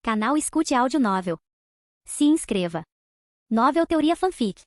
Canal Escute Áudio Novel. Se inscreva. Novel Teoria Fanfic.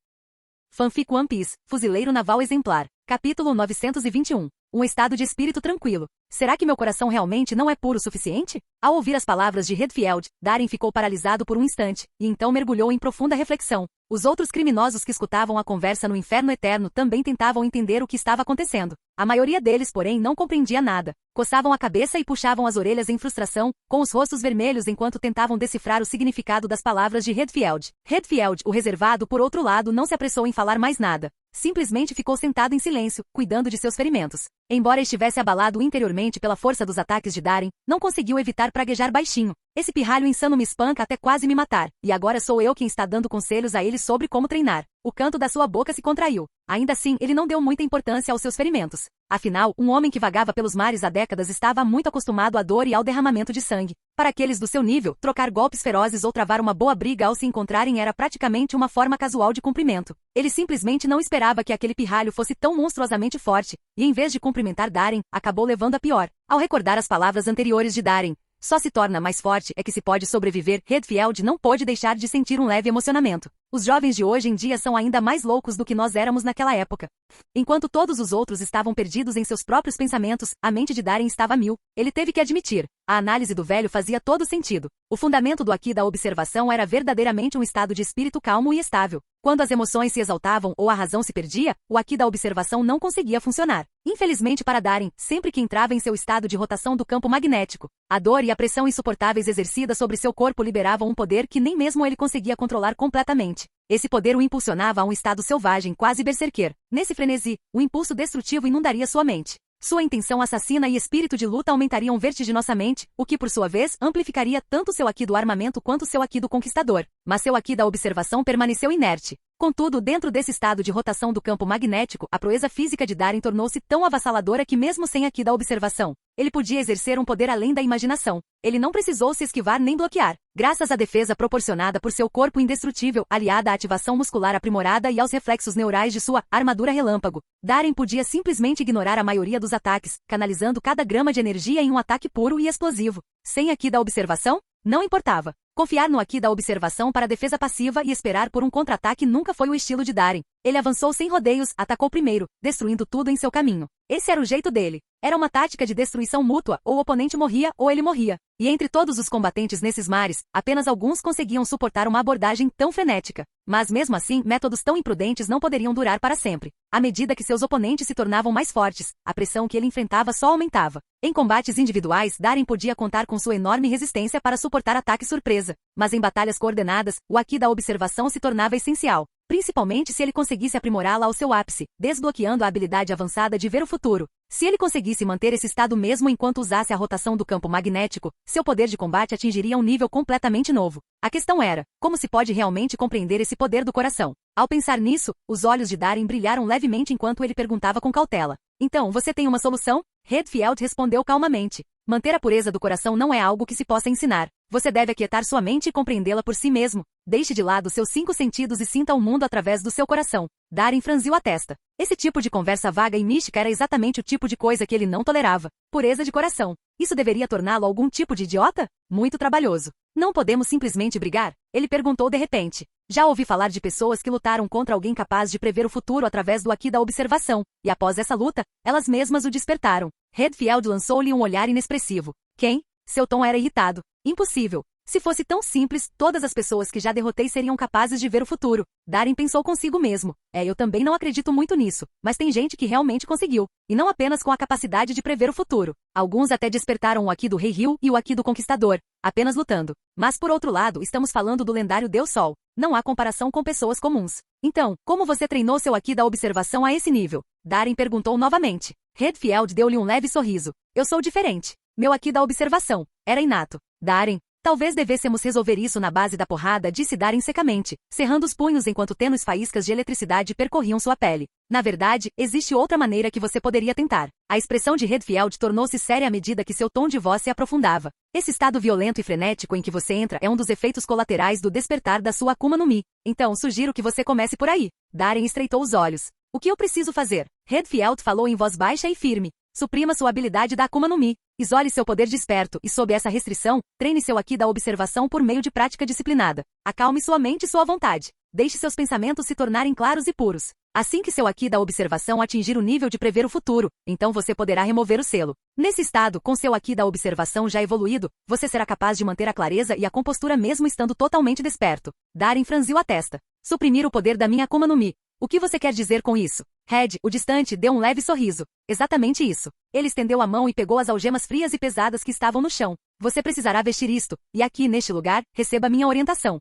Fanfic One Piece, Fuzileiro Naval Exemplar. Capítulo 921. Um estado de espírito tranquilo. Será que meu coração realmente não é puro o suficiente? Ao ouvir as palavras de Redfield, Darren ficou paralisado por um instante, e então mergulhou em profunda reflexão. Os outros criminosos que escutavam a conversa no Inferno Eterno também tentavam entender o que estava acontecendo. A maioria deles, porém, não compreendia nada. Coçavam a cabeça e puxavam as orelhas em frustração, com os rostos vermelhos enquanto tentavam decifrar o significado das palavras de Redfield. Redfield, o reservado, por outro lado, não se apressou em falar mais nada. Simplesmente ficou sentado em silêncio, cuidando de seus ferimentos. Embora estivesse abalado interiormente pela força dos ataques de Darren, não conseguiu evitar praguejar baixinho. Esse pirralho insano me espanca até quase me matar, e agora sou eu quem está dando conselhos a ele sobre como treinar. O canto da sua boca se contraiu. Ainda assim, ele não deu muita importância aos seus ferimentos. Afinal, um homem que vagava pelos mares há décadas estava muito acostumado à dor e ao derramamento de sangue. Para aqueles do seu nível, trocar golpes ferozes ou travar uma boa briga ao se encontrarem era praticamente uma forma casual de cumprimento. Ele simplesmente não esperava que aquele pirralho fosse tão monstruosamente forte, e em vez de cumprimentar Darren, acabou levando a pior. Ao recordar as palavras anteriores de Darren, só se torna mais forte é que se pode sobreviver, Redfield não pôde deixar de sentir um leve emocionamento. Os jovens de hoje em dia são ainda mais loucos do que nós éramos naquela época. Enquanto todos os outros estavam perdidos em seus próprios pensamentos, a mente de Darren estava a mil. Ele teve que admitir. A análise do velho fazia todo sentido. O fundamento do aqui da observação era verdadeiramente um estado de espírito calmo e estável. Quando as emoções se exaltavam ou a razão se perdia, o aqui da observação não conseguia funcionar. Infelizmente para Darren, sempre que entrava em seu estado de rotação do campo magnético, a dor e a pressão insuportáveis exercidas sobre seu corpo liberavam um poder que nem mesmo ele conseguia controlar completamente. Esse poder o impulsionava a um estado selvagem, quase berserker. Nesse frenesi, o impulso destrutivo inundaria sua mente. Sua intenção assassina e espírito de luta aumentariam vertiginosamente, o que por sua vez amplificaria tanto seu aqui do armamento quanto seu aqui do conquistador. Mas seu aqui da observação permaneceu inerte. Contudo, dentro desse estado de rotação do campo magnético, a proeza física de Darren tornou-se tão avassaladora que mesmo sem aqui da observação, ele podia exercer um poder além da imaginação. Ele não precisou se esquivar nem bloquear. Graças à defesa proporcionada por seu corpo indestrutível, aliada à ativação muscular aprimorada e aos reflexos neurais de sua armadura relâmpago, Darren podia simplesmente ignorar a maioria dos ataques, canalizando cada grama de energia em um ataque puro e explosivo. Sem aqui da observação, não importava. Confiar no aqui da observação para defesa passiva e esperar por um contra-ataque nunca foi o estilo de Darren. Ele avançou sem rodeios, atacou primeiro, destruindo tudo em seu caminho. Esse era o jeito dele. Era uma tática de destruição mútua, ou o oponente morria ou ele morria. E entre todos os combatentes nesses mares, apenas alguns conseguiam suportar uma abordagem tão frenética. Mas mesmo assim, métodos tão imprudentes não poderiam durar para sempre. À medida que seus oponentes se tornavam mais fortes, a pressão que ele enfrentava só aumentava. Em combates individuais, Darren podia contar com sua enorme resistência para suportar ataque surpresa. Mas em batalhas coordenadas, o aqui da observação se tornava essencial. Principalmente se ele conseguisse aprimorá-la ao seu ápice, desbloqueando a habilidade avançada de ver o futuro. Se ele conseguisse manter esse estado mesmo enquanto usasse a rotação do campo magnético, seu poder de combate atingiria um nível completamente novo. A questão era, como se pode realmente compreender esse poder do coração? Ao pensar nisso, os olhos de Darren brilharam levemente enquanto ele perguntava com cautela. Então, você tem uma solução? Redfield respondeu calmamente. Manter a pureza do coração não é algo que se possa ensinar. Você deve aquietar sua mente e compreendê-la por si mesmo. Deixe de lado seus 5 sentidos e sinta o mundo através do seu coração. Darren franziu a testa. Esse tipo de conversa vaga e mística era exatamente o tipo de coisa que ele não tolerava. Pureza de coração. Isso deveria torná-lo algum tipo de idiota? Muito trabalhoso. Não podemos simplesmente brigar? Ele perguntou de repente. Já ouvi falar de pessoas que lutaram contra alguém capaz de prever o futuro através do aqui da observação, e após essa luta, elas mesmas o despertaram. Redfield lançou-lhe um olhar inexpressivo. Quem? Seu tom era irritado. Impossível. Se fosse tão simples, todas as pessoas que já derrotei seriam capazes de ver o futuro. Darren pensou consigo mesmo. Eu também não acredito muito nisso, mas tem gente que realmente conseguiu. E não apenas com a capacidade de prever o futuro. Alguns até despertaram o aqui do Rei Hill e o aqui do Conquistador, apenas lutando. Mas por outro lado, estamos falando do lendário Deus Sol. Não há comparação com pessoas comuns. Então, como você treinou seu aqui da observação a esse nível? Darren perguntou novamente. Redfield deu-lhe um leve sorriso. Eu sou diferente. Meu aqui da observação era inato. Darren, talvez devêssemos resolver isso na base da porrada, disse Darren secamente, cerrando os punhos enquanto tênues faíscas de eletricidade percorriam sua pele. Na verdade, existe outra maneira que você poderia tentar. A expressão de Redfield tornou-se séria à medida que seu tom de voz se aprofundava. Esse estado violento e frenético em que você entra é um dos efeitos colaterais do despertar da sua Akuma no Mi. Então, sugiro que você comece por aí. Darren estreitou os olhos. O que eu preciso fazer? Redfield falou em voz baixa e firme. Suprima sua habilidade da Akuma no Mi. Isole seu poder desperto e, sob essa restrição, treine seu Aki da observação por meio de prática disciplinada. Acalme sua mente e sua vontade. Deixe seus pensamentos se tornarem claros e puros. Assim que seu Aki da observação atingir o nível de prever o futuro, então você poderá remover o selo. Nesse estado, com seu Aki da observação já evoluído, você será capaz de manter a clareza e a compostura mesmo estando totalmente desperto. Darem franziu a testa. Suprimir o poder da minha Akuma no Mi. O que você quer dizer com isso? Red, o distante, deu um leve sorriso. Exatamente isso. Ele estendeu a mão e pegou as algemas frias e pesadas que estavam no chão. Você precisará vestir isto, e aqui, neste lugar, receba minha orientação.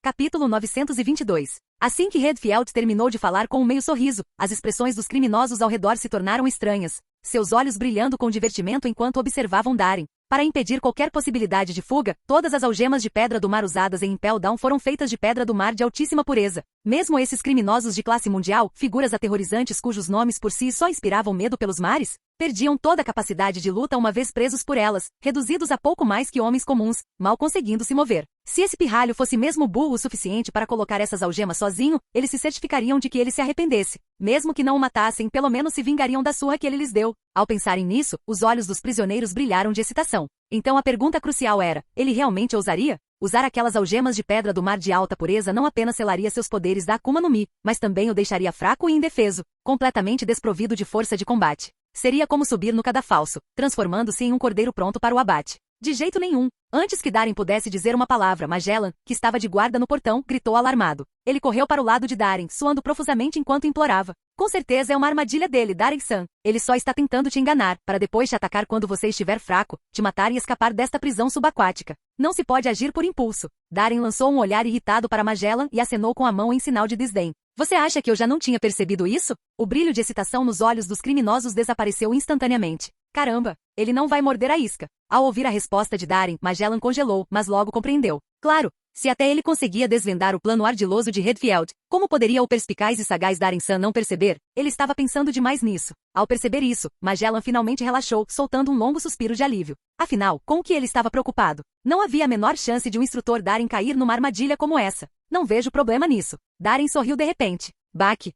Capítulo 922. Assim que Redfield terminou de falar com um meio sorriso, as expressões dos criminosos ao redor se tornaram estranhas, seus olhos brilhando com divertimento enquanto observavam Darren. Para impedir qualquer possibilidade de fuga, todas as algemas de pedra do mar usadas em Impel Down foram feitas de pedra do mar de altíssima pureza. Mesmo esses criminosos de classe mundial, figuras aterrorizantes cujos nomes por si só inspiravam medo pelos mares, perdiam toda a capacidade de luta uma vez presos por elas, reduzidos a pouco mais que homens comuns, mal conseguindo se mover. Se esse pirralho fosse mesmo burro o suficiente para colocar essas algemas sozinho, eles se certificariam de que ele se arrependesse. Mesmo que não o matassem, pelo menos se vingariam da surra que ele lhes deu. Ao pensarem nisso, os olhos dos prisioneiros brilharam de excitação. Então a pergunta crucial era, ele realmente ousaria? Usar aquelas algemas de pedra do mar de alta pureza não apenas selaria seus poderes da Akuma no Mi, mas também o deixaria fraco e indefeso, completamente desprovido de força de combate. Seria como subir no cadafalso, transformando-se em um cordeiro pronto para o abate. De jeito nenhum. Antes que Darren pudesse dizer uma palavra, Magellan, que estava de guarda no portão, gritou alarmado. Ele correu para o lado de Darren, suando profusamente enquanto implorava. Com certeza é uma armadilha dele, Darren-san. Ele só está tentando te enganar, para depois te atacar quando você estiver fraco, te matar e escapar desta prisão subaquática. Não se pode agir por impulso. Darren lançou um olhar irritado para Magellan e acenou com a mão em sinal de desdém. Você acha que eu já não tinha percebido isso? O brilho de excitação nos olhos dos criminosos desapareceu instantaneamente. Caramba, ele não vai morder a isca. Ao ouvir a resposta de Darren, Magellan congelou, mas logo compreendeu. Claro, se até ele conseguia desvendar o plano ardiloso de Redfield, como poderia o perspicaz e sagaz Darren-san não perceber? Ele estava pensando demais nisso. Ao perceber isso, Magellan finalmente relaxou, soltando um longo suspiro de alívio. Afinal, com o que ele estava preocupado? Não havia a menor chance de um instrutor Darren cair numa armadilha como essa. Não vejo problema nisso. Darren sorriu de repente. Baque.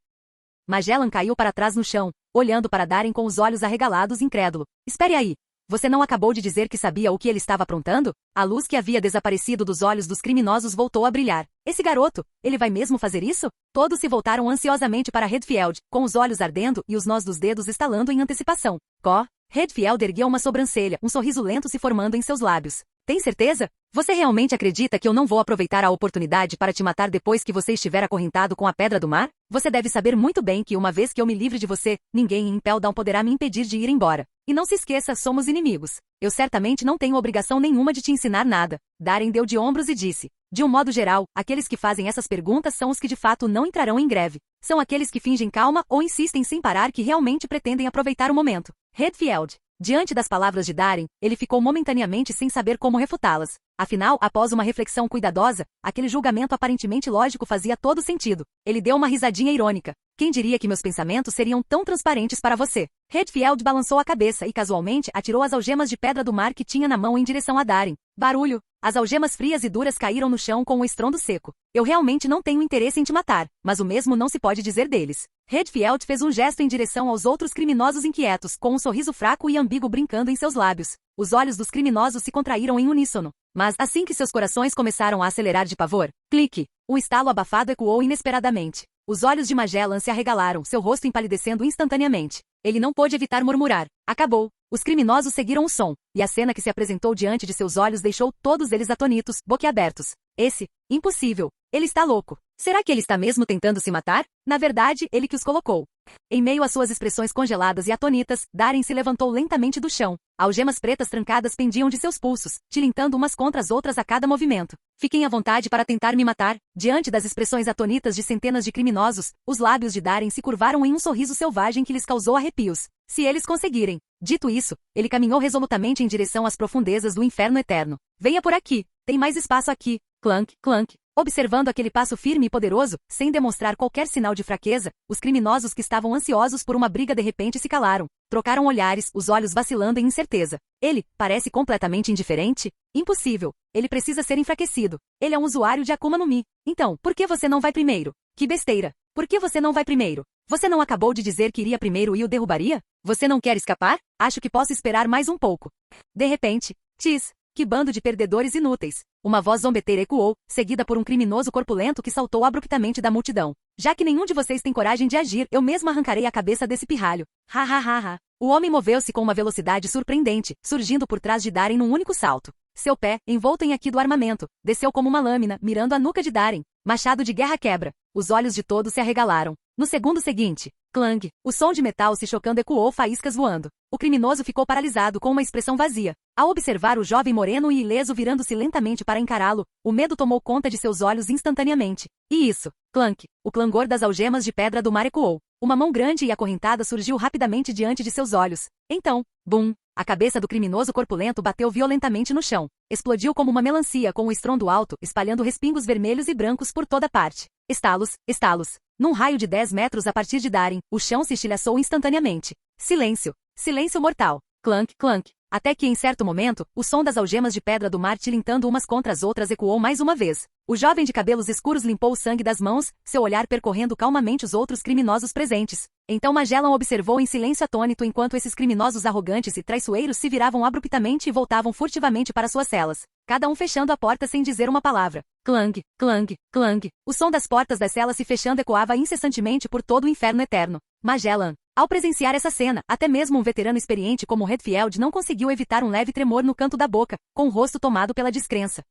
Magellan caiu para trás no chão, olhando para Darren com os olhos arregalados incrédulo. Espere aí. Você não acabou de dizer que sabia o que ele estava aprontando? A luz que havia desaparecido dos olhos dos criminosos voltou a brilhar. Esse garoto, ele vai mesmo fazer isso? Todos se voltaram ansiosamente para Redfield, com os olhos ardendo e os nós dos dedos estalando em antecipação. Redfield ergueu uma sobrancelha, um sorriso lento se formando em seus lábios. Tem certeza? Você realmente acredita que eu não vou aproveitar a oportunidade para te matar depois que você estiver acorrentado com a pedra do mar? Você deve saber muito bem que uma vez que eu me livre de você, ninguém em Impel Down poderá me impedir de ir embora. E não se esqueça, somos inimigos. Eu certamente não tenho obrigação nenhuma de te ensinar nada. Darren deu de ombros e disse. De um modo geral, aqueles que fazem essas perguntas são os que de fato não entrarão em greve. São aqueles que fingem calma ou insistem sem parar que realmente pretendem aproveitar o momento. Redfield. Diante das palavras de Darren, ele ficou momentaneamente sem saber como refutá-las. Afinal, após uma reflexão cuidadosa, aquele julgamento aparentemente lógico fazia todo sentido. Ele deu uma risadinha irônica. Quem diria que meus pensamentos seriam tão transparentes para você? Redfield balançou a cabeça e casualmente atirou as algemas de pedra do mar que tinha na mão em direção a Darren. Barulho! As algemas frias e duras caíram no chão com um estrondo seco. Eu realmente não tenho interesse em te matar, mas o mesmo não se pode dizer deles. Redfield fez um gesto em direção aos outros criminosos inquietos, com um sorriso fraco e ambíguo brincando em seus lábios. Os olhos dos criminosos se contraíram em uníssono. Mas assim que seus corações começaram a acelerar de pavor, clique! Um estalo abafado ecoou inesperadamente. Os olhos de Magellan se arregalaram, seu rosto empalidecendo instantaneamente. Ele não pôde evitar murmurar. Acabou. Os criminosos seguiram o som, e a cena que se apresentou diante de seus olhos deixou todos eles atônitos, boquiabertos. Impossível. Ele está louco. Será que ele está mesmo tentando se matar? Na verdade, ele que os colocou. Em meio às suas expressões congeladas e atônitas, Darren se levantou lentamente do chão. Algemas pretas trancadas pendiam de seus pulsos, tilintando umas contra as outras a cada movimento. Fiquem à vontade para tentar me matar. Diante das expressões atônitas de centenas de criminosos, os lábios de Darren se curvaram em um sorriso selvagem que lhes causou arrepios. Se eles conseguirem. Dito isso, ele caminhou resolutamente em direção às profundezas do inferno eterno. Venha por aqui. Tem mais espaço aqui. Clank, clank. Observando aquele passo firme e poderoso, sem demonstrar qualquer sinal de fraqueza, os criminosos que estavam ansiosos por uma briga de repente se calaram. Trocaram olhares, os olhos vacilando em incerteza. Ele parece completamente indiferente? Impossível. Ele precisa ser enfraquecido. Ele é um usuário de Akuma no Mi. Então, por que você não vai primeiro? Que besteira. Por que você não vai primeiro? Você não acabou de dizer que iria primeiro e o derrubaria? Você não quer escapar? Acho que posso esperar mais um pouco. De repente, Tis, que bando de perdedores inúteis. Uma voz zombeteira ecoou, seguida por um criminoso corpulento que saltou abruptamente da multidão. Já que nenhum de vocês tem coragem de agir, eu mesmo arrancarei a cabeça desse pirralho. Ha ha ha ha. O homem moveu-se com uma velocidade surpreendente, surgindo por trás de Darren num único salto. Seu pé, envolto em aqui do armamento, desceu como uma lâmina, mirando a nuca de Darren. Machado de guerra quebra. Os olhos de todos se arregalaram. No segundo seguinte, clang, o som de metal se chocando ecoou, faíscas voando. O criminoso ficou paralisado com uma expressão vazia. Ao observar o jovem moreno e ileso virando-se lentamente para encará-lo, o medo tomou conta de seus olhos instantaneamente. E isso, clank, o clangor das algemas de pedra do mar ecoou. Uma mão grande e acorrentada surgiu rapidamente diante de seus olhos. Então, bum! A cabeça do criminoso corpulento bateu violentamente no chão. Explodiu como uma melancia com um estrondo alto, espalhando respingos vermelhos e brancos por toda parte. Estalos, estalos. Num raio de 10 metros a partir de Darren, o chão se estilhaçou instantaneamente. Silêncio. Silêncio mortal. Clank, clank. Até que, em certo momento, o som das algemas de pedra do mar tilintando umas contra as outras ecoou mais uma vez. O jovem de cabelos escuros limpou o sangue das mãos, seu olhar percorrendo calmamente os outros criminosos presentes. Então Magellan observou em silêncio atônito enquanto esses criminosos arrogantes e traiçoeiros se viravam abruptamente e voltavam furtivamente para suas celas, cada um fechando a porta sem dizer uma palavra. Clang, clang, clang. O som das portas das celas se fechando ecoava incessantemente por todo o inferno eterno. Magellan. Ao presenciar essa cena, até mesmo um veterano experiente como Redfield não conseguiu evitar um leve tremor no canto da boca, com o rosto tomado pela descrença.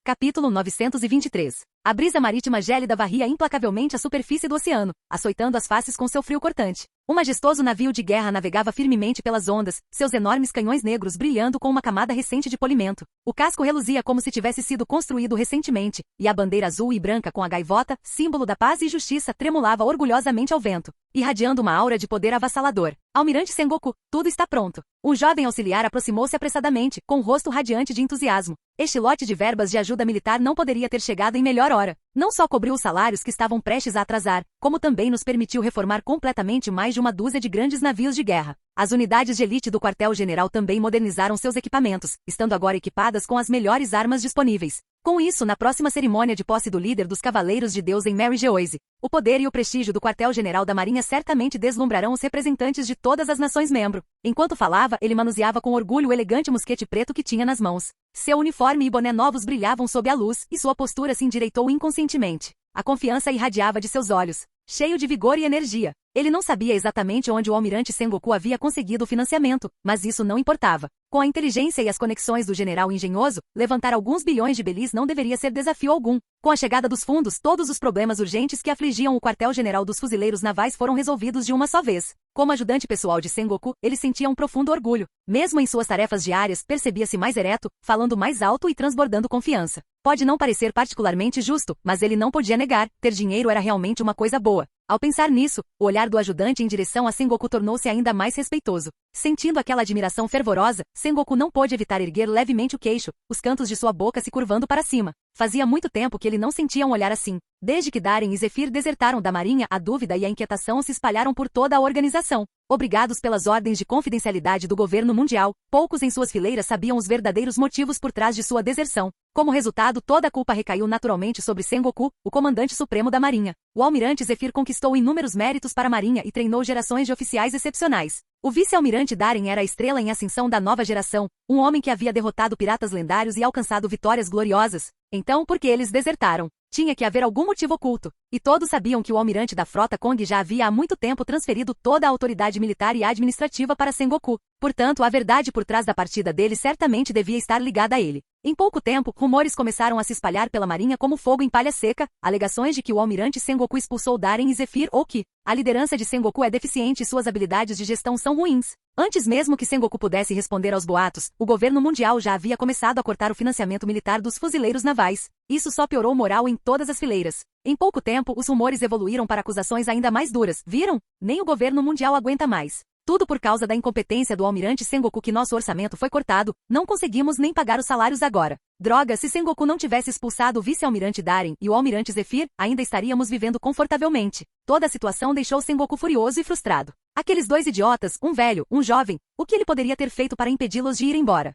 Capítulo 923. A brisa marítima gélida varria implacavelmente a superfície do oceano, açoitando as faces com seu frio cortante. Um majestoso navio de guerra navegava firmemente pelas ondas, seus enormes canhões negros brilhando com uma camada recente de polimento. O casco reluzia como se tivesse sido construído recentemente, e a bandeira azul e branca com a gaivota, símbolo da paz e justiça, tremulava orgulhosamente ao vento, irradiando uma aura de poder avassalador. Almirante Sengoku, tudo está pronto. Um jovem auxiliar aproximou-se apressadamente, com o rosto radiante de entusiasmo. Este lote de verbas de ajuda militar não poderia ter chegado em melhor hora. Não só cobriu os salários que estavam prestes a atrasar, como também nos permitiu reformar completamente mais de uma dúzia de grandes navios de guerra. As unidades de elite do quartel-general também modernizaram seus equipamentos, estando agora equipadas com as melhores armas disponíveis. Com isso, na próxima cerimônia de posse do líder dos Cavaleiros de Deus em Mary Geoise, o poder e o prestígio do quartel-general da Marinha certamente deslumbrarão os representantes de todas as nações-membro. Enquanto falava, ele manuseava com orgulho o elegante mosquete preto que tinha nas mãos. Seu uniforme e boné novos brilhavam sob a luz, e sua postura se endireitou inconscientemente. A confiança irradiava de seus olhos, cheio de vigor e energia. Ele não sabia exatamente onde o almirante Sengoku havia conseguido o financiamento, mas isso não importava. Com a inteligência e as conexões do general engenhoso, levantar alguns bilhões de belis não deveria ser desafio algum. Com a chegada dos fundos, todos os problemas urgentes que afligiam o quartel-general dos fuzileiros navais foram resolvidos de uma só vez. Como ajudante pessoal de Sengoku, ele sentia um profundo orgulho. Mesmo em suas tarefas diárias, percebia-se mais ereto, falando mais alto e transbordando confiança. Pode não parecer particularmente justo, mas ele não podia negar, ter dinheiro era realmente uma coisa boa. Ao pensar nisso, o olhar do ajudante em direção a Sengoku tornou-se ainda mais respeitoso. Sentindo aquela admiração fervorosa, Sengoku não pôde evitar erguer levemente o queixo, os cantos de sua boca se curvando para cima. Fazia muito tempo que ele não sentia um olhar assim. Desde que Darren e Zephyr desertaram da marinha, a dúvida e a inquietação se espalharam por toda a organização. Obrigados pelas ordens de confidencialidade do governo mundial, poucos em suas fileiras sabiam os verdadeiros motivos por trás de sua deserção. Como resultado, toda a culpa recaiu naturalmente sobre Sengoku, o comandante supremo da marinha. O almirante Zephyr conquistou inúmeros méritos para a marinha e treinou gerações de oficiais excepcionais. O vice-almirante Darren era a estrela em ascensão da nova geração, um homem que havia derrotado piratas lendários e alcançado vitórias gloriosas. Então, por que eles desertaram? Tinha que haver algum motivo oculto. E todos sabiam que o almirante da frota Kong já havia há muito tempo transferido toda a autoridade militar e administrativa para Sengoku. Portanto, a verdade por trás da partida dele certamente devia estar ligada a ele. Em pouco tempo, rumores começaram a se espalhar pela marinha como fogo em palha seca, alegações de que o almirante Sengoku expulsou Darren e Zephyr ou que a liderança de Sengoku é deficiente e suas habilidades de gestão são ruins. Antes mesmo que Sengoku pudesse responder aos boatos, o governo mundial já havia começado a cortar o financiamento militar dos fuzileiros navais. Isso só piorou o moral em todas as fileiras. Em pouco tempo, os rumores evoluíram para acusações ainda mais duras. Viram? Nem o governo mundial aguenta mais. Tudo por causa da incompetência do almirante Sengoku que nosso orçamento foi cortado, não conseguimos nem pagar os salários agora. Droga, se Sengoku não tivesse expulsado o vice-almirante Darren e o almirante Zephyr, ainda estaríamos vivendo confortavelmente. Toda a situação deixou Sengoku furioso e frustrado. Aqueles dois idiotas, um velho, um jovem, o que ele poderia ter feito para impedi-los de ir embora?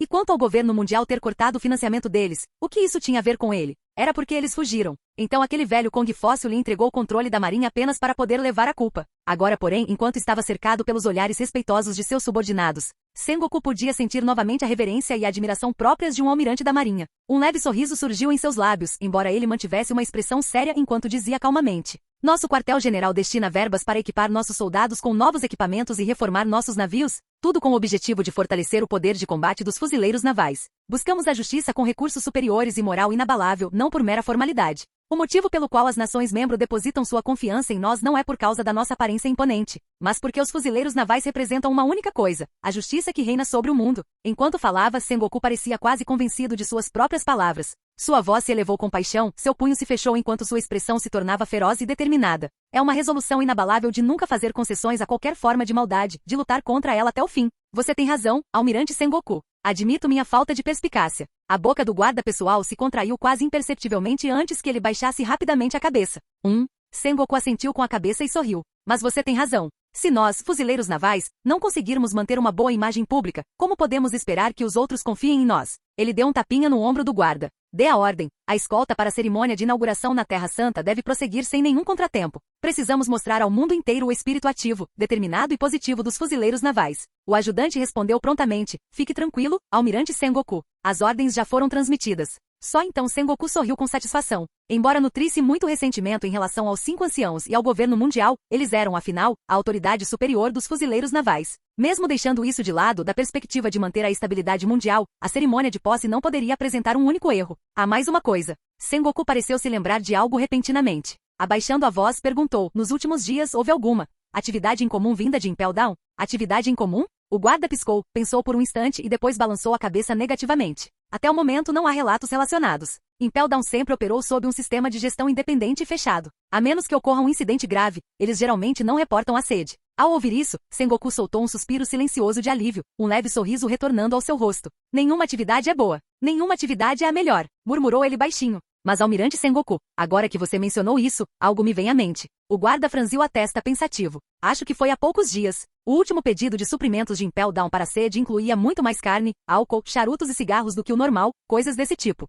E quanto ao governo mundial ter cortado o financiamento deles, o que isso tinha a ver com ele? Era porque eles fugiram. Então aquele velho Kong Fóssil lhe entregou o controle da marinha apenas para poder levar a culpa. Agora, porém, enquanto estava cercado pelos olhares respeitosos de seus subordinados, Sengoku podia sentir novamente a reverência e a admiração próprias de um almirante da marinha. Um leve sorriso surgiu em seus lábios, embora ele mantivesse uma expressão séria enquanto dizia calmamente: nosso quartel-general destina verbas para equipar nossos soldados com novos equipamentos e reformar nossos navios, tudo com o objetivo de fortalecer o poder de combate dos fuzileiros navais. Buscamos a justiça com recursos superiores e moral inabalável, não por mera formalidade. O motivo pelo qual as nações-membro depositam sua confiança em nós não é por causa da nossa aparência imponente, mas porque os fuzileiros navais representam uma única coisa: a justiça que reina sobre o mundo. Enquanto falava, Sengoku parecia quase convencido de suas próprias palavras. Sua voz se elevou com paixão, seu punho se fechou enquanto sua expressão se tornava feroz e determinada. É uma resolução inabalável de nunca fazer concessões a qualquer forma de maldade, de lutar contra ela até o fim. Você tem razão, almirante Sengoku. Admito minha falta de perspicácia. A boca do guarda pessoal se contraiu quase imperceptivelmente antes que ele baixasse rapidamente a cabeça. Sengoku assentiu com a cabeça e sorriu. Mas você tem razão. Se nós, fuzileiros navais, não conseguirmos manter uma boa imagem pública, como podemos esperar que os outros confiem em nós? Ele deu um tapinha no ombro do guarda. Dê a ordem. A escolta para a cerimônia de inauguração na Terra Santa deve prosseguir sem nenhum contratempo. Precisamos mostrar ao mundo inteiro o espírito ativo, determinado e positivo dos fuzileiros navais. O ajudante respondeu prontamente: fique tranquilo, almirante Sengoku. As ordens já foram transmitidas. Só então Sengoku sorriu com satisfação. Embora nutrisse muito ressentimento em relação aos 5 anciãos e ao governo mundial, eles eram, afinal, a autoridade superior dos fuzileiros navais. Mesmo deixando isso de lado, da perspectiva de manter a estabilidade mundial, a cerimônia de posse não poderia apresentar um único erro. Há mais uma coisa. Sengoku pareceu se lembrar de algo repentinamente. Abaixando a voz, perguntou: nos últimos dias houve alguma atividade em comum vinda de Impel Down? Atividade em comum? O guarda piscou, pensou por um instante e depois balançou a cabeça negativamente. Até o momento não há relatos relacionados. Impel Down sempre operou sob um sistema de gestão independente e fechado. A menos que ocorra um incidente grave, eles geralmente não reportam a sede. Ao ouvir isso, Sengoku soltou um suspiro silencioso de alívio, um leve sorriso retornando ao seu rosto. Nenhuma atividade é boa. Nenhuma atividade é a melhor, murmurou ele baixinho. Mas almirante Sengoku, agora que você mencionou isso, algo me vem à mente. O guarda franziu a testa pensativo. Acho que foi há poucos dias. O último pedido de suprimentos de Impel Down para a sede incluía muito mais carne, álcool, charutos e cigarros do que o normal, coisas desse tipo.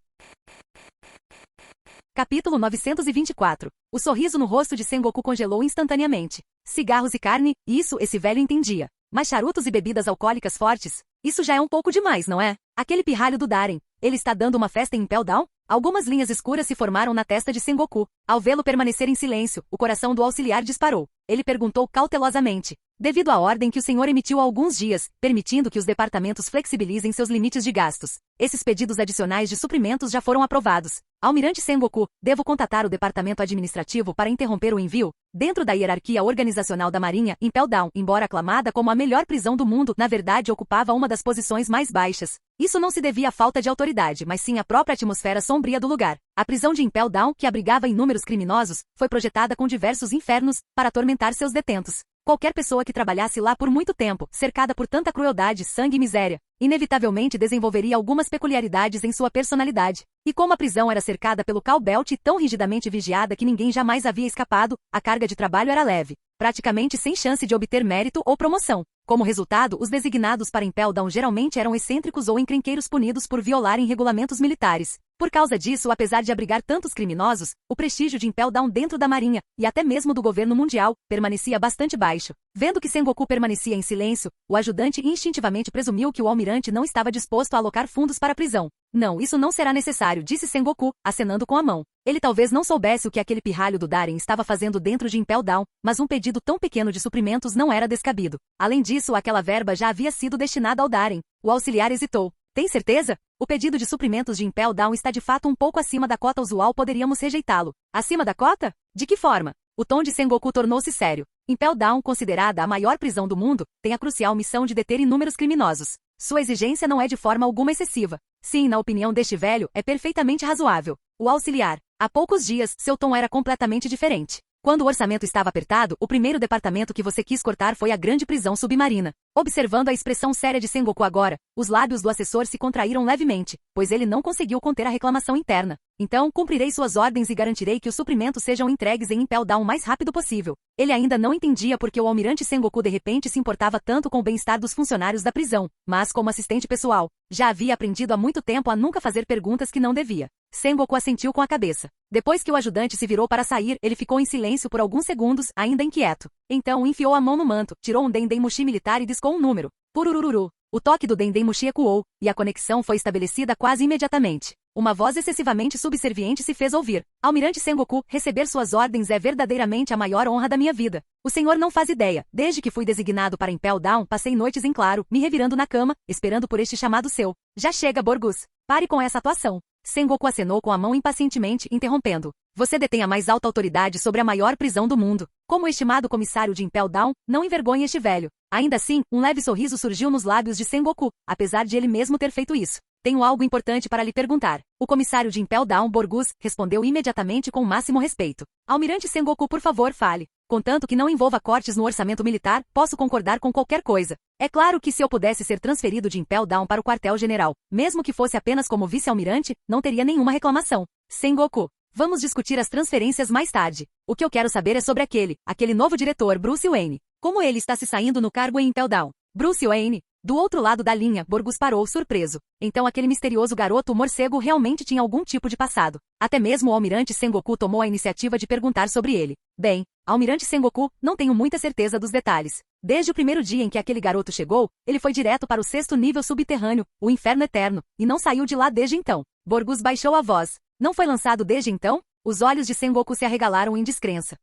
Capítulo 924. O sorriso no rosto de Sengoku congelou instantaneamente. Cigarros e carne, isso esse velho entendia. Mas charutos e bebidas alcoólicas fortes? Isso já é um pouco demais, não é? Aquele pirralho do Darren, ele está dando uma festa em Impel Down? Algumas linhas escuras se formaram na testa de Sengoku. Ao vê-lo permanecer em silêncio, o coração do auxiliar disparou. Ele perguntou cautelosamente: devido à ordem que o senhor emitiu há alguns dias, permitindo que os departamentos flexibilizem seus limites de gastos, esses pedidos adicionais de suprimentos já foram aprovados. Almirante Sengoku, devo contatar o departamento administrativo para interromper o envio? Dentro da hierarquia organizacional da Marinha, Impel Down, embora aclamada como a melhor prisão do mundo, na verdade ocupava uma das posições mais baixas. Isso não se devia à falta de autoridade, mas sim à própria atmosfera sombria do lugar. A prisão de Impel Down, que abrigava inúmeros criminosos, foi projetada com diversos infernos para atormentar seus detentos. Qualquer pessoa que trabalhasse lá por muito tempo, cercada por tanta crueldade, sangue e miséria, inevitavelmente desenvolveria algumas peculiaridades em sua personalidade. E como a prisão era cercada pelo Call Belt e tão rigidamente vigiada que ninguém jamais havia escapado, a carga de trabalho era leve, praticamente sem chance de obter mérito ou promoção. Como resultado, os designados para Impel Down geralmente eram excêntricos ou encrenqueiros punidos por violarem regulamentos militares. Por causa disso, apesar de abrigar tantos criminosos, o prestígio de Impel Down dentro da Marinha, e até mesmo do governo mundial, permanecia bastante baixo. Vendo que Sengoku permanecia em silêncio, o ajudante instintivamente presumiu que o almirante não estava disposto a alocar fundos para a prisão. Não, isso não será necessário, disse Sengoku, acenando com a mão. Ele talvez não soubesse o que aquele pirralho do Darren estava fazendo dentro de Impel Down, mas um pedido tão pequeno de suprimentos não era descabido. Além disso, aquela verba já havia sido destinada ao Darren. O auxiliar hesitou. Tem certeza? O pedido de suprimentos de Impel Down está de fato um pouco acima da cota usual, poderíamos rejeitá-lo. Acima da cota? De que forma? O tom de Sengoku tornou-se sério. Impel Down, considerada a maior prisão do mundo, tem a crucial missão de deter inúmeros criminosos. Sua exigência não é de forma alguma excessiva. Sim, na opinião deste velho, é perfeitamente razoável. O auxiliar. Há poucos dias, seu tom era completamente diferente. Quando o orçamento estava apertado, o primeiro departamento que você quis cortar foi a grande prisão submarina. Observando a expressão séria de Sengoku agora, os lábios do assessor se contraíram levemente, pois ele não conseguiu conter a reclamação interna. Então, cumprirei suas ordens e garantirei que os suprimentos sejam entregues em Impel Down o mais rápido possível. Ele ainda não entendia porque o almirante Sengoku de repente se importava tanto com o bem-estar dos funcionários da prisão, mas como assistente pessoal, já havia aprendido há muito tempo a nunca fazer perguntas que não devia. Sengoku assentiu com a cabeça. Depois que o ajudante se virou para sair, ele ficou em silêncio por alguns segundos, ainda inquieto. Então enfiou a mão no manto, tirou um Dendemushi militar e discou um número. Pururururu. O toque do Dendemushi ecoou, e a conexão foi estabelecida quase imediatamente. Uma voz excessivamente subserviente se fez ouvir. Almirante Sengoku, receber suas ordens é verdadeiramente a maior honra da minha vida. O senhor não faz ideia. Desde que fui designado para Impel Down, passei noites em claro, me revirando na cama, esperando por este chamado seu. Já chega, Borgus. Pare com essa atuação. Sengoku acenou com a mão impacientemente, interrompendo. Você detém a mais alta autoridade sobre a maior prisão do mundo. Como estimado comissário de Impel Down, não envergonhe este velho. Ainda assim, um leve sorriso surgiu nos lábios de Sengoku, apesar de ele mesmo ter feito isso. Tenho algo importante para lhe perguntar. O comissário de Impel Down, Borgus, respondeu imediatamente com o máximo respeito. Almirante Sengoku, por favor, fale. Contanto que não envolva cortes no orçamento militar, posso concordar com qualquer coisa. É claro que se eu pudesse ser transferido de Impel Down para o quartel-general, mesmo que fosse apenas como vice-almirante, não teria nenhuma reclamação. Sengoku. Vamos discutir as transferências mais tarde. O que eu quero saber é sobre aquele novo diretor, Bruce Wayne. Como ele está se saindo no cargo em Impel Down? Bruce Wayne? Do outro lado da linha, Borgus parou surpreso. Então aquele misterioso garoto morcego realmente tinha algum tipo de passado. Até mesmo o almirante Sengoku tomou a iniciativa de perguntar sobre ele. Bem, almirante Sengoku, não tenho muita certeza dos detalhes. Desde o primeiro dia em que aquele garoto chegou, ele foi direto para o 6º nível subterrâneo, o Inferno Eterno, e não saiu de lá desde então. Borgus baixou a voz. Não foi lançado desde então? Os olhos de Sengoku se arregalaram em descrença.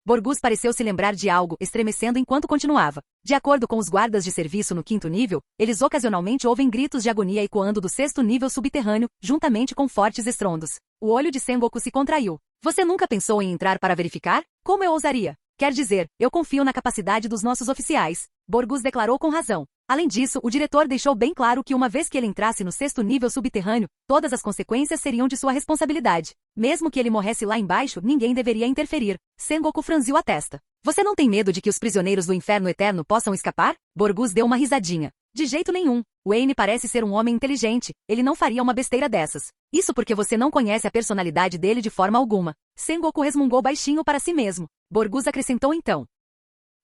Borgus pareceu se lembrar de algo, estremecendo enquanto continuava. De acordo com os guardas de serviço no 5º nível, eles ocasionalmente ouvem gritos de agonia ecoando do 6º nível subterrâneo, juntamente com fortes estrondos. O olho de Sengoku se contraiu. Você nunca pensou em entrar para verificar? Como eu ousaria? Quer dizer, eu confio na capacidade dos nossos oficiais. Borgus declarou com razão. Além disso, o diretor deixou bem claro que uma vez que ele entrasse no 6º nível subterrâneo, todas as consequências seriam de sua responsabilidade. Mesmo que ele morresse lá embaixo, ninguém deveria interferir. Sengoku franziu a testa. Você não tem medo de que os prisioneiros do Inferno Eterno possam escapar? Borgus deu uma risadinha. De jeito nenhum. Wayne parece ser um homem inteligente. Ele não faria uma besteira dessas. Isso porque você não conhece a personalidade dele de forma alguma. Sengoku resmungou baixinho para si mesmo. Borgus acrescentou então.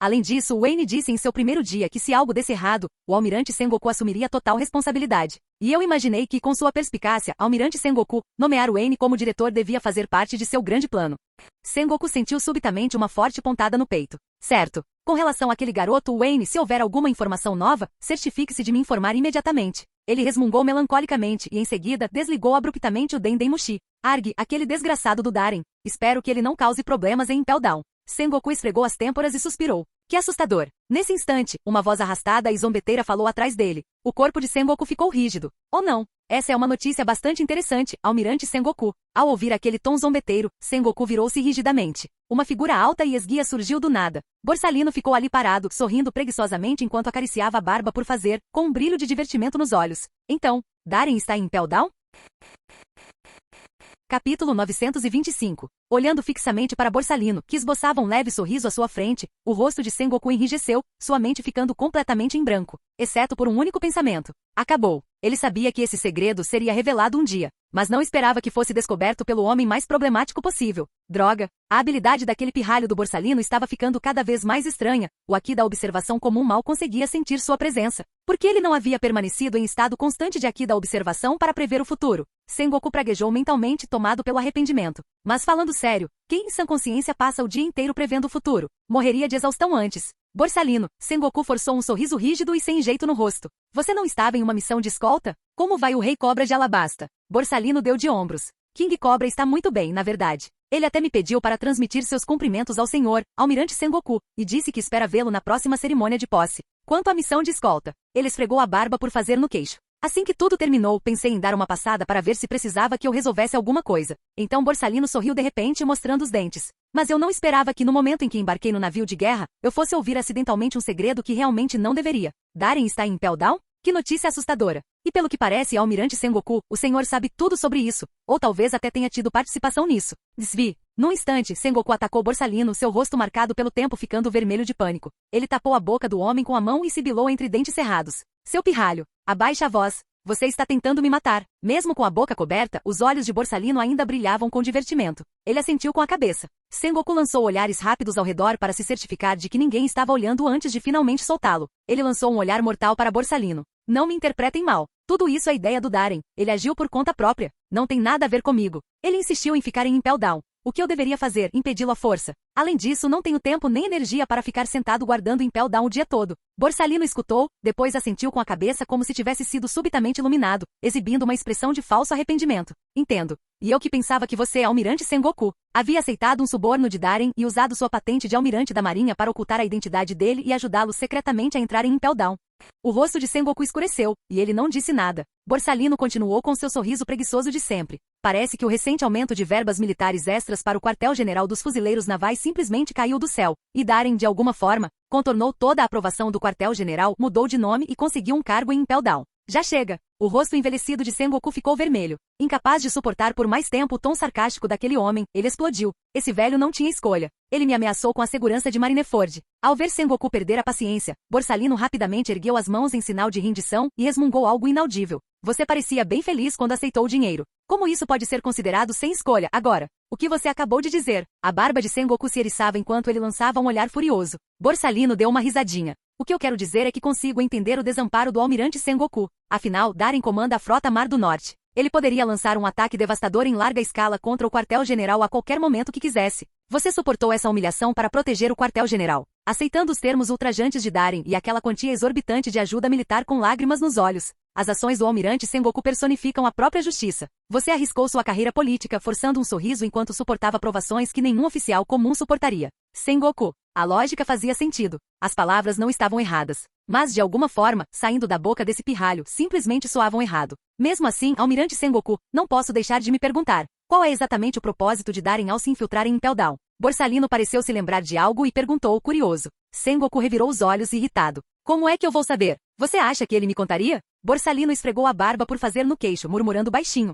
Além disso, Wayne disse em seu primeiro dia que se algo desse errado, o almirante Sengoku assumiria total responsabilidade. E eu imaginei que, com sua perspicácia, almirante Sengoku, nomear Wayne como diretor devia fazer parte de seu grande plano. Sengoku sentiu subitamente uma forte pontada no peito. Certo. Com relação àquele garoto, Wayne, se houver alguma informação nova, certifique-se de me informar imediatamente. Ele resmungou melancolicamente e, em seguida, desligou abruptamente o Dendemushi. Argue, aquele desgraçado do Darren. Espero que ele não cause problemas em Impel Down. Sengoku esfregou as têmporas e suspirou. Que assustador! Nesse instante, uma voz arrastada e zombeteira falou atrás dele. O corpo de Sengoku ficou rígido. Oh não! Essa é uma notícia bastante interessante, almirante Sengoku. Ao ouvir aquele tom zombeteiro, Sengoku virou-se rigidamente. Uma figura alta e esguia surgiu do nada. Borsalino ficou ali parado, sorrindo preguiçosamente enquanto acariciava a barba por fazer, com um brilho de divertimento nos olhos. Então, Darren está em Impel Down? Capítulo 925. Olhando fixamente para Borsalino, que esboçava um leve sorriso à sua frente, o rosto de Sengoku enrijeceu, sua mente ficando completamente em branco, exceto por um único pensamento. Acabou. Ele sabia que esse segredo seria revelado um dia, mas não esperava que fosse descoberto pelo homem mais problemático possível. Droga! A habilidade daquele pirralho do Borsalino estava ficando cada vez mais estranha. O aqui da observação comum mal conseguia sentir sua presença. Por que ele não havia permanecido em estado constante de aqui da observação para prever o futuro? Sengoku praguejou mentalmente, tomado pelo arrependimento. Mas falando sério, quem em sã consciência passa o dia inteiro prevendo o futuro? Morreria de exaustão antes. Borsalino, Sengoku forçou um sorriso rígido e sem jeito no rosto. Você não estava em uma missão de escolta? Como vai o Rei Cobra de Alabasta? Borsalino deu de ombros. King Cobra está muito bem, na verdade. Ele até me pediu para transmitir seus cumprimentos ao senhor, almirante Sengoku, e disse que espera vê-lo na próxima cerimônia de posse. Quanto à missão de escolta, ele esfregou a barba por fazer no queixo. Assim que tudo terminou, pensei em dar uma passada para ver se precisava que eu resolvesse alguma coisa. Então Borsalino sorriu de repente, mostrando os dentes. Mas eu não esperava que no momento em que embarquei no navio de guerra, eu fosse ouvir acidentalmente um segredo que realmente não deveria. Darren está em Impel Down? Que notícia assustadora. E pelo que parece, almirante Sengoku, o senhor sabe tudo sobre isso. Ou talvez até tenha tido participação nisso. Desvi. Num instante, Sengoku atacou Borsalino, seu rosto marcado pelo tempo ficando vermelho de pânico. Ele tapou a boca do homem com a mão e sibilou entre dentes cerrados. Seu pirralho, abaixe a voz. Você está tentando me matar. Mesmo com a boca coberta, os olhos de Borsalino ainda brilhavam com divertimento. Ele assentiu com a cabeça. Sengoku lançou olhares rápidos ao redor para se certificar de que ninguém estava olhando antes de finalmente soltá-lo. Ele lançou um olhar mortal para Borsalino. Não me interpretem mal. Tudo isso é ideia do Darren. Ele agiu por conta própria. Não tem nada a ver comigo. Ele insistiu em ficar em Impel Down. O que eu deveria fazer? Impedi-lo à força. Além disso, não tenho tempo nem energia para ficar sentado guardando Impel Down o dia todo. Borsalino escutou, depois assentiu com a cabeça como se tivesse sido subitamente iluminado, exibindo uma expressão de falso arrependimento. Entendo. E eu que pensava que você é Almirante Sengoku. Havia aceitado um suborno de Darren e usado sua patente de almirante da marinha para ocultar a identidade dele e ajudá-lo secretamente a entrar em Impel Down. O rosto de Sengoku escureceu, e ele não disse nada. Borsalino continuou com seu sorriso preguiçoso de sempre. Parece que o recente aumento de verbas militares extras para o quartel-general dos fuzileiros navais simplesmente caiu do céu, e Darren, de alguma forma, contornou toda a aprovação do quartel-general, mudou de nome e conseguiu um cargo em Impel Down. Já chega! O rosto envelhecido de Sengoku ficou vermelho. Incapaz de suportar por mais tempo o tom sarcástico daquele homem, ele explodiu. Esse velho não tinha escolha. Ele me ameaçou com a segurança de Marineford. Ao ver Sengoku perder a paciência, Borsalino rapidamente ergueu as mãos em sinal de rendição e resmungou algo inaudível. Você parecia bem feliz quando aceitou o dinheiro. Como isso pode ser considerado sem escolha, agora? O que você acabou de dizer? A barba de Sengoku se eriçava enquanto ele lançava um olhar furioso. Borsalino deu uma risadinha. O que eu quero dizer é que consigo entender o desamparo do almirante Sengoku. Afinal, Darren comanda a frota Mar do Norte. Ele poderia lançar um ataque devastador em larga escala contra o quartel-general a qualquer momento que quisesse. Você suportou essa humilhação para proteger o quartel-general, aceitando os termos ultrajantes de Darren e aquela quantia exorbitante de ajuda militar com lágrimas nos olhos. As ações do almirante Sengoku personificam a própria justiça. Você arriscou sua carreira política forçando um sorriso enquanto suportava provações que nenhum oficial comum suportaria. Sengoku. A lógica fazia sentido. As palavras não estavam erradas. Mas, de alguma forma, saindo da boca desse pirralho, simplesmente soavam errado. Mesmo assim, almirante Sengoku, não posso deixar de me perguntar. Qual é exatamente o propósito de Darren ao se infiltrar em Impel Down? Borsalino pareceu se lembrar de algo e perguntou, curioso. Sengoku revirou os olhos, irritado. Como é que eu vou saber? Você acha que ele me contaria? Borsalino esfregou a barba por fazer no queixo, murmurando baixinho.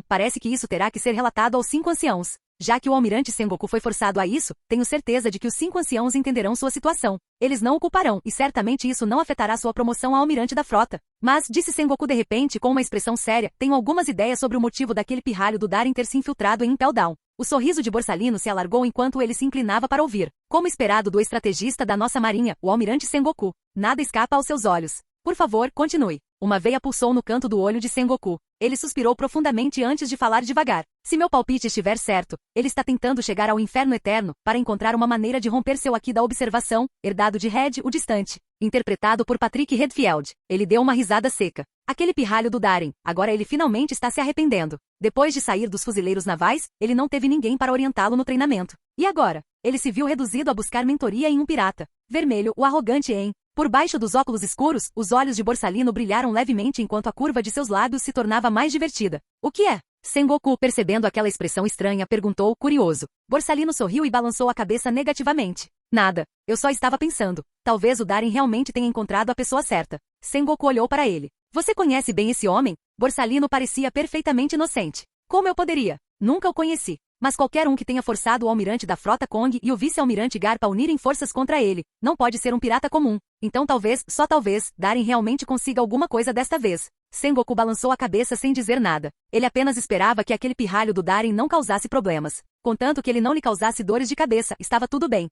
Parece que isso terá que ser relatado aos 5 anciãos. Já que o almirante Sengoku foi forçado a isso, tenho certeza de que os 5 anciãos entenderão sua situação. Eles não o culparão, e certamente isso não afetará sua promoção a almirante da frota. Mas, disse Sengoku de repente com uma expressão séria, tenho algumas ideias sobre o motivo daquele pirralho do Darren ter se infiltrado em Impel Down. O sorriso de Borsalino se alargou enquanto ele se inclinava para ouvir. Como esperado do estrategista da nossa marinha, o almirante Sengoku. Nada escapa aos seus olhos. Por favor, continue. Uma veia pulsou no canto do olho de Sengoku. Ele suspirou profundamente antes de falar devagar. Se meu palpite estiver certo, ele está tentando chegar ao inferno eterno, para encontrar uma maneira de romper seu aqui da observação, herdado de Red, o distante. Interpretado por Patrick Redfield. Ele deu uma risada seca. Aquele pirralho do Darren, agora ele finalmente está se arrependendo. Depois de sair dos fuzileiros navais, ele não teve ninguém para orientá-lo no treinamento. E agora? Ele se viu reduzido a buscar mentoria em um pirata. Vermelho, o arrogante, hein? Por baixo dos óculos escuros, os olhos de Borsalino brilharam levemente enquanto a curva de seus lábios se tornava mais divertida. O que é? Sengoku, percebendo aquela expressão estranha, perguntou, curioso. Borsalino sorriu e balançou a cabeça negativamente. Nada. Eu só estava pensando. Talvez o Darren realmente tenha encontrado a pessoa certa. Sengoku olhou para ele. Você conhece bem esse homem? Borsalino parecia perfeitamente inocente. Como eu poderia? Nunca o conheci. Mas qualquer um que tenha forçado o almirante da frota Kong e o vice-almirante Garpa a unirem forças contra ele, não pode ser um pirata comum. Então talvez, só talvez, Darren realmente consiga alguma coisa desta vez. Sengoku balançou a cabeça sem dizer nada. Ele apenas esperava que aquele pirralho do Darren não causasse problemas. Contanto que ele não lhe causasse dores de cabeça, estava tudo bem.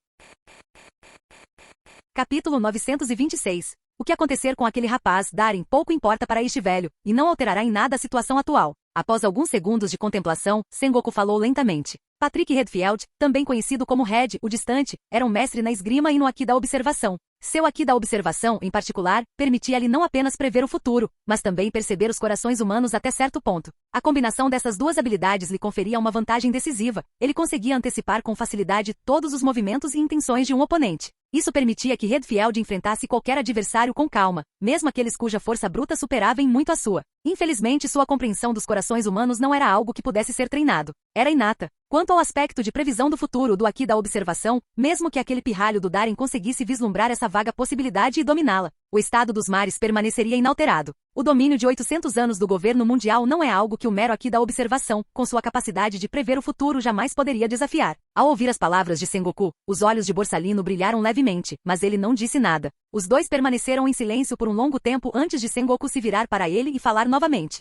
Capítulo 926. O que acontecer com aquele rapaz, Darren, pouco importa para este velho, e não alterará em nada a situação atual. Após alguns segundos de contemplação, Sengoku falou lentamente. Patrick Redfield, também conhecido como Red, o Distante, era um mestre na esgrima e no Aqui da Observação. Seu Aqui da Observação, em particular, permitia-lhe não apenas prever o futuro, mas também perceber os corações humanos até certo ponto. A combinação dessas duas habilidades lhe conferia uma vantagem decisiva. Ele conseguia antecipar com facilidade todos os movimentos e intenções de um oponente. Isso permitia que Redfield enfrentasse qualquer adversário com calma, mesmo aqueles cuja força bruta superava em muito a sua. Infelizmente, sua compreensão dos corações humanos não era algo que pudesse ser treinado. Era inata. Quanto ao aspecto de previsão do futuro do aqui da observação, mesmo que aquele pirralho do Darin conseguisse vislumbrar essa vaga possibilidade e dominá-la, o estado dos mares permaneceria inalterado. O domínio de 800 anos do governo mundial não é algo que o mero aqui da observação, com sua capacidade de prever o futuro, jamais poderia desafiar. Ao ouvir as palavras de Sengoku, os olhos de Borsalino brilharam levemente, mas ele não disse nada. Os dois permaneceram em silêncio por um longo tempo antes de Sengoku se virar para ele e falar novamente.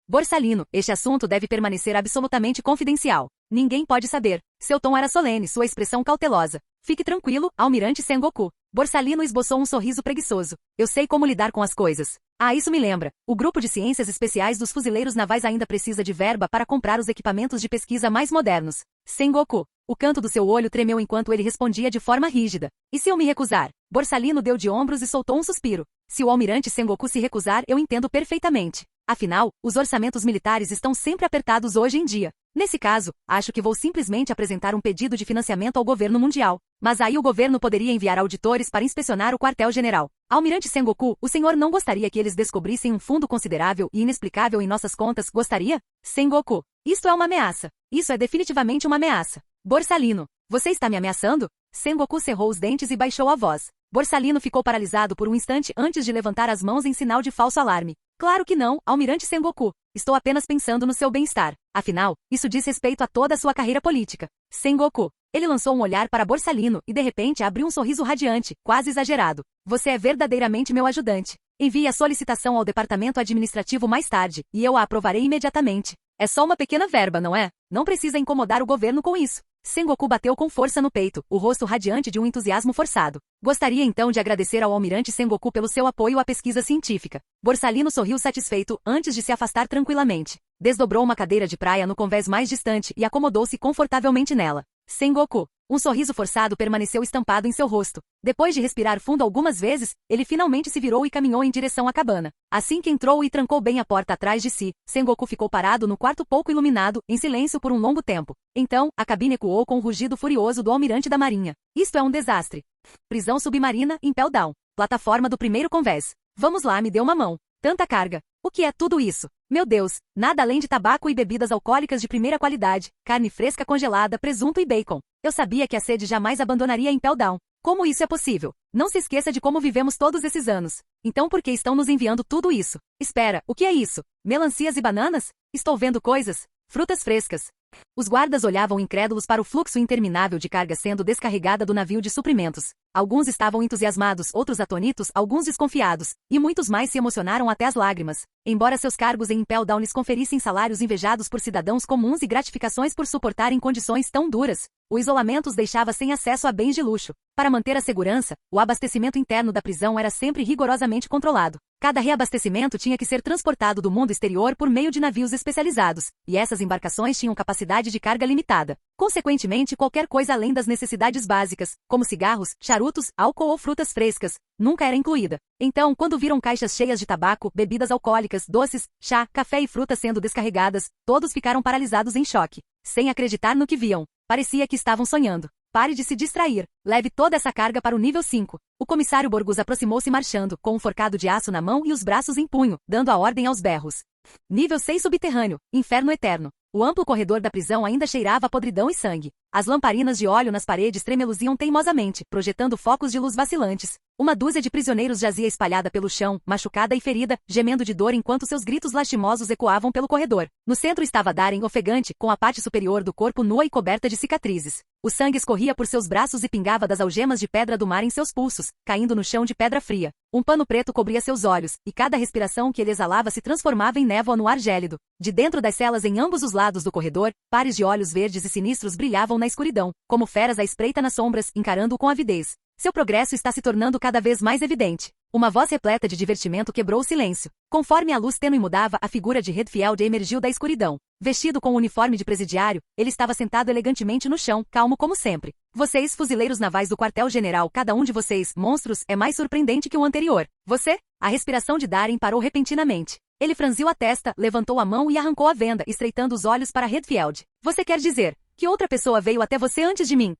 Borsalino, este assunto deve permanecer absolutamente confidencial. Ninguém pode saber. Seu tom era solene, sua expressão cautelosa. Fique tranquilo, almirante Sengoku. Borsalino esboçou um sorriso preguiçoso. Eu sei como lidar com as coisas. Ah, isso me lembra. O grupo de ciências especiais dos fuzileiros navais ainda precisa de verba para comprar os equipamentos de pesquisa mais modernos. Sengoku. O canto do seu olho tremeu enquanto ele respondia de forma rígida. E se eu me recusar? Borsalino deu de ombros e soltou um suspiro. Se o almirante Sengoku se recusar, eu entendo perfeitamente. Afinal, os orçamentos militares estão sempre apertados hoje em dia. Nesse caso, acho que vou simplesmente apresentar um pedido de financiamento ao governo mundial. Mas aí o governo poderia enviar auditores para inspecionar o quartel-general. Almirante Sengoku, o senhor não gostaria que eles descobrissem um fundo considerável e inexplicável em nossas contas, gostaria? Sengoku, isto é uma ameaça. Isso é definitivamente uma ameaça. Borsalino, você está me ameaçando? Sengoku cerrou os dentes e baixou a voz. Borsalino ficou paralisado por um instante antes de levantar as mãos em sinal de falso alarme. Claro que não, almirante Sengoku. Estou apenas pensando no seu bem-estar. Afinal, isso diz respeito a toda a sua carreira política. Sengoku. Ele lançou um olhar para Borsalino e de repente abriu um sorriso radiante, quase exagerado. Você é verdadeiramente meu ajudante. Envie a solicitação ao departamento administrativo mais tarde, e eu a aprovarei imediatamente. É só uma pequena verba, não é? Não precisa incomodar o governo com isso. Sengoku bateu com força no peito, o rosto radiante de um entusiasmo forçado. Gostaria então de agradecer ao almirante Sengoku pelo seu apoio à pesquisa científica. Borsalino sorriu satisfeito antes de se afastar tranquilamente. Desdobrou uma cadeira de praia no convés mais distante e acomodou-se confortavelmente nela. Sengoku. Um sorriso forçado permaneceu estampado em seu rosto. Depois de respirar fundo algumas vezes, ele finalmente se virou e caminhou em direção à cabana. Assim que entrou e trancou bem a porta atrás de si, Sengoku ficou parado no quarto pouco iluminado, em silêncio por um longo tempo. Então, a cabine ecoou com o rugido furioso do almirante da marinha. Isto é um desastre. Prisão submarina, Impel Down. Plataforma do primeiro convés. Vamos lá, me dê uma mão. Tanta carga. O que é tudo isso? Meu Deus, nada além de tabaco e bebidas alcoólicas de primeira qualidade, carne fresca congelada, presunto e bacon. Eu sabia que a sede jamais abandonaria Impel Down. Como isso é possível? Não se esqueça de como vivemos todos esses anos. Então por que estão nos enviando tudo isso? Espera, o que é isso? Melancias e bananas? Estou vendo coisas. Frutas frescas. Os guardas olhavam incrédulos para o fluxo interminável de carga sendo descarregada do navio de suprimentos. Alguns estavam entusiasmados, outros atônitos, alguns desconfiados, e muitos mais se emocionaram até as lágrimas. Embora seus cargos em Impel Down lhes conferissem salários invejados por cidadãos comuns e gratificações por suportarem condições tão duras, o isolamento os deixava sem acesso a bens de luxo. Para manter a segurança, o abastecimento interno da prisão era sempre rigorosamente controlado. Cada reabastecimento tinha que ser transportado do mundo exterior por meio de navios especializados, e essas embarcações tinham capacidade de carga limitada. Consequentemente, qualquer coisa além das necessidades básicas, como cigarros, charutos, álcool ou frutas frescas, nunca era incluída. Então, quando viram caixas cheias de tabaco, bebidas alcoólicas, doces, chá, café e frutas sendo descarregadas, todos ficaram paralisados em choque, sem acreditar no que viam. Parecia que estavam sonhando. Pare de se distrair. Leve toda essa carga para o nível 5. O comissário Borgus aproximou-se marchando, com um forcado de aço na mão e os braços em punho, dando a ordem aos berros. Nível 6 subterrâneo. Inferno eterno. O amplo corredor da prisão ainda cheirava a podridão e sangue. As lamparinas de óleo nas paredes tremeluziam teimosamente, projetando focos de luz vacilantes. Uma dúzia de prisioneiros jazia espalhada pelo chão, machucada e ferida, gemendo de dor enquanto seus gritos lastimosos ecoavam pelo corredor. No centro estava Darin, ofegante, com a parte superior do corpo nua e coberta de cicatrizes. O sangue escorria por seus braços e pingava das algemas de pedra do mar em seus pulsos, caindo no chão de pedra fria. Um pano preto cobria seus olhos, e cada respiração que ele exalava se transformava em névoa no ar gélido. De dentro das celas em ambos os lados do corredor, pares de olhos verdes e sinistros brilhavam na escuridão, como feras à espreita nas sombras, encarando-o com avidez. Seu progresso está se tornando cada vez mais evidente. Uma voz repleta de divertimento quebrou o silêncio. Conforme a luz tênue mudava, a figura de Redfield emergiu da escuridão. Vestido com o uniforme de presidiário, ele estava sentado elegantemente no chão, calmo como sempre. Vocês, fuzileiros navais do quartel-general, cada um de vocês, monstros, é mais surpreendente que o anterior. Você? A respiração de Darin parou repentinamente. Ele franziu a testa, levantou a mão e arrancou a venda, estreitando os olhos para Redfield. Você quer dizer que outra pessoa veio até você antes de mim?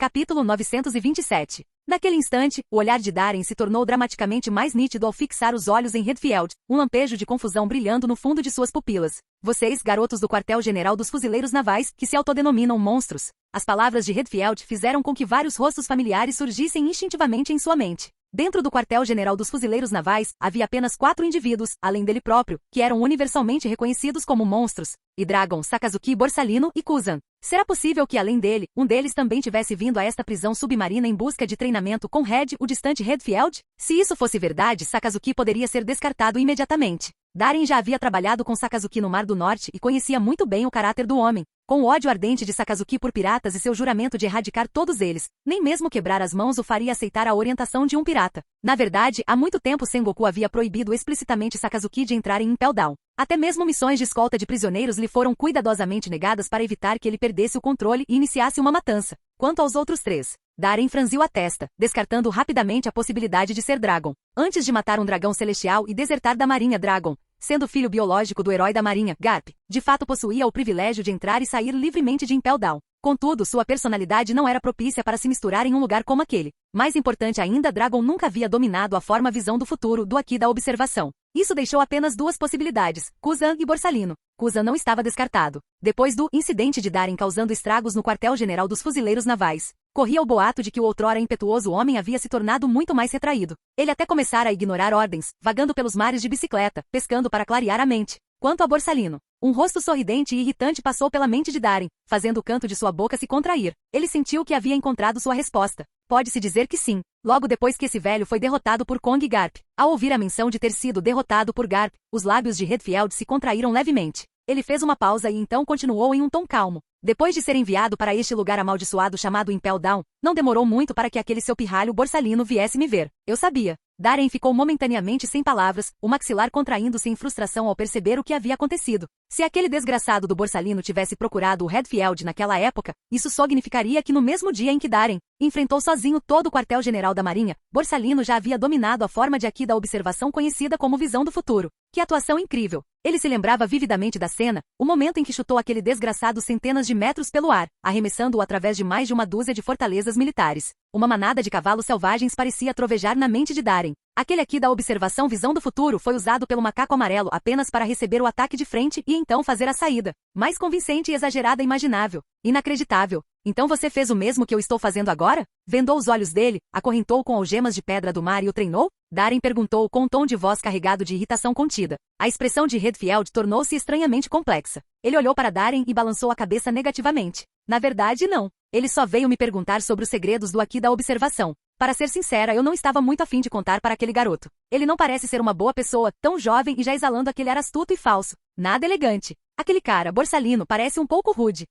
Capítulo 927. Naquele instante, o olhar de Darren se tornou dramaticamente mais nítido ao fixar os olhos em Redfield, um lampejo de confusão brilhando no fundo de suas pupilas. Vocês, garotos do quartel-general dos fuzileiros navais, que se autodenominam monstros. As palavras de Redfield fizeram com que vários rostos familiares surgissem instintivamente em sua mente. Dentro do quartel-general dos fuzileiros navais, havia apenas 4 indivíduos, além dele próprio, que eram universalmente reconhecidos como monstros: Dragon, Sakazuki, Borsalino e Kuzan. Será possível que, além dele, um deles também tivesse vindo a esta prisão submarina em busca de treinamento com Red, o distante Redfield? Se isso fosse verdade, Sakazuki poderia ser descartado imediatamente. Darren já havia trabalhado com Sakazuki no Mar do Norte e conhecia muito bem o caráter do homem. Com o ódio ardente de Sakazuki por piratas e seu juramento de erradicar todos eles, nem mesmo quebrar as mãos o faria aceitar a orientação de um pirata. Na verdade, há muito tempo Sengoku havia proibido explicitamente Sakazuki de entrar em Impel Down. Até mesmo missões de escolta de prisioneiros lhe foram cuidadosamente negadas para evitar que ele perdesse o controle e iniciasse uma matança. Quanto aos outros 3, Darren franziu a testa, descartando rapidamente a possibilidade de ser Dragon. Antes de matar um dragão celestial e desertar da Marinha Dragon, sendo filho biológico do herói da Marinha, Garp, de fato possuía o privilégio de entrar e sair livremente de Impel Down. Contudo, sua personalidade não era propícia para se misturar em um lugar como aquele. Mais importante ainda, Dragon nunca havia dominado a forma visão do futuro do aqui da observação. Isso deixou apenas 2 possibilidades, Kuzan e Borsalino. Kuzan não estava descartado. Depois do incidente de Darren causando estragos no quartel-general dos fuzileiros navais, corria o boato de que o outrora impetuoso homem havia se tornado muito mais retraído. Ele até começara a ignorar ordens, vagando pelos mares de bicicleta, pescando para clarear a mente. Quanto a Borsalino, um rosto sorridente e irritante passou pela mente de Darren, fazendo o canto de sua boca se contrair. Ele sentiu que havia encontrado sua resposta. Pode-se dizer que sim. Logo depois que esse velho foi derrotado por Kong Garp, ao ouvir a menção de ter sido derrotado por Garp, os lábios de Redfield se contraíram levemente. Ele fez uma pausa e então continuou em um tom calmo. Depois de ser enviado para este lugar amaldiçoado chamado Impel Down, não demorou muito para que aquele seu pirralho Borsalino viesse me ver. Eu sabia. Darren ficou momentaneamente sem palavras, o maxilar contraindo-se em frustração ao perceber o que havia acontecido. Se aquele desgraçado do Borsalino tivesse procurado o Redfield naquela época, isso significaria que no mesmo dia em que Darren enfrentou sozinho todo o quartel-general da Marinha, Borsalino já havia dominado a forma de aqui da observação conhecida como visão do futuro. Que atuação incrível! Ele se lembrava vividamente da cena, o momento em que chutou aquele desgraçado centenas de metros pelo ar, arremessando-o através de mais de uma dúzia de fortalezas militares. Uma manada de cavalos selvagens parecia trovejar na mente de Darren. Aquele aqui da observação visão do futuro foi usado pelo macaco amarelo apenas para receber o ataque de frente e então fazer a saída. Mais convincente e exagerada imaginável. Inacreditável. Então você fez o mesmo que eu estou fazendo agora? Vendou os olhos dele, acorrentou com algemas de pedra do mar e o treinou? Darren perguntou com um tom de voz carregado de irritação contida. A expressão de Redfield tornou-se estranhamente complexa. Ele olhou para Darren e balançou a cabeça negativamente. Na verdade, não. Ele só veio me perguntar sobre os segredos do aqui da observação. Para ser sincera, eu não estava muito afim de contar para aquele garoto. Ele não parece ser uma boa pessoa, tão jovem e já exalando aquele ar astuto e falso. Nada elegante. Aquele cara, Borsalino, parece um pouco rude.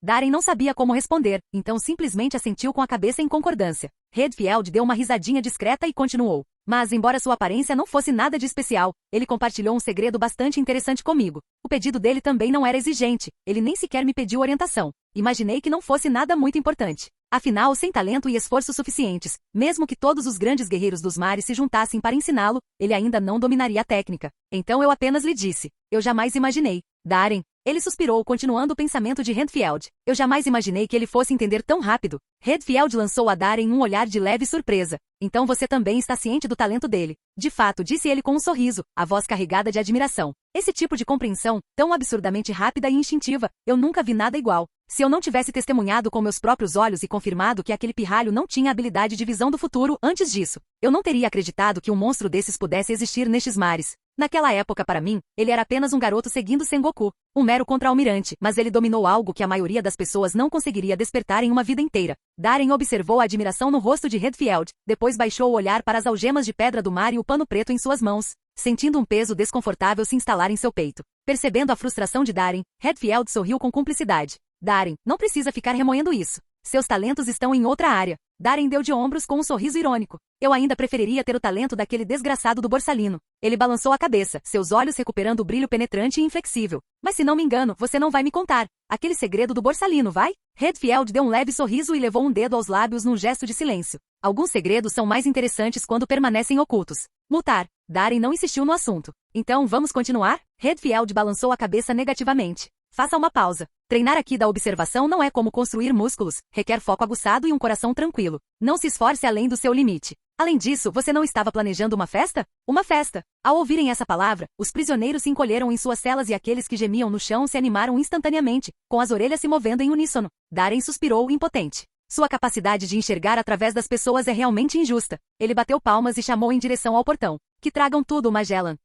Darren não sabia como responder, então simplesmente assentiu com a cabeça em concordância. Redfield deu uma risadinha discreta e continuou. Mas, embora sua aparência não fosse nada de especial, ele compartilhou um segredo bastante interessante comigo. O pedido dele também não era exigente, ele nem sequer me pediu orientação. Imaginei que não fosse nada muito importante. Afinal, sem talento e esforços suficientes, mesmo que todos os grandes guerreiros dos mares se juntassem para ensiná-lo, ele ainda não dominaria a técnica. Então eu apenas lhe disse. Eu jamais imaginei. Darren. Ele suspirou, continuando o pensamento de Redfield. Eu jamais imaginei que ele fosse entender tão rápido. Redfield lançou a Darren um olhar de leve surpresa. Então você também está ciente do talento dele. De fato, disse ele com um sorriso, a voz carregada de admiração. Esse tipo de compreensão, tão absurdamente rápida e instintiva, eu nunca vi nada igual. Se eu não tivesse testemunhado com meus próprios olhos e confirmado que aquele pirralho não tinha habilidade de visão do futuro antes disso, eu não teria acreditado que um monstro desses pudesse existir nestes mares. Naquela época, para mim, ele era apenas um garoto seguindo Sengoku, um mero contra-almirante, mas ele dominou algo que a maioria das pessoas não conseguiria despertar em uma vida inteira. Darren observou a admiração no rosto de Redfield, depois baixou o olhar para as algemas de pedra do mar e o pano preto em suas mãos, sentindo um peso desconfortável se instalar em seu peito. Percebendo a frustração de Darren, Redfield sorriu com cumplicidade. Darren, não precisa ficar remoendo isso. Seus talentos estão em outra área. Darren deu de ombros com um sorriso irônico. Eu ainda preferiria ter o talento daquele desgraçado do Borsalino. Ele balançou a cabeça, seus olhos recuperando o brilho penetrante e inflexível. Mas se não me engano, você não vai me contar. Aquele segredo do Borsalino, vai? Redfield deu um leve sorriso e levou um dedo aos lábios num gesto de silêncio. Alguns segredos são mais interessantes quando permanecem ocultos. Mutar. Darren não insistiu no assunto. Então vamos continuar? Redfield balançou a cabeça negativamente. Faça uma pausa. Treinar aqui da observação não é como construir músculos, requer foco aguçado e um coração tranquilo. Não se esforce além do seu limite. Além disso, você não estava planejando uma festa? Uma festa! Ao ouvirem essa palavra, os prisioneiros se encolheram em suas celas e aqueles que gemiam no chão se animaram instantaneamente, com as orelhas se movendo em uníssono. Darren suspirou, impotente. Sua capacidade de enxergar através das pessoas é realmente injusta. Ele bateu palmas e chamou em direção ao portão. Que tragam tudo, Magellan.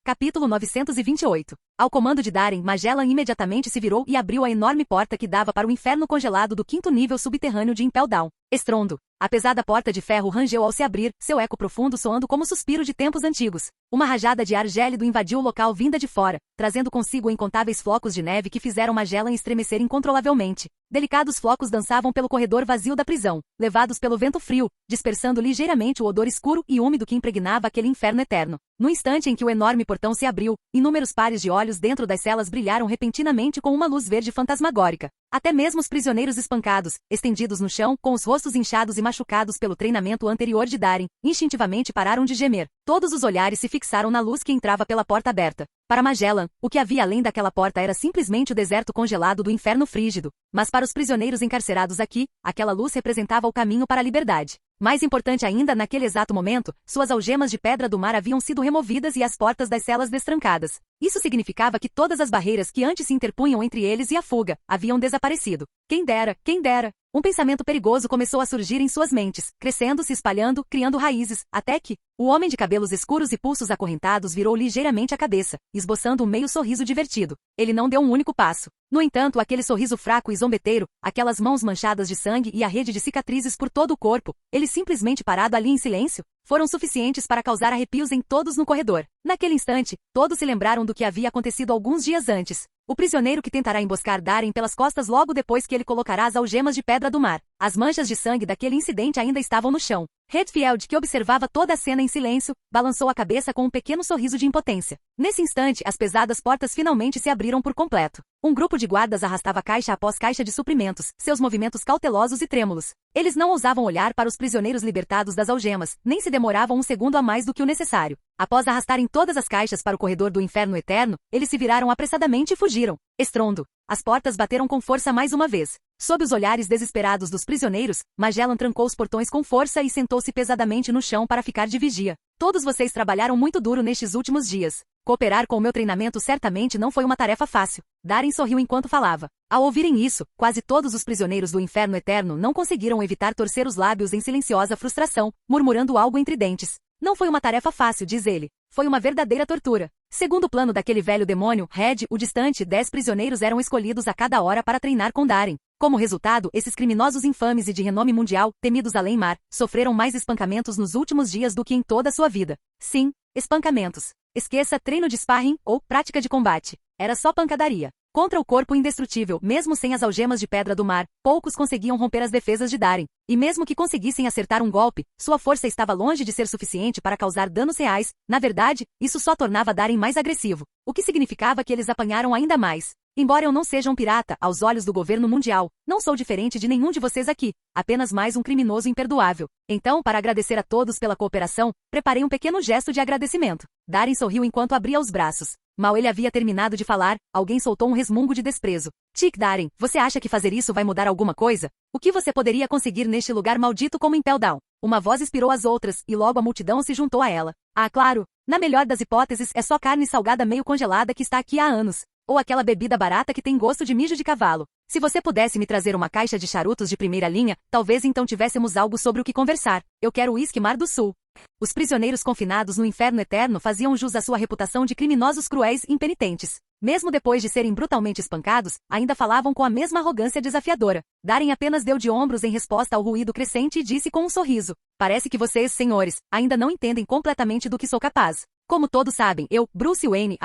Capítulo 928. Ao comando de Darren, Magellan imediatamente se virou e abriu a enorme porta que dava para o inferno congelado do 5º nível subterrâneo de Impel Down. Estrondo. A pesada porta de ferro rangeu ao se abrir, seu eco profundo soando como suspiro de tempos antigos. Uma rajada de ar gélido invadiu o local vinda de fora, trazendo consigo incontáveis flocos de neve que fizeram Magellan estremecer incontrolavelmente. Delicados flocos dançavam pelo corredor vazio da prisão, levados pelo vento frio, dispersando ligeiramente o odor escuro e úmido que impregnava aquele inferno eterno. No instante em que o enorme portão se abriu, inúmeros pares de olhos dentro das celas brilharam repentinamente com uma luz verde fantasmagórica. Até mesmo os prisioneiros espancados, estendidos no chão, com os rostos inchados e machucados pelo treinamento anterior de Darren, instintivamente pararam de gemer. Todos os olhares se fixaram na luz que entrava pela porta aberta. Para Magellan, o que havia além daquela porta era simplesmente o deserto congelado do inferno frígido. Mas para os prisioneiros encarcerados aqui, aquela luz representava o caminho para a liberdade. Mais importante ainda, naquele exato momento, suas algemas de pedra do mar haviam sido removidas e as portas das celas destrancadas. Isso significava que todas as barreiras que antes se interpunham entre eles e a fuga haviam desaparecido. Quem dera, quem dera! Um pensamento perigoso começou a surgir em suas mentes, crescendo, se espalhando, criando raízes, até que o homem de cabelos escuros e pulsos acorrentados virou ligeiramente a cabeça, esboçando um meio sorriso divertido. Ele não deu um único passo. No entanto, aquele sorriso fraco e zombeteiro, aquelas mãos manchadas de sangue e a rede de cicatrizes por todo o corpo, ele simplesmente parado ali em silêncio, foram suficientes para causar arrepios em todos no corredor. Naquele instante, todos se lembraram do que havia acontecido alguns dias antes. O prisioneiro que tentará emboscar Darren pelas costas logo depois que ele colocará as algemas de pedra do mar. As manchas de sangue daquele incidente ainda estavam no chão. Redfield, que observava toda a cena em silêncio, balançou a cabeça com um pequeno sorriso de impotência. Nesse instante, as pesadas portas finalmente se abriram por completo. Um grupo de guardas arrastava caixa após caixa de suprimentos, seus movimentos cautelosos e trêmulos. Eles não ousavam olhar para os prisioneiros libertados das algemas, nem se demoravam um segundo a mais do que o necessário. Após arrastarem todas as caixas para o corredor do inferno eterno, eles se viraram apressadamente e fugiram. Estrondo. As portas bateram com força mais uma vez. Sob os olhares desesperados dos prisioneiros, Magellan trancou os portões com força e sentou-se pesadamente no chão para ficar de vigia. Todos vocês trabalharam muito duro nestes últimos dias. Cooperar com o meu treinamento certamente não foi uma tarefa fácil. Darren sorriu enquanto falava. Ao ouvirem isso, quase todos os prisioneiros do inferno eterno não conseguiram evitar torcer os lábios em silenciosa frustração, murmurando algo entre dentes. Não foi uma tarefa fácil, diz ele. Foi uma verdadeira tortura. Segundo o plano daquele velho demônio, Red, o distante, 10 prisioneiros eram escolhidos a cada hora para treinar com Darren. Como resultado, esses criminosos infames e de renome mundial, temidos além mar, sofreram mais espancamentos nos últimos dias do que em toda a sua vida. Sim, espancamentos. Esqueça treino de sparring ou prática de combate. Era só pancadaria. Contra o corpo indestrutível, mesmo sem as algemas de pedra do mar, poucos conseguiam romper as defesas de Darren. E mesmo que conseguissem acertar um golpe, sua força estava longe de ser suficiente para causar danos reais. Na verdade, isso só tornava Darren mais agressivo, o que significava que eles apanharam ainda mais. Embora eu não seja um pirata, aos olhos do governo mundial, não sou diferente de nenhum de vocês aqui, apenas mais um criminoso imperdoável. Então, para agradecer a todos pela cooperação, preparei um pequeno gesto de agradecimento. Darren sorriu enquanto abria os braços. Mal ele havia terminado de falar, alguém soltou um resmungo de desprezo. Chick Darren, você acha que fazer isso vai mudar alguma coisa? O que você poderia conseguir neste lugar maldito como Impel Down? Uma voz inspirou as outras, e logo a multidão se juntou a ela. Ah, claro! Na melhor das hipóteses, é só carne salgada meio congelada que está aqui há anos. Ou aquela bebida barata que tem gosto de mijo de cavalo. Se você pudesse me trazer uma caixa de charutos de primeira linha, talvez então tivéssemos algo sobre o que conversar. Eu quero uísque Mar do Sul. Os prisioneiros confinados no inferno eterno faziam jus à sua reputação de criminosos cruéis e impenitentes. Mesmo depois de serem brutalmente espancados, ainda falavam com a mesma arrogância desafiadora. Darren apenas deu de ombros em resposta ao ruído crescente e disse com um sorriso. Parece que vocês, senhores, ainda não entendem completamente do que sou capaz. Como todos sabem, eu, Bruce Wayne,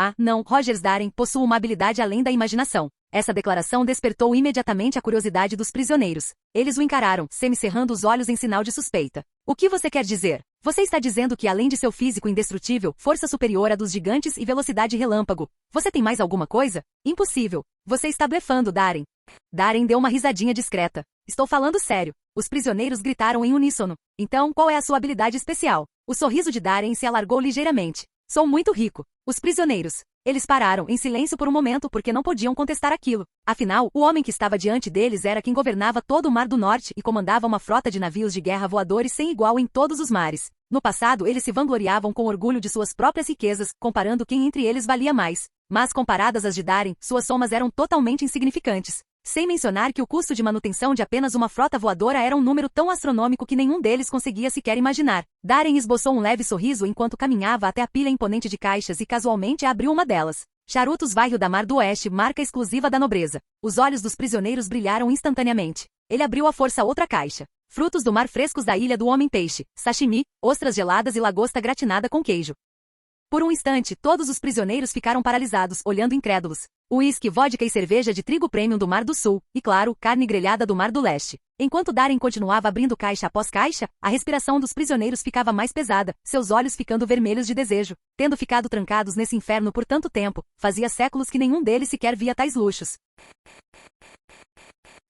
Rogers Darren, possuo uma habilidade além da imaginação. Essa declaração despertou imediatamente a curiosidade dos prisioneiros. Eles o encararam, semicerrando os olhos em sinal de suspeita. O que você quer dizer? Você está dizendo que além de seu físico indestrutível, força superior à dos gigantes e velocidade relâmpago, você tem mais alguma coisa? Impossível. Você está blefando, Darren. Darren deu uma risadinha discreta. Estou falando sério. Os prisioneiros gritaram em uníssono. Então, qual é a sua habilidade especial? O sorriso de Darren se alargou ligeiramente. Sou muito rico. Os prisioneiros. Eles pararam em silêncio por um momento porque não podiam contestar aquilo. Afinal, o homem que estava diante deles era quem governava todo o Mar do Norte e comandava uma frota de navios de guerra voadores sem igual em todos os mares. No passado, eles se vangloriavam com orgulho de suas próprias riquezas, comparando quem entre eles valia mais. Mas comparadas às de Darin, suas somas eram totalmente insignificantes. Sem mencionar que o custo de manutenção de apenas uma frota voadora era um número tão astronômico que nenhum deles conseguia sequer imaginar. Darin esboçou um leve sorriso enquanto caminhava até a pilha imponente de caixas e casualmente abriu uma delas. Charutos Vaio da Mar do Oeste, marca exclusiva da nobreza. Os olhos dos prisioneiros brilharam instantaneamente. Ele abriu à força outra caixa. Frutos do mar frescos da Ilha do Homem-Peixe, sashimi, ostras geladas e lagosta gratinada com queijo. Por um instante, todos os prisioneiros ficaram paralisados, olhando incrédulos. Uísque, vodka e cerveja de trigo premium do Mar do Sul, e claro, carne grelhada do Mar do Leste. Enquanto Darin continuava abrindo caixa após caixa, a respiração dos prisioneiros ficava mais pesada, seus olhos ficando vermelhos de desejo. Tendo ficado trancados nesse inferno por tanto tempo, fazia séculos que nenhum deles sequer via tais luxos.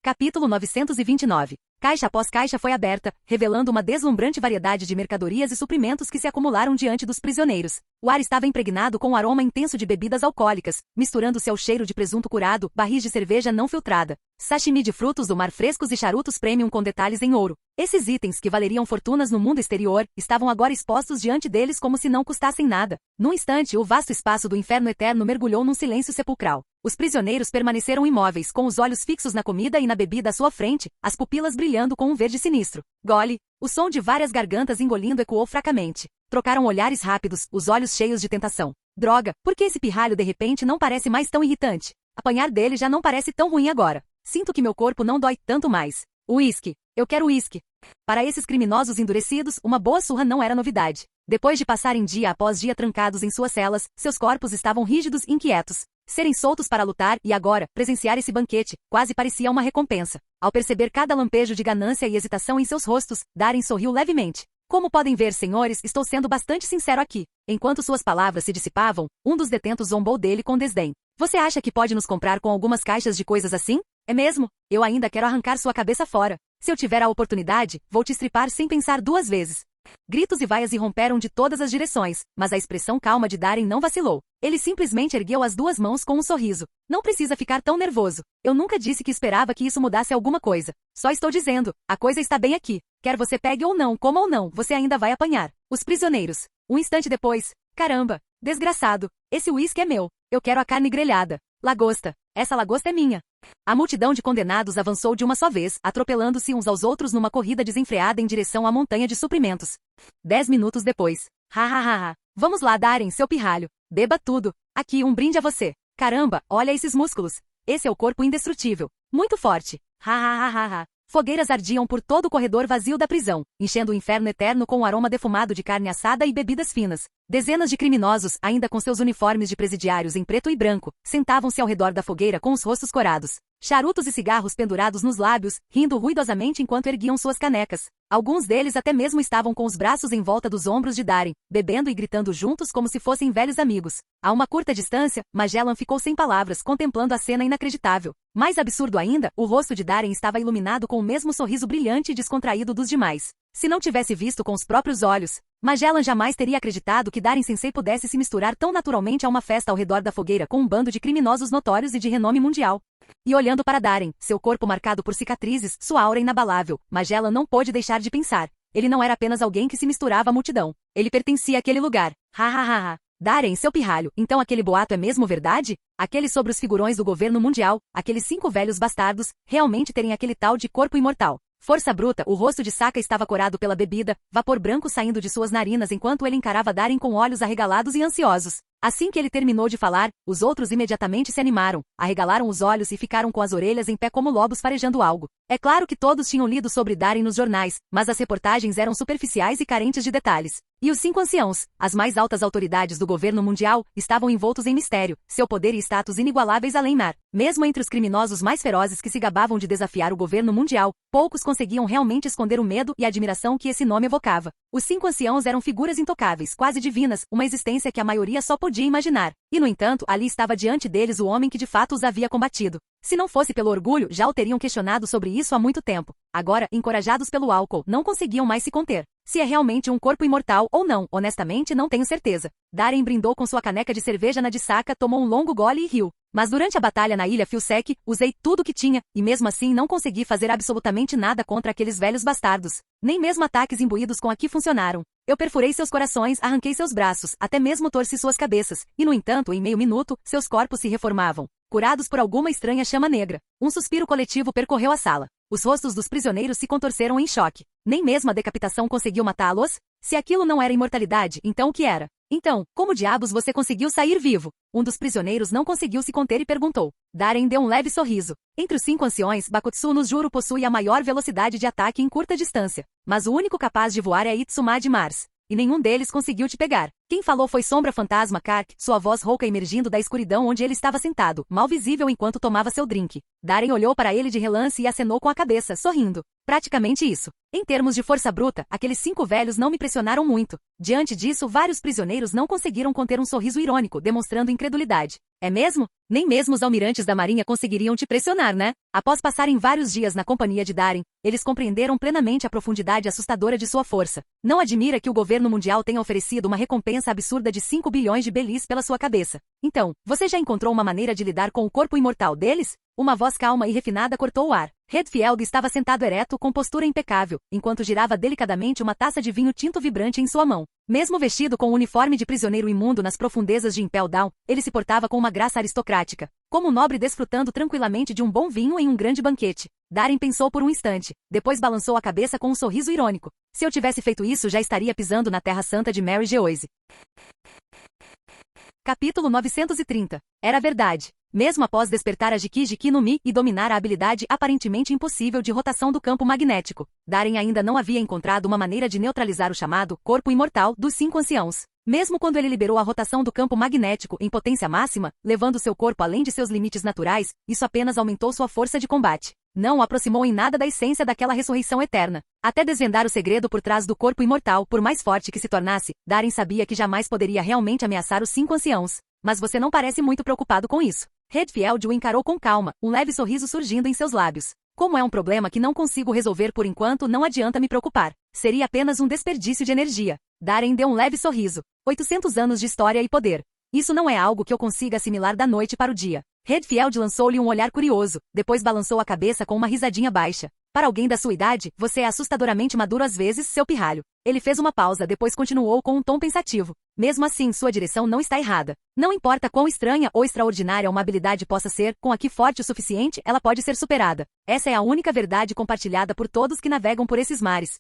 Capítulo 929. Caixa após caixa foi aberta, revelando uma deslumbrante variedade de mercadorias e suprimentos que se acumularam diante dos prisioneiros. O ar estava impregnado com um aroma intenso de bebidas alcoólicas, misturando-se ao cheiro de presunto curado, barris de cerveja não filtrada, sashimi de frutos do mar frescos e charutos premium com detalhes em ouro. Esses itens, que valeriam fortunas no mundo exterior, estavam agora expostos diante deles como se não custassem nada. Num instante, o vasto espaço do inferno eterno mergulhou num silêncio sepulcral. Os prisioneiros permaneceram imóveis, com os olhos fixos na comida e na bebida à sua frente, as pupilas brilhando com um verde sinistro. Gole! O som de várias gargantas engolindo ecoou fracamente. Trocaram olhares rápidos, os olhos cheios de tentação. Droga, por que esse pirralho de repente não parece mais tão irritante? Apanhar dele já não parece tão ruim agora. Sinto que meu corpo não dói tanto mais. Uísque! Eu quero uísque! Para esses criminosos endurecidos, uma boa surra não era novidade. Depois de passarem dia após dia trancados em suas celas, seus corpos estavam rígidos e inquietos. Serem soltos para lutar e agora, presenciar esse banquete, quase parecia uma recompensa. Ao perceber cada lampejo de ganância e hesitação em seus rostos, Darin sorriu levemente. Como podem ver, senhores, estou sendo bastante sincero aqui. Enquanto suas palavras se dissipavam, um dos detentos zombou dele com desdém. Você acha que pode nos comprar com algumas caixas de coisas assim? É mesmo? Eu ainda quero arrancar sua cabeça fora. Se eu tiver a oportunidade, vou te estripar sem pensar duas vezes. Gritos e vaias irromperam de todas as direções, mas a expressão calma de Darin não vacilou. Ele simplesmente ergueu as duas mãos com um sorriso. Não precisa ficar tão nervoso. Eu nunca disse que esperava que isso mudasse alguma coisa. Só estou dizendo, a coisa está bem aqui. Quer você pegue ou não, coma ou não, você ainda vai apanhar. Os prisioneiros. Um instante depois. Caramba! Desgraçado! Esse uísque é meu. Eu quero a carne grelhada. Lagosta. Essa lagosta é minha. A multidão de condenados avançou de uma só vez, atropelando-se uns aos outros numa corrida desenfreada em direção à montanha de suprimentos. 10 minutos depois. Ha ha ha ha. Vamos lá, Darin, seu pirralho. Beba tudo. Aqui, um brinde a você. Caramba, olha esses músculos. Esse é o corpo indestrutível. Muito forte. Ha ha ha ha ha. Fogueiras ardiam por todo o corredor vazio da prisão, enchendo o inferno eterno com o aroma defumado de carne assada e bebidas finas. Dezenas de criminosos, ainda com seus uniformes de presidiários em preto e branco, sentavam-se ao redor da fogueira com os rostos corados. Charutos e cigarros pendurados nos lábios, rindo ruidosamente enquanto erguiam suas canecas. Alguns deles até mesmo estavam com os braços em volta dos ombros de Darin, bebendo e gritando juntos como se fossem velhos amigos. A uma curta distância, Magellan ficou sem palavras, contemplando a cena inacreditável. Mais absurdo ainda, o rosto de Darin estava iluminado com o mesmo sorriso brilhante e descontraído dos demais. Se não tivesse visto com os próprios olhos, Magellan jamais teria acreditado que Darin Sensei pudesse se misturar tão naturalmente a uma festa ao redor da fogueira com um bando de criminosos notórios e de renome mundial. E olhando para Darin, seu corpo marcado por cicatrizes, sua aura inabalável, Magellan não pôde deixar de pensar. Ele não era apenas alguém que se misturava à multidão. Ele pertencia àquele lugar. Ha ha ha ha. Darin, seu pirralho, então aquele boato é mesmo verdade? Aquele sobre os figurões do governo mundial, aqueles 5 velhos bastardos, realmente terem aquele tal de corpo imortal. Força bruta, o rosto de Sokka estava corado pela bebida, vapor branco saindo de suas narinas enquanto ele encarava Darin com olhos arregalados e ansiosos. Assim que ele terminou de falar, os outros imediatamente se animaram, arregalaram os olhos e ficaram com as orelhas em pé como lobos farejando algo. É claro que todos tinham lido sobre Darin nos jornais, mas as reportagens eram superficiais e carentes de detalhes. E os 5 anciãos, as mais altas autoridades do governo mundial, estavam envoltos em mistério, seu poder e status inigualáveis além mar. Mesmo entre os criminosos mais ferozes que se gabavam de desafiar o governo mundial, poucos conseguiam realmente esconder o medo e a admiração que esse nome evocava. Os 5 anciãos eram figuras intocáveis, quase divinas, uma existência que a maioria só podia imaginar. E no entanto, ali estava diante deles o homem que de fato os havia combatido. Se não fosse pelo orgulho, já o teriam questionado sobre isso há muito tempo. Agora, encorajados pelo álcool, não conseguiam mais se conter. Se é realmente um corpo imortal ou não, honestamente não tenho certeza. Darren brindou com sua caneca de cerveja na de saca, tomou um longo gole e riu. Mas durante a batalha na ilha Filsec, usei tudo o que tinha, e mesmo assim não consegui fazer absolutamente nada contra aqueles velhos bastardos. Nem mesmo ataques imbuídos com aqui funcionaram. Eu perfurei seus corações, arranquei seus braços, até mesmo torci suas cabeças, e no entanto, em meio minuto, seus corpos se reformavam, curados por alguma estranha chama negra. Um suspiro coletivo percorreu a sala. Os rostos dos prisioneiros se contorceram em choque. Nem mesmo a decapitação conseguiu matá-los? Se aquilo não era imortalidade, então o que era? Então, como diabos você conseguiu sair vivo? Um dos prisioneiros não conseguiu se conter e perguntou. Darren deu um leve sorriso. Entre os 5 anciões, Bakutsu no Juro possui a maior velocidade de ataque em curta distância. Mas o único capaz de voar é Itsuma de Mars. E nenhum deles conseguiu te pegar. Quem falou foi Sombra Fantasma Kark, sua voz rouca emergindo da escuridão onde ele estava sentado, mal visível enquanto tomava seu drink. Darren olhou para ele de relance e acenou com a cabeça, sorrindo. Praticamente isso. Em termos de força bruta, aqueles 5 velhos não me pressionaram muito. Diante disso, vários prisioneiros não conseguiram conter um sorriso irônico, demonstrando incredulidade. É mesmo? Nem mesmo os almirantes da marinha conseguiriam te pressionar, né? Após passarem vários dias na companhia de Darren, eles compreenderam plenamente a profundidade assustadora de sua força. Não admira que o governo mundial tenha oferecido uma recompensa absurda de 5 bilhões de belis pela sua cabeça. Então, você já encontrou uma maneira de lidar com o corpo imortal deles? Uma voz calma e refinada cortou o ar. Redfield estava sentado ereto com postura impecável, enquanto girava delicadamente uma taça de vinho tinto vibrante em sua mão. Mesmo vestido com um uniforme de prisioneiro imundo nas profundezas de Impel Down, ele se portava com uma graça aristocrática, como um nobre desfrutando tranquilamente de um bom vinho em um grande banquete. Darren pensou por um instante, depois balançou a cabeça com um sorriso irônico. Se eu tivesse feito isso, já estaria pisando na terra santa de Mary Geoise. Capítulo 930. Era verdade. Mesmo após despertar a Jiki-Jiki no Mi e dominar a habilidade aparentemente impossível de rotação do campo magnético, Darren ainda não havia encontrado uma maneira de neutralizar o chamado corpo imortal dos 5 anciãos. Mesmo quando ele liberou a rotação do campo magnético em potência máxima, levando seu corpo além de seus limites naturais, isso apenas aumentou sua força de combate. Não o aproximou em nada da essência daquela ressurreição eterna. Até desvendar o segredo por trás do corpo imortal, por mais forte que se tornasse, Darren sabia que jamais poderia realmente ameaçar os 5 anciãos. Mas você não parece muito preocupado com isso. Redfield o encarou com calma, um leve sorriso surgindo em seus lábios. Como é um problema que não consigo resolver por enquanto, não adianta me preocupar. Seria apenas um desperdício de energia. Darren deu um leve sorriso. 800 anos de história e poder. Isso não é algo que eu consiga assimilar da noite para o dia. Redfield lançou-lhe um olhar curioso, depois balançou a cabeça com uma risadinha baixa. Para alguém da sua idade, você é assustadoramente maduro às vezes, seu pirralho. Ele fez uma pausa, depois continuou com um tom pensativo. Mesmo assim, sua direção não está errada. Não importa quão estranha ou extraordinária uma habilidade possa ser, com a que forte o suficiente, ela pode ser superada. Essa é a única verdade compartilhada por todos que navegam por esses mares.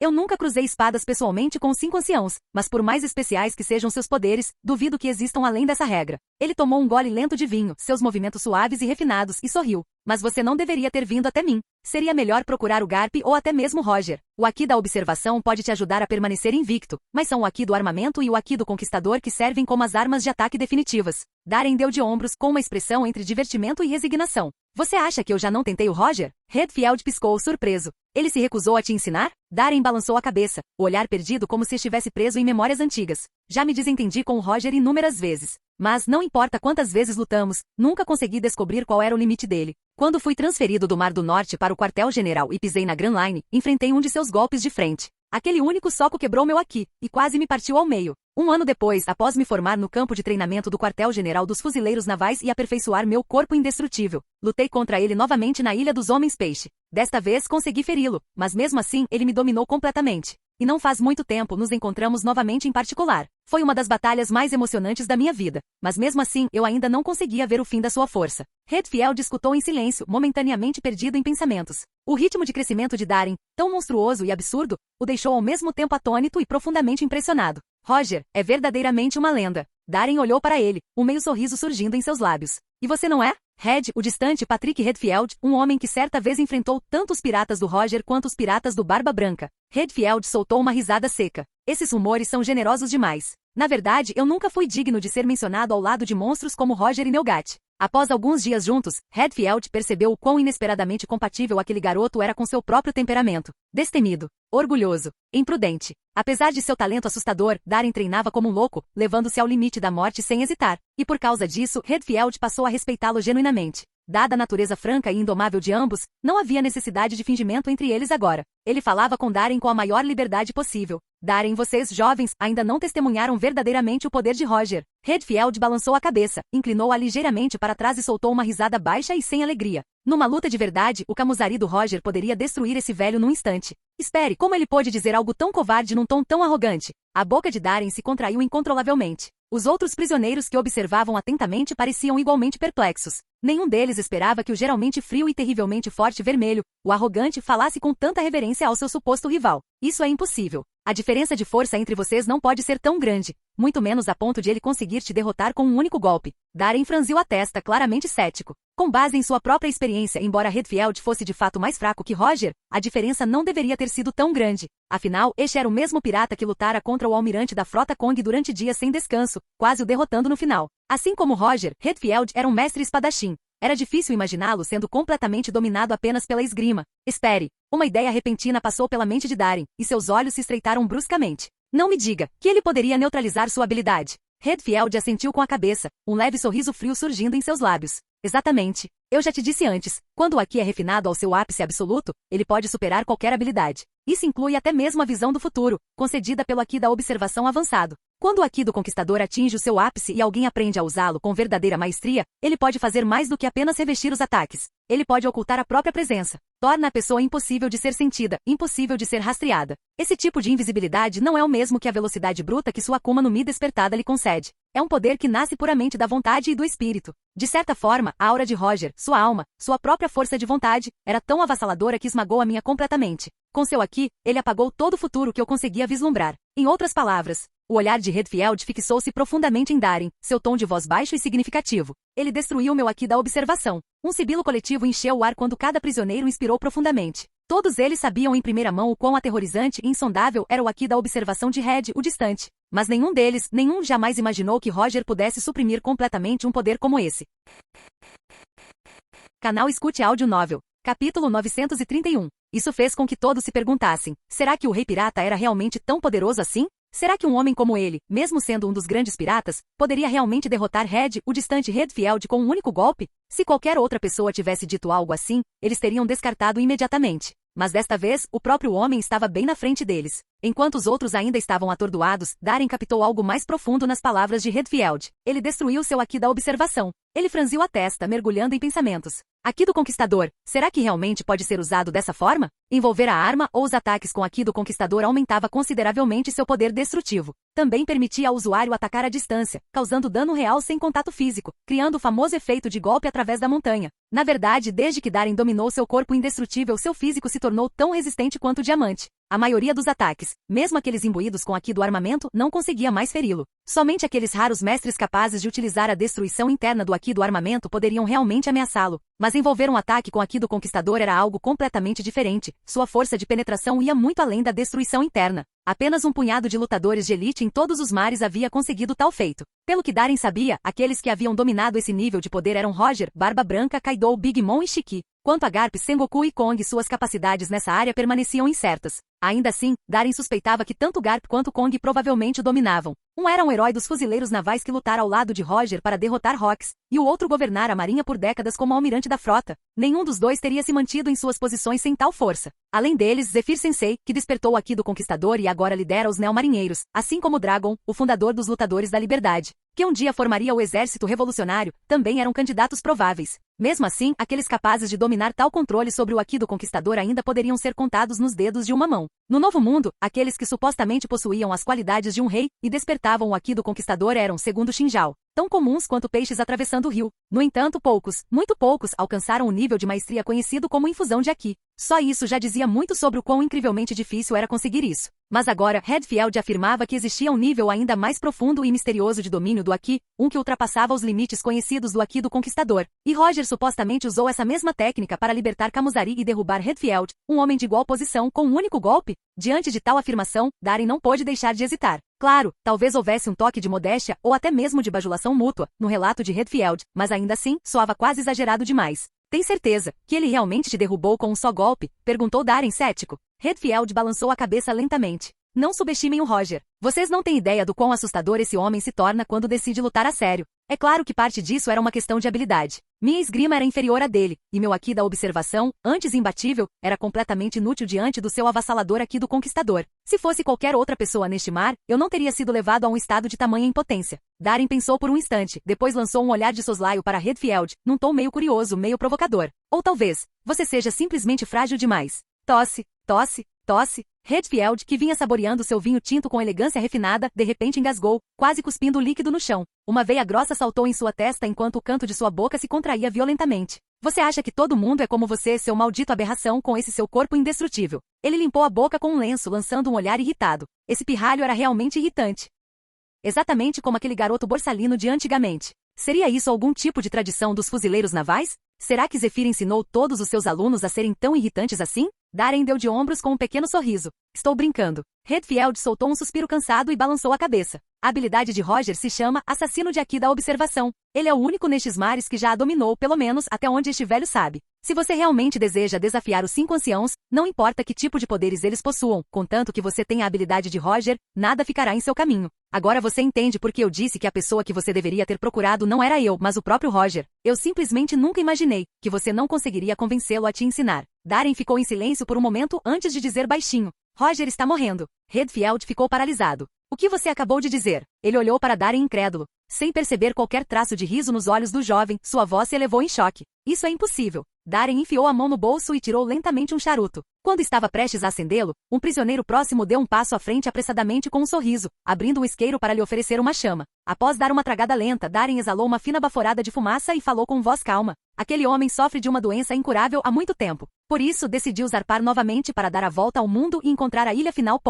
Eu nunca cruzei espadas pessoalmente com os 5 anciãos, mas por mais especiais que sejam seus poderes, duvido que existam além dessa regra. Ele tomou um gole lento de vinho, seus movimentos suaves e refinados, e sorriu. Mas você não deveria ter vindo até mim. Seria melhor procurar o Garp ou até mesmo Roger. O Aqui da observação pode te ajudar a permanecer invicto, mas são o Aqui do armamento e o Aqui do conquistador que servem como as armas de ataque definitivas. Darren deu de ombros com uma expressão entre divertimento e resignação. Você acha que eu já não tentei o Roger? Redfield piscou surpreso. Ele se recusou a te ensinar? Darren balançou a cabeça, o olhar perdido como se estivesse preso em memórias antigas. Já me desentendi com o Roger inúmeras vezes. Mas, não importa quantas vezes lutamos, nunca consegui descobrir qual era o limite dele. Quando fui transferido do Mar do Norte para o quartel-general e pisei na Grand Line, enfrentei um de seus golpes de frente. Aquele único soco quebrou meu Aqui, e quase me partiu ao meio. Um ano depois, após me formar no campo de treinamento do quartel-general dos fuzileiros navais e aperfeiçoar meu corpo indestrutível, lutei contra ele novamente na Ilha dos Homens-Peixe. Desta vez consegui feri-lo, mas mesmo assim ele me dominou completamente. E não faz muito tempo nos encontramos novamente em particular. Foi uma das batalhas mais emocionantes da minha vida, mas mesmo assim eu ainda não conseguia ver o fim da sua força. Redfield escutou em silêncio, momentaneamente perdido em pensamentos. O ritmo de crescimento de Darren, tão monstruoso e absurdo, o deixou ao mesmo tempo atônito e profundamente impressionado. Roger, é verdadeiramente uma lenda. Darren olhou para ele, um meio sorriso surgindo em seus lábios. E você não é? Red, o distante Patrick Redfield, um homem que certa vez enfrentou tanto os piratas do Roger quanto os piratas do Barba Branca. Redfield soltou uma risada seca. Esses rumores são generosos demais. Na verdade, eu nunca fui digno de ser mencionado ao lado de monstros como Roger e Neugat. Após alguns dias juntos, Redfield percebeu o quão inesperadamente compatível aquele garoto era com seu próprio temperamento. Destemido, orgulhoso, imprudente. Apesar de seu talento assustador, Darren treinava como um louco, levando-se ao limite da morte sem hesitar. E por causa disso, Redfield passou a respeitá-lo genuinamente. Dada a natureza franca e indomável de ambos, não havia necessidade de fingimento entre eles agora. Ele falava com Darren com a maior liberdade possível. Darren, vocês, jovens, ainda não testemunharam verdadeiramente o poder de Roger. Redfield balançou a cabeça, inclinou-a ligeiramente para trás e soltou uma risada baixa e sem alegria. Numa luta de verdade, o camuzari do Roger poderia destruir esse velho num instante. Espere, como ele pôde dizer algo tão covarde num tom tão arrogante? A boca de Darren se contraiu incontrolavelmente. Os outros prisioneiros que observavam atentamente pareciam igualmente perplexos. Nenhum deles esperava que o geralmente frio e terrivelmente forte vermelho, o arrogante, falasse com tanta reverência ao seu suposto rival. Isso é impossível. A diferença de força entre vocês não pode ser tão grande, muito menos a ponto de ele conseguir te derrotar com um único golpe. Darren franziu a testa, claramente cético. Com base em sua própria experiência, embora Redfield fosse de fato mais fraco que Roger, a diferença não deveria ter sido tão grande. Afinal, este era o mesmo pirata que lutara contra o almirante da frota Kong durante dias sem descanso, quase o derrotando no final. Assim como Roger, Redfield era um mestre espadachim. Era difícil imaginá-lo sendo completamente dominado apenas pela esgrima. Espere. Uma ideia repentina passou pela mente de Darren, e seus olhos se estreitaram bruscamente. Não me diga que ele poderia neutralizar sua habilidade. Redfield assentiu com a cabeça, um leve sorriso frio surgindo em seus lábios. Exatamente. Eu já te disse antes, quando o Aki é refinado ao seu ápice absoluto, ele pode superar qualquer habilidade. Isso inclui até mesmo a visão do futuro, concedida pelo Aki da observação avançado. Quando o Aki do Conquistador atinge o seu ápice e alguém aprende a usá-lo com verdadeira maestria, ele pode fazer mais do que apenas revestir os ataques. Ele pode ocultar a própria presença. Torna a pessoa impossível de ser sentida, impossível de ser rastreada. Esse tipo de invisibilidade não é o mesmo que a velocidade bruta que sua Akuma no Mi despertada lhe concede. É um poder que nasce puramente da vontade e do espírito. De certa forma, a aura de Roger, sua alma, sua própria força de vontade, era tão avassaladora que esmagou a minha completamente. Com seu Aki, ele apagou todo o futuro que eu conseguia vislumbrar. Em outras palavras, o olhar de Redfield fixou-se profundamente em Darren, seu tom de voz baixo e significativo. Ele destruiu meu Aki da observação. Um sibilo coletivo encheu o ar quando cada prisioneiro inspirou profundamente. Todos eles sabiam em primeira mão o quão aterrorizante e insondável era o Aki da observação de Red, o distante. Mas nenhum jamais imaginou que Roger pudesse suprimir completamente um poder como esse. Canal Escute Áudio Novel. Capítulo 931. Isso fez com que todos se perguntassem, será que o Rei Pirata era realmente tão poderoso assim? Será que um homem como ele, mesmo sendo um dos grandes piratas, poderia realmente derrotar Red, o distante Redfield, com um único golpe? Se qualquer outra pessoa tivesse dito algo assim, eles teriam descartado imediatamente. Mas desta vez, o próprio homem estava bem na frente deles. Enquanto os outros ainda estavam atordoados, Darren captou algo mais profundo nas palavras de Redfield. Ele destruiu seu Aki da observação. Ele franziu a testa, mergulhando em pensamentos. Aki do Conquistador, será que realmente pode ser usado dessa forma? Envolver a arma ou os ataques com Aki do Conquistador aumentava consideravelmente seu poder destrutivo. Também permitia ao usuário atacar à distância, causando dano real sem contato físico, criando o famoso efeito de golpe através da montanha. Na verdade, desde que Darren dominou seu corpo indestrutível, seu físico se tornou tão resistente quanto o diamante. A maioria dos ataques, mesmo aqueles imbuídos com Aki do armamento, não conseguia mais feri-lo. Somente aqueles raros mestres capazes de utilizar a destruição interna do Aki do armamento poderiam realmente ameaçá-lo. Mas envolver um ataque com Aki do Conquistador era algo completamente diferente. Sua força de penetração ia muito além da destruição interna. Apenas um punhado de lutadores de elite em todos os mares havia conseguido tal feito. Pelo que Darren sabia, aqueles que haviam dominado esse nível de poder eram Roger, Barba Branca, Kaido, Big Mom e Shiki. Quanto a Garp, Sengoku e Kong, suas capacidades nessa área permaneciam incertas. Ainda assim, Darren suspeitava que tanto Garp quanto Kong provavelmente o dominavam. Um era um herói dos fuzileiros navais que lutara ao lado de Roger para derrotar Rox, e o outro governara a marinha por décadas como almirante da frota. Nenhum dos dois teria se mantido em suas posições sem tal força. Além deles, Zephyr Sensei, que despertou Aki do Conquistador e agora lidera os Neo-Marinheiros, assim como Dragon, o fundador dos Lutadores da Liberdade, que um dia formaria o exército revolucionário, também eram candidatos prováveis. Mesmo assim, aqueles capazes de dominar tal controle sobre o Aki do Conquistador ainda poderiam ser contados nos dedos de uma mão. No Novo Mundo, aqueles que supostamente possuíam as qualidades de um rei e despertavam o Aki do Conquistador eram, segundo Shinjao, tão comuns quanto peixes atravessando o rio. No entanto, poucos, muito poucos, alcançaram o nível de maestria conhecido como infusão de Aki. Só isso já dizia muito sobre o quão incrivelmente difícil era conseguir isso. Mas agora, Redfield afirmava que existia um nível ainda mais profundo e misterioso de domínio do Aki, um que ultrapassava os limites conhecidos do Aki do Conquistador. E Roger supostamente usou essa mesma técnica para libertar Kamuzari e derrubar Redfield, um homem de igual posição, com um único golpe. Diante de tal afirmação, Darren não pôde deixar de hesitar. Claro, talvez houvesse um toque de modéstia ou até mesmo de bajulação mútua no relato de Redfield, mas ainda assim, soava quase exagerado demais. Tem certeza que ele realmente te derrubou com um só golpe? Perguntou Darren cético. Redfield balançou a cabeça lentamente. Não subestimem o Roger. Vocês não têm ideia do quão assustador esse homem se torna quando decide lutar a sério. É claro que parte disso era uma questão de habilidade. Minha esgrima era inferior à dele, e meu aqui da observação, antes imbatível, era completamente inútil diante do seu avassalador aqui do conquistador. Se fosse qualquer outra pessoa neste mar, eu não teria sido levado a um estado de tamanha impotência. Darin pensou por um instante, depois lançou um olhar de soslaio para Redfield, num tom meio curioso, meio provocador. Ou talvez, você seja simplesmente frágil demais. Tosse, tosse, tosse. Redfield, que vinha saboreando seu vinho tinto com elegância refinada, de repente engasgou, quase cuspindo o líquido no chão. Uma veia grossa saltou em sua testa enquanto o canto de sua boca se contraía violentamente. Você acha que todo mundo é como você, seu maldito aberração, com esse seu corpo indestrutível? Ele limpou a boca com um lenço, lançando um olhar irritado. Esse pirralho era realmente irritante. Exatamente como aquele garoto borsalino de antigamente. Seria isso algum tipo de tradição dos fuzileiros navais? Será que Zephyr ensinou todos os seus alunos a serem tão irritantes assim? Darin deu de ombros com um pequeno sorriso. Estou brincando. Redfield soltou um suspiro cansado e balançou a cabeça. A habilidade de Roger se chama Assassino de Aqui da Observação. Ele é o único nestes mares que já a dominou, pelo menos até onde este velho sabe. Se você realmente deseja desafiar os 5 anciãos, não importa que tipo de poderes eles possuam, contanto que você tenha a habilidade de Roger, nada ficará em seu caminho. Agora você entende por que eu disse que a pessoa que você deveria ter procurado não era eu, mas o próprio Roger. Eu simplesmente nunca imaginei que você não conseguiria convencê-lo a te ensinar. Darin ficou em silêncio por um momento antes de dizer baixinho. Roger está morrendo. Redfield ficou paralisado. O que você acabou de dizer? Ele olhou para Darin incrédulo. Sem perceber qualquer traço de riso nos olhos do jovem, sua voz se elevou em choque. Isso é impossível. Darin enfiou a mão no bolso e tirou lentamente um charuto. Quando estava prestes a acendê-lo, um prisioneiro próximo deu um passo à frente apressadamente com um sorriso, abrindo um isqueiro para lhe oferecer uma chama. Após dar uma tragada lenta, Darin exalou uma fina baforada de fumaça e falou com voz calma. Aquele homem sofre de uma doença incurável há muito tempo. Por isso, decidiu zarpar novamente para dar a volta ao mundo e encontrar a ilha final.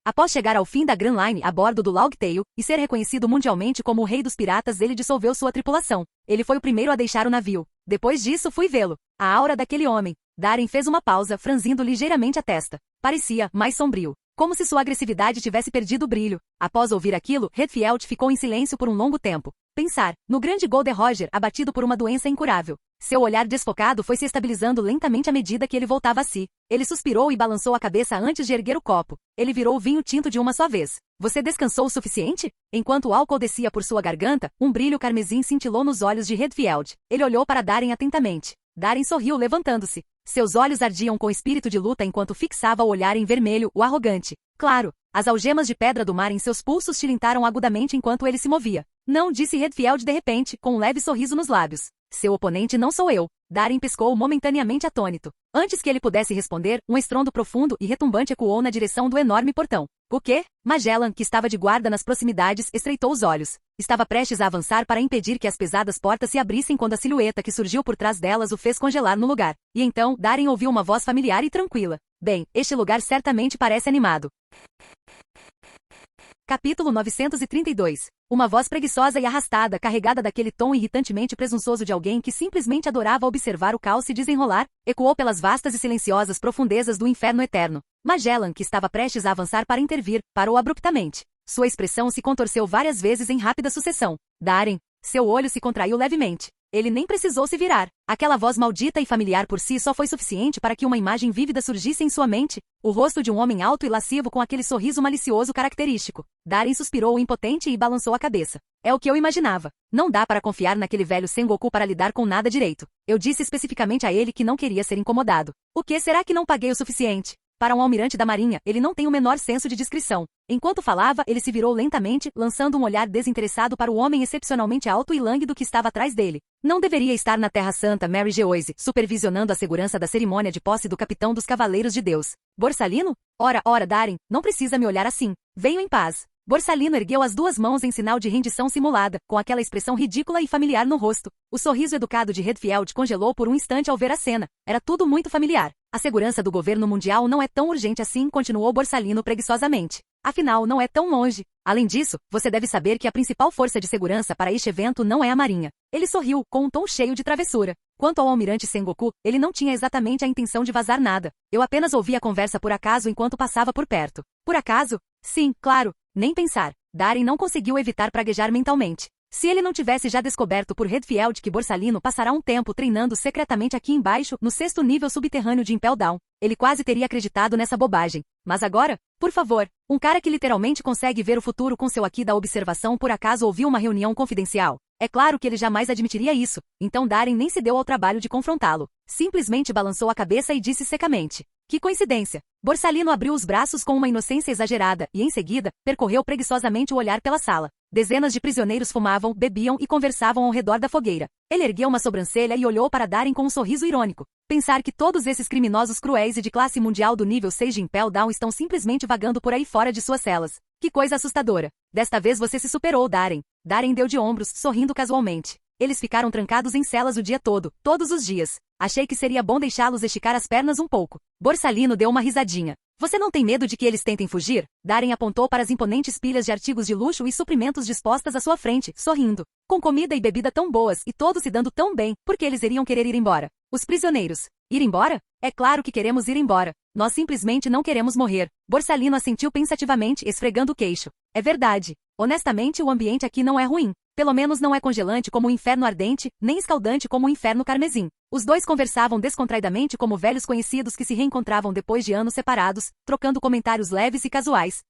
Após chegar ao fim da Grand Line a bordo do Logtail e ser reconhecido mundialmente como o rei dos piratas, ele dissolveu sua tripulação. Ele foi o primeiro a deixar o navio. Depois disso, fui vê-lo. A aura daquele homem. Darin fez uma pausa, franzindo ligeiramente a testa. Parecia mais sombrio. Como se sua agressividade tivesse perdido o brilho. Após ouvir aquilo, Redfield ficou em silêncio por um longo tempo. Pensar no grande Golden Roger abatido por uma doença incurável. Seu olhar desfocado foi se estabilizando lentamente à medida que ele voltava a si. Ele suspirou e balançou a cabeça antes de erguer o copo. Ele virou o vinho tinto de uma só vez. Você descansou o suficiente? Enquanto o álcool descia por sua garganta, um brilho carmesim cintilou nos olhos de Redfield. Ele olhou para Darin atentamente. Darin sorriu levantando-se. Seus olhos ardiam com espírito de luta enquanto fixava o olhar em vermelho, o arrogante. Claro, as algemas de pedra do mar em seus pulsos tilintaram agudamente enquanto ele se movia. Não, disse Redfield de repente, com um leve sorriso nos lábios. Seu oponente não sou eu. Darin piscou momentaneamente atônito. Antes que ele pudesse responder, um estrondo profundo e retumbante ecoou na direção do enorme portão. O quê? Magellan, que estava de guarda nas proximidades, estreitou os olhos. Estava prestes a avançar para impedir que as pesadas portas se abrissem quando a silhueta que surgiu por trás delas o fez congelar no lugar. E então, Darin ouviu uma voz familiar e tranquila. Bem, este lugar certamente parece animado. Capítulo 932. Uma voz preguiçosa e arrastada, carregada daquele tom irritantemente presunçoso de alguém que simplesmente adorava observar o caos se desenrolar, ecoou pelas vastas e silenciosas profundezas do inferno eterno. Magellan, que estava prestes a avançar para intervir, parou abruptamente. Sua expressão se contorceu várias vezes em rápida sucessão. Darin, seu olho se contraiu levemente. Ele nem precisou se virar. Aquela voz maldita e familiar por si só foi suficiente para que uma imagem vívida surgisse em sua mente. O rosto de um homem alto e lascivo com aquele sorriso malicioso característico. Darin suspirou impotente e balançou a cabeça. É o que eu imaginava. Não dá para confiar naquele velho Sengoku para lidar com nada direito. Eu disse especificamente a ele que não queria ser incomodado. O que será que não paguei o suficiente? Para um almirante da marinha, ele não tem o menor senso de discrição. Enquanto falava, ele se virou lentamente, lançando um olhar desinteressado para o homem excepcionalmente alto e lânguido que estava atrás dele. Não deveria estar na Terra Santa Mary Geoise, supervisionando a segurança da cerimônia de posse do capitão dos Cavaleiros de Deus. Borsalino? Ora, Darin, não precisa me olhar assim. Venho em paz. Borsalino ergueu as duas mãos em sinal de rendição simulada, com aquela expressão ridícula e familiar no rosto. O sorriso educado de Redfield congelou por um instante ao ver a cena. Era tudo muito familiar. A segurança do governo mundial não é tão urgente assim, continuou Borsalino preguiçosamente. Afinal, não é tão longe. Além disso, você deve saber que a principal força de segurança para este evento não é a marinha. Ele sorriu, com um tom cheio de travessura. Quanto ao almirante Sengoku, ele não tinha exatamente a intenção de vazar nada. Eu apenas ouvi a conversa por acaso enquanto passava por perto. Por acaso? Sim, claro. Nem pensar. Darin não conseguiu evitar praguejar mentalmente. Se ele não tivesse já descoberto por Redfield que Borsalino passará um tempo treinando secretamente aqui embaixo, no 6º nível subterrâneo de Impel Down, ele quase teria acreditado nessa bobagem. Mas agora, por favor, um cara que literalmente consegue ver o futuro com seu aqui da observação por acaso ouviu uma reunião confidencial. É claro que ele jamais admitiria isso, então Darin nem se deu ao trabalho de confrontá-lo. Simplesmente balançou a cabeça e disse secamente: que coincidência! Borsalino abriu os braços com uma inocência exagerada e, em seguida, percorreu preguiçosamente o olhar pela sala. Dezenas de prisioneiros fumavam, bebiam e conversavam ao redor da fogueira. Ele ergueu uma sobrancelha e olhou para Darin com um sorriso irônico. Pensar que todos esses criminosos cruéis e de classe mundial do nível 6 de Impel Down estão simplesmente vagando por aí fora de suas celas. Que coisa assustadora. Desta vez você se superou, Darin. Darin deu de ombros, sorrindo casualmente. Eles ficaram trancados em celas o dia todo, todos os dias. Achei que seria bom deixá-los esticar as pernas um pouco. Borsalino deu uma risadinha. Você não tem medo de que eles tentem fugir? Darin apontou para as imponentes pilhas de artigos de luxo e suprimentos dispostas à sua frente, sorrindo. Com comida e bebida tão boas e todos se dando tão bem, por que eles iriam querer ir embora? Os prisioneiros. Ir embora? É claro que queremos ir embora. Nós simplesmente não queremos morrer. Borsalino assentiu pensativamente, esfregando o queixo. É verdade. Honestamente, o ambiente aqui não é ruim. Pelo menos não é congelante como o inferno ardente, nem escaldante como o inferno carmesim. Os dois conversavam descontraidamente como velhos conhecidos que se reencontravam depois de anos separados, trocando comentários leves e casuais.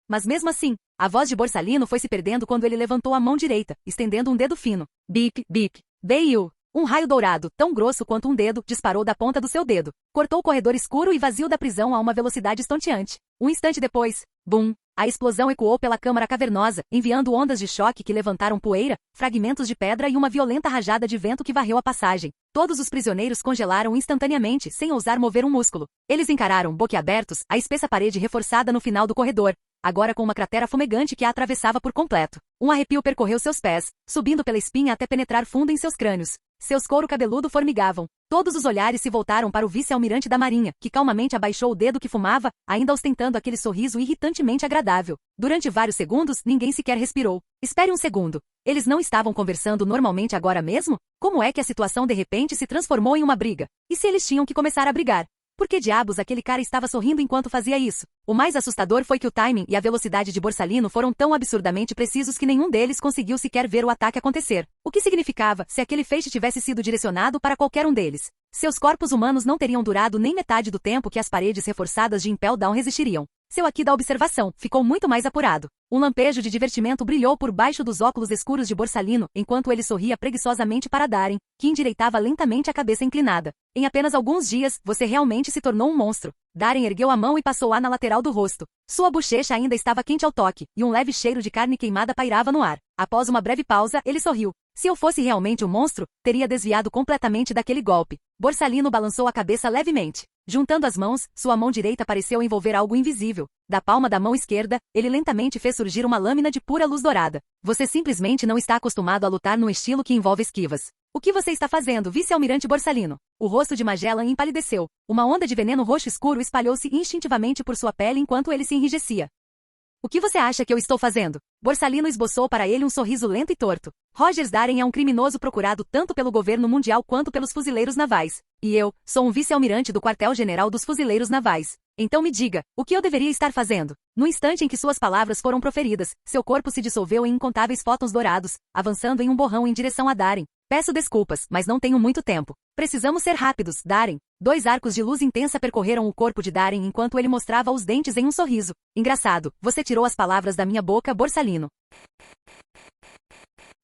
Mas mesmo assim, a voz de Borsalino foi se perdendo quando ele levantou a mão direita, estendendo um dedo fino. Bip, bip. Beiu. Um raio dourado, tão grosso quanto um dedo, disparou da ponta do seu dedo. Cortou o corredor escuro e vazio da prisão a uma velocidade estonteante. Um instante depois, bum! A explosão ecoou pela câmara cavernosa, enviando ondas de choque que levantaram poeira, fragmentos de pedra e uma violenta rajada de vento que varreu a passagem. Todos os prisioneiros congelaram instantaneamente, sem ousar mover um músculo. Eles encararam, boquiabertos, a espessa parede reforçada no final do corredor, agora com uma cratera fumegante que a atravessava por completo. Um arrepio percorreu seus pés, subindo pela espinha até penetrar fundo em seus crânios. Seus couro cabeludo formigavam. Todos os olhares se voltaram para o vice-almirante da marinha, que calmamente abaixou o dedo que fumava, ainda ostentando aquele sorriso irritantemente agradável. Durante vários segundos, ninguém sequer respirou. Espere um segundo. Eles não estavam conversando normalmente agora mesmo? Como é que a situação de repente se transformou em uma briga? E se eles tinham que começar a brigar? Por que diabos aquele cara estava sorrindo enquanto fazia isso? O mais assustador foi que o timing e a velocidade de Borsalino foram tão absurdamente precisos que nenhum deles conseguiu sequer ver o ataque acontecer. O que significava se aquele feixe tivesse sido direcionado para qualquer um deles? Seus corpos humanos não teriam durado nem metade do tempo que as paredes reforçadas de Impel Down resistiriam. Seu aqui da observação ficou muito mais apurado. Um lampejo de divertimento brilhou por baixo dos óculos escuros de Borsalino, enquanto ele sorria preguiçosamente para Darin, que endireitava lentamente a cabeça inclinada. Em apenas alguns dias, você realmente se tornou um monstro. Darin ergueu a mão e passou-a na lateral do rosto. Sua bochecha ainda estava quente ao toque, e um leve cheiro de carne queimada pairava no ar. Após uma breve pausa, ele sorriu. Se eu fosse realmente um monstro, teria desviado completamente daquele golpe. Borsalino balançou a cabeça levemente. Juntando as mãos, sua mão direita pareceu envolver algo invisível. Da palma da mão esquerda, ele lentamente fez surgir uma lâmina de pura luz dourada. Você simplesmente não está acostumado a lutar num estilo que envolve esquivas. O que você está fazendo, vice-almirante Borsalino? O rosto de Magellan empalideceu. Uma onda de veneno roxo escuro espalhou-se instintivamente por sua pele enquanto ele se enrijecia. O que você acha que eu estou fazendo? Borsalino esboçou para ele um sorriso lento e torto. Rogers Darin é um criminoso procurado tanto pelo governo mundial quanto pelos fuzileiros navais. E eu sou um vice-almirante do quartel-general dos fuzileiros navais. Então me diga, o que eu deveria estar fazendo? No instante em que suas palavras foram proferidas, seu corpo se dissolveu em incontáveis fótons dourados, avançando em um borrão em direção a Darin. Peço desculpas, mas não tenho muito tempo. Precisamos ser rápidos, Darin. 2 arcos de luz intensa percorreram o corpo de Darin enquanto ele mostrava os dentes em um sorriso. Engraçado, você tirou as palavras da minha boca, Borsalino.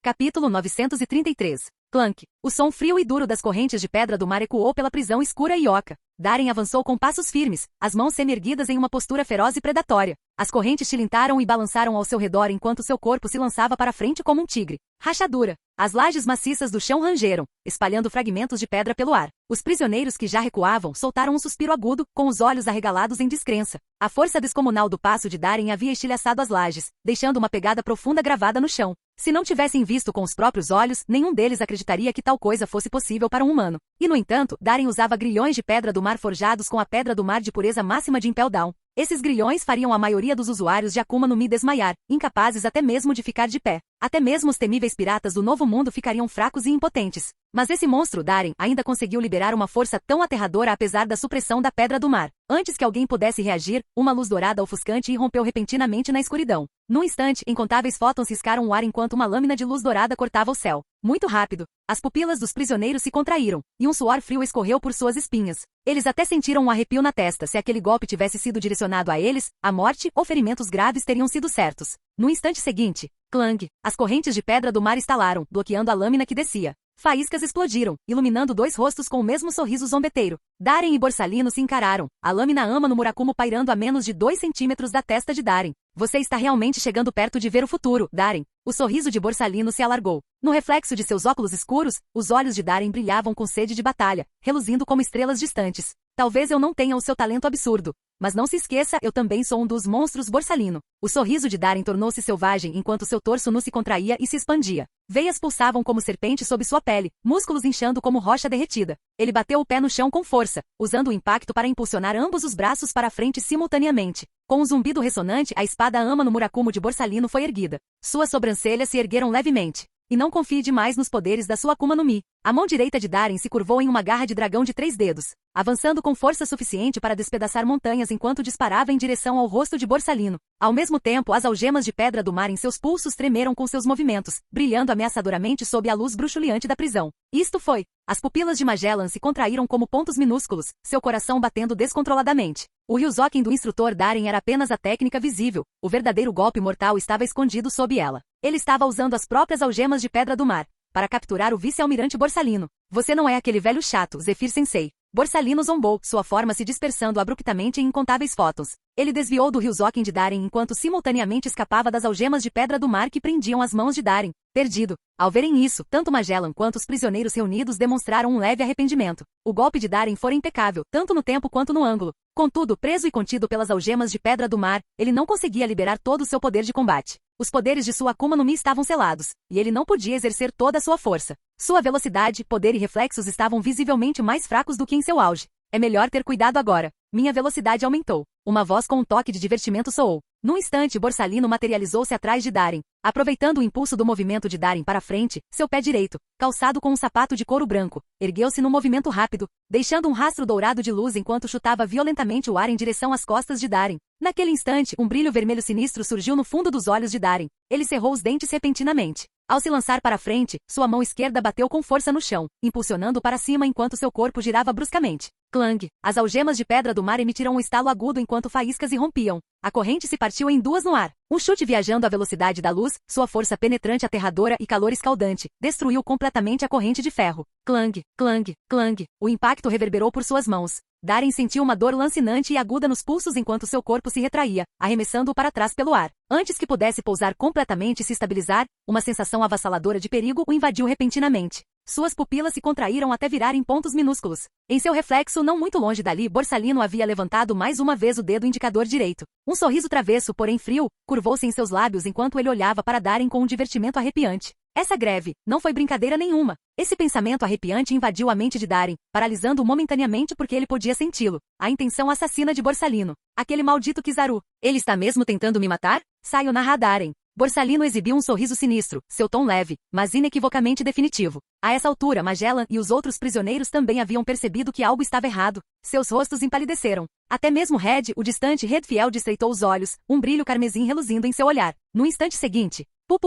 Capítulo 933. Clank. O som frio e duro das correntes de pedra do mar ecoou pela prisão escura e oca. Darin avançou com passos firmes, as mãos semi-erguidas em uma postura feroz e predatória. As correntes tilintaram e balançaram ao seu redor enquanto seu corpo se lançava para frente como um tigre. Rachadura. As lajes maciças do chão rangeram, espalhando fragmentos de pedra pelo ar. Os prisioneiros que já recuavam soltaram um suspiro agudo, com os olhos arregalados em descrença. A força descomunal do passo de Darin havia estilhaçado as lajes, deixando uma pegada profunda gravada no chão. Se não tivessem visto com os próprios olhos, nenhum deles acreditaria que tal coisa fosse possível para um humano. E, no entanto, Darin usava grilhões de pedra do mar forjados com a pedra do mar de pureza máxima de Impel Down. Esses grilhões fariam a maioria dos usuários de Akuma no Mi desmaiar, incapazes até mesmo de ficar de pé. Até mesmo os temíveis piratas do Novo Mundo ficariam fracos e impotentes. Mas esse monstro, Darin, ainda conseguiu liberar uma força tão aterradora apesar da supressão da pedra do mar. Antes que alguém pudesse reagir, uma luz dourada ofuscante irrompeu repentinamente na escuridão. Num instante, incontáveis fótons riscaram o ar enquanto uma lâmina de luz dourada cortava o céu. Muito rápido, as pupilas dos prisioneiros se contraíram, e um suor frio escorreu por suas espinhas. Eles até sentiram um arrepio na testa. Se aquele golpe tivesse sido direcionado a eles, a morte ou ferimentos graves teriam sido certos. No instante seguinte, clang, as correntes de pedra do mar estalaram, bloqueando a lâmina que descia. Faíscas explodiram, iluminando dois rostos com o mesmo sorriso zombeteiro. Darren e Borsalino se encararam, a lâmina ama no Murakumo pairando a menos de 2 centímetros da testa de Darren. Você está realmente chegando perto de ver o futuro, Darren. O sorriso de Borsalino se alargou. No reflexo de seus óculos escuros, os olhos de Darren brilhavam com sede de batalha, reluzindo como estrelas distantes. Talvez eu não tenha o seu talento absurdo, mas não se esqueça, eu também sou um dos monstros, Borsalino. O sorriso de Darren tornou-se selvagem enquanto seu torso nu se contraía e se expandia. Veias pulsavam como serpentes sob sua pele, músculos inchando como rocha derretida. Ele bateu o pé no chão com força, usando o impacto para impulsionar ambos os braços para a frente simultaneamente. Com um zumbido ressonante, a espada ama no Murakumo de Borsalino foi erguida. Suas sobrancelhas se ergueram levemente. E não confie demais nos poderes da sua Akuma no Mi. A mão direita de Darren se curvou em uma garra de dragão de 3 dedos, avançando com força suficiente para despedaçar montanhas enquanto disparava em direção ao rosto de Borsalino. Ao mesmo tempo, as algemas de pedra do mar em seus pulsos tremeram com seus movimentos, brilhando ameaçadoramente sob a luz bruxuleante da prisão. Isto foi. As pupilas de Magellan se contraíram como pontos minúsculos, seu coração batendo descontroladamente. O Ryuzoken do instrutor Darren era apenas a técnica visível, o verdadeiro golpe mortal estava escondido sob ela. Ele estava usando as próprias algemas de pedra do mar para capturar o vice-almirante Borsalino. Você não é aquele velho chato, Zephyr Sensei. Borsalino zombou, sua forma se dispersando abruptamente em incontáveis fótons. Ele desviou do Ryuzoken de Darren enquanto simultaneamente escapava das algemas de pedra do mar que prendiam as mãos de Darren. Perdido. Ao verem isso, tanto Magellan quanto os prisioneiros reunidos demonstraram um leve arrependimento. O golpe de Darren fora impecável, tanto no tempo quanto no ângulo. Contudo, preso e contido pelas algemas de pedra do mar, ele não conseguia liberar todo o seu poder de combate. Os poderes de sua Akuma no Mi estavam selados, e ele não podia exercer toda a sua força. Sua velocidade, poder e reflexos estavam visivelmente mais fracos do que em seu auge. É melhor ter cuidado agora. Minha velocidade aumentou. Uma voz com um toque de divertimento soou. Num instante, Borsalino materializou-se atrás de Darren. Aproveitando o impulso do movimento de Darren para frente, seu pé direito, calçado com um sapato de couro branco, ergueu-se num movimento rápido, deixando um rastro dourado de luz enquanto chutava violentamente o ar em direção às costas de Darren. Naquele instante, um brilho vermelho sinistro surgiu no fundo dos olhos de Darren. Ele cerrou os dentes repentinamente. Ao se lançar para frente, sua mão esquerda bateu com força no chão, impulsionando para cima enquanto seu corpo girava bruscamente. Clang! As algemas de pedra do mar emitiram um estalo agudo enquanto faíscas irrompiam. A corrente se partiu em duas no ar. Um chute viajando à velocidade da luz, sua força penetrante aterradora e calor escaldante, destruiu completamente a corrente de ferro. Clang! Clang! Clang! O impacto reverberou por suas mãos. Darren sentiu uma dor lancinante e aguda nos pulsos enquanto seu corpo se retraía, arremessando-o para trás pelo ar. Antes que pudesse pousar completamente e se estabilizar, uma sensação avassaladora de perigo o invadiu repentinamente. Suas pupilas se contraíram até virarem pontos minúsculos. Em seu reflexo, não muito longe dali, Borsalino havia levantado mais uma vez o dedo indicador direito. Um sorriso travesso, porém frio, curvou-se em seus lábios enquanto ele olhava para Darren com um divertimento arrepiante. Essa greve não foi brincadeira nenhuma. Esse pensamento arrepiante invadiu a mente de Darren, paralisando-o momentaneamente porque ele podia senti-lo. A intenção assassina de Borsalino. Aquele maldito Kizaru. Ele está mesmo tentando me matar? Saiu narrar Darren. Borsalino exibiu um sorriso sinistro, seu tom leve, mas inequivocamente definitivo. A essa altura, Magellan e os outros prisioneiros também haviam percebido que algo estava errado. Seus rostos empalideceram. Até mesmo Red, o distante Redfield, estreitou os olhos, um brilho carmesim reluzindo em seu olhar. No instante seguinte, pu.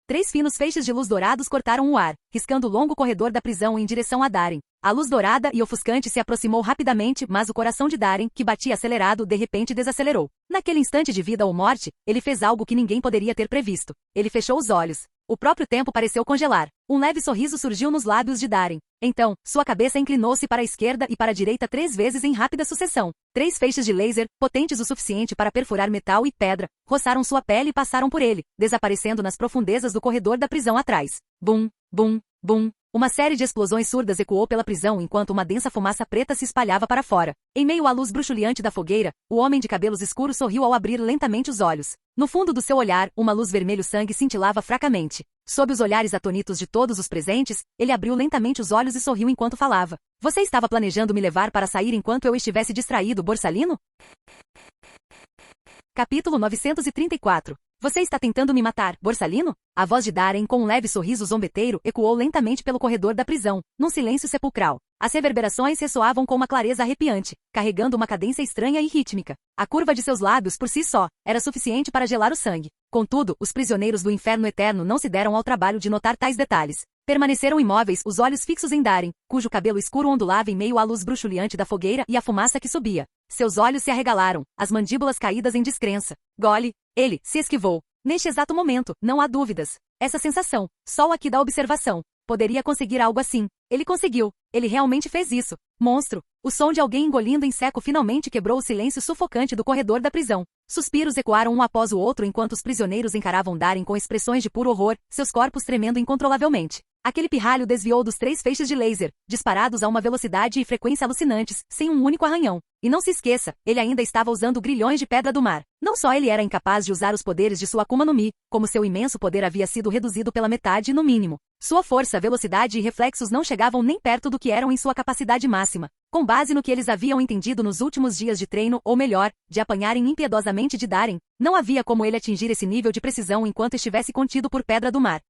3 finos feixes de luz dourados cortaram o ar, riscando o longo corredor da prisão em direção a Darren. A luz dourada e ofuscante se aproximou rapidamente, mas o coração de Darren, que batia acelerado, de repente desacelerou. Naquele instante de vida ou morte, ele fez algo que ninguém poderia ter previsto. Ele fechou os olhos. O próprio tempo pareceu congelar. Um leve sorriso surgiu nos lábios de Darren. Então, sua cabeça inclinou-se para a esquerda e para a direita 3 vezes em rápida sucessão. 3 feixes de laser, potentes o suficiente para perfurar metal e pedra, roçaram sua pele e passaram por ele, desaparecendo nas profundezas do corredor da prisão atrás. Bum, bum, bum. Uma série de explosões surdas ecoou pela prisão enquanto uma densa fumaça preta se espalhava para fora. Em meio à luz bruxuleante da fogueira, o homem de cabelos escuros sorriu ao abrir lentamente os olhos. No fundo do seu olhar, uma luz vermelho-sangue cintilava fracamente. Sob os olhares atônitos de todos os presentes, ele abriu lentamente os olhos e sorriu enquanto falava. Você estava planejando me levar para sair enquanto eu estivesse distraído, Borsalino? Capítulo 934. Você está tentando me matar, Borsalino? A voz de Darren, com um leve sorriso zombeteiro, ecoou lentamente pelo corredor da prisão, num silêncio sepulcral. As reverberações ressoavam com uma clareza arrepiante, carregando uma cadência estranha e rítmica. A curva de seus lábios, por si só, era suficiente para gelar o sangue. Contudo, os prisioneiros do inferno eterno não se deram ao trabalho de notar tais detalhes. Permaneceram imóveis, os olhos fixos em Darren, cujo cabelo escuro ondulava em meio à luz bruxuleante da fogueira e à fumaça que subia. Seus olhos se arregalaram, as mandíbulas caídas em descrença. Gole. Ele se esquivou. Neste exato momento, não há dúvidas. Essa sensação, só aqui da observação, poderia conseguir algo assim. Ele conseguiu. Ele realmente fez isso. Monstro. O som de alguém engolindo em seco finalmente quebrou o silêncio sufocante do corredor da prisão. Suspiros ecoaram um após o outro enquanto os prisioneiros encaravam Darren com expressões de puro horror, seus corpos tremendo incontrolavelmente. Aquele pirralho desviou dos 3 feixes de laser, disparados a uma velocidade e frequência alucinantes, sem um único arranhão. E não se esqueça, ele ainda estava usando grilhões de pedra do mar. Não só ele era incapaz de usar os poderes de sua Akuma no Mi, como seu imenso poder havia sido reduzido pela metade no mínimo. Sua força, velocidade e reflexos não chegavam nem perto do que eram em sua capacidade máxima. Com base no que eles haviam entendido nos últimos dias de treino, ou melhor, de apanharem impiedosamente de Darren, não havia como ele atingir esse nível de precisão enquanto estivesse contido por pedra do mar.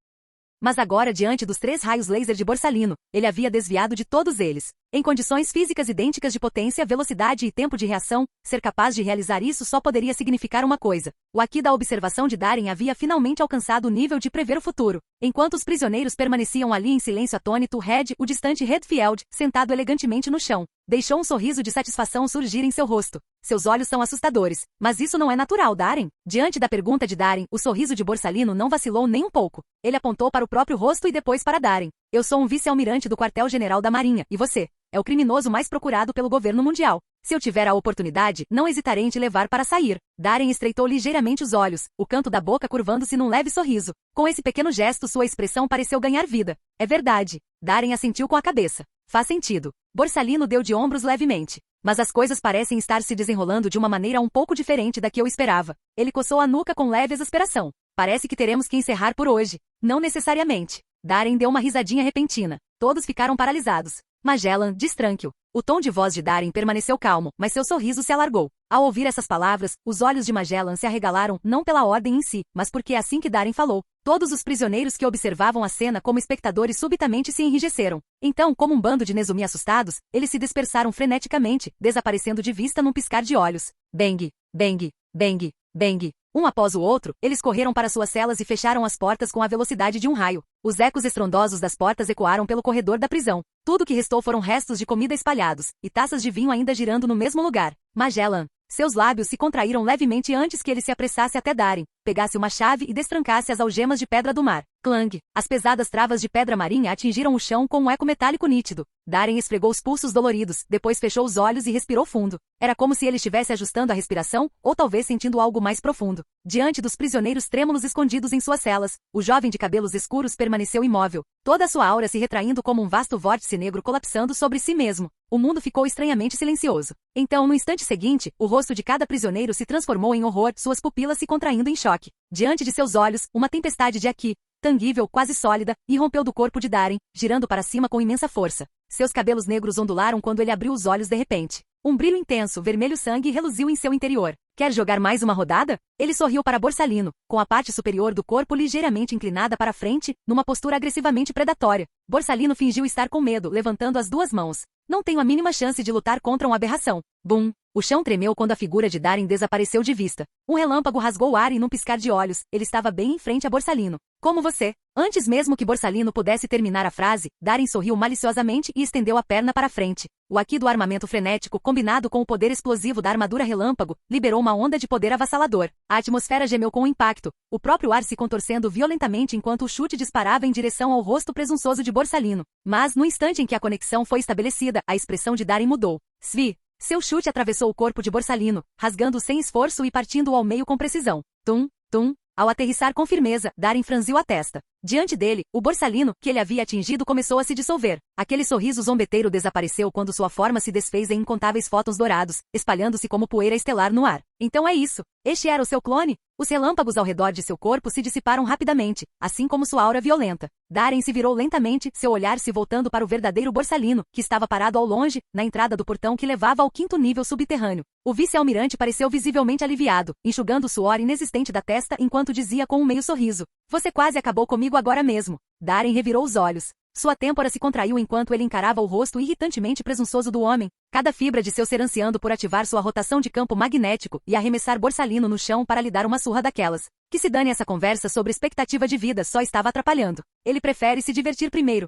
Mas agora, diante dos 3 raios laser de Borsalino, ele havia desviado de todos eles. Em condições físicas idênticas de potência, velocidade e tempo de reação, ser capaz de realizar isso só poderia significar uma coisa. O aqui da observação de Darren havia finalmente alcançado o nível de prever o futuro. Enquanto os prisioneiros permaneciam ali em silêncio atônito, Red, o distante Redfield, sentado elegantemente no chão, deixou um sorriso de satisfação surgir em seu rosto. Seus olhos são assustadores. Mas isso não é natural, Darren? Diante da pergunta de Darren, o sorriso de Borsalino não vacilou nem um pouco. Ele apontou para o próprio rosto e depois para Darren. Eu sou um vice-almirante do quartel-general da Marinha, e você? É o criminoso mais procurado pelo governo mundial. Se eu tiver a oportunidade, não hesitarei em te levar para sair. Darren estreitou ligeiramente os olhos, o canto da boca curvando-se num leve sorriso. Com esse pequeno gesto, sua expressão pareceu ganhar vida. É verdade. Darren assentiu com a cabeça. Faz sentido. Borsalino deu de ombros levemente. Mas as coisas parecem estar se desenrolando de uma maneira um pouco diferente da que eu esperava. Ele coçou a nuca com leve exasperação. Parece que teremos que encerrar por hoje. Não necessariamente. Darren deu uma risadinha repentina. Todos ficaram paralisados. Magellan, destranquil. O tom de voz de Darren permaneceu calmo, mas seu sorriso se alargou. Ao ouvir essas palavras, os olhos de Magellan se arregalaram não pela ordem em si, mas porque é assim que Darren falou. Todos os prisioneiros que observavam a cena como espectadores subitamente se enrijeceram. Então, como um bando de Nezumi assustados, eles se dispersaram freneticamente, desaparecendo de vista num piscar de olhos. Bang, bang, bang, bang. Um após o outro, eles correram para suas celas e fecharam as portas com a velocidade de um raio. Os ecos estrondosos das portas ecoaram pelo corredor da prisão. Tudo que restou foram restos de comida espalhados, e taças de vinho ainda girando no mesmo lugar. Magellan. Seus lábios se contraíram levemente antes que ele se apressasse até Darren, pegasse uma chave e destrancasse as algemas de pedra do mar. Clang! As pesadas travas de pedra marinha atingiram o chão com um eco metálico nítido. Darren esfregou os pulsos doloridos, depois fechou os olhos e respirou fundo. Era como se ele estivesse ajustando a respiração, ou talvez sentindo algo mais profundo. Diante dos prisioneiros trêmulos escondidos em suas celas, o jovem de cabelos escuros permaneceu imóvel, toda a sua aura se retraindo como um vasto vórtice negro colapsando sobre si mesmo. O mundo ficou estranhamente silencioso. Então, no instante seguinte, o rosto de cada prisioneiro se transformou em horror, suas pupilas se contraindo em choque. Diante de seus olhos, uma tempestade de Aki, tangível, quase sólida, irrompeu do corpo de Darren, girando para cima com imensa força. Seus cabelos negros ondularam quando ele abriu os olhos de repente. Um brilho intenso, vermelho sangue reluziu em seu interior. Quer jogar mais uma rodada? Ele sorriu para Borsalino, com a parte superior do corpo ligeiramente inclinada para frente, numa postura agressivamente predatória. Borsalino fingiu estar com medo, levantando as 2 mãos. Não tenho a mínima chance de lutar contra uma aberração. Bum! O chão tremeu quando a figura de Darren desapareceu de vista. Um relâmpago rasgou o ar e num piscar de olhos, ele estava bem em frente a Borsalino. Como você? Antes mesmo que Borsalino pudesse terminar a frase, Darren sorriu maliciosamente e estendeu a perna para frente. O Aki do armamento frenético, combinado com o poder explosivo da armadura relâmpago, liberou uma onda de poder avassalador. A atmosfera gemeu com o impacto, o próprio ar se contorcendo violentamente enquanto o chute disparava em direção ao rosto presunçoso de Borsalino. Mas, no instante em que a conexão foi estabelecida, a expressão de Darren mudou. Svi! Seu chute atravessou o corpo de Borsalino, rasgando-o sem esforço e partindo-o ao meio com precisão. Tum, tum. Ao aterrissar com firmeza, Darren franziu a testa. Diante dele, o Borsalino, que ele havia atingido, começou a se dissolver. Aquele sorriso zombeteiro desapareceu quando sua forma se desfez em incontáveis fótons dourados, espalhando-se como poeira estelar no ar. Então é isso. Este era o seu clone? Os relâmpagos ao redor de seu corpo se dissiparam rapidamente, assim como sua aura violenta. Darren se virou lentamente, seu olhar se voltando para o verdadeiro Borsalino, que estava parado ao longe, na entrada do portão que levava ao 5º nível subterrâneo. O vice-almirante pareceu visivelmente aliviado, enxugando o suor inexistente da testa enquanto dizia com um meio sorriso: "Você quase acabou comigo agora mesmo." Darren revirou os olhos. Sua têmpora se contraiu enquanto ele encarava o rosto irritantemente presunçoso do homem, cada fibra de seu ser ansiando por ativar sua rotação de campo magnético e arremessar Borsalino no chão para lhe dar uma surra daquelas. Que se dane essa conversa sobre expectativa de vida, só estava atrapalhando. Ele prefere se divertir primeiro.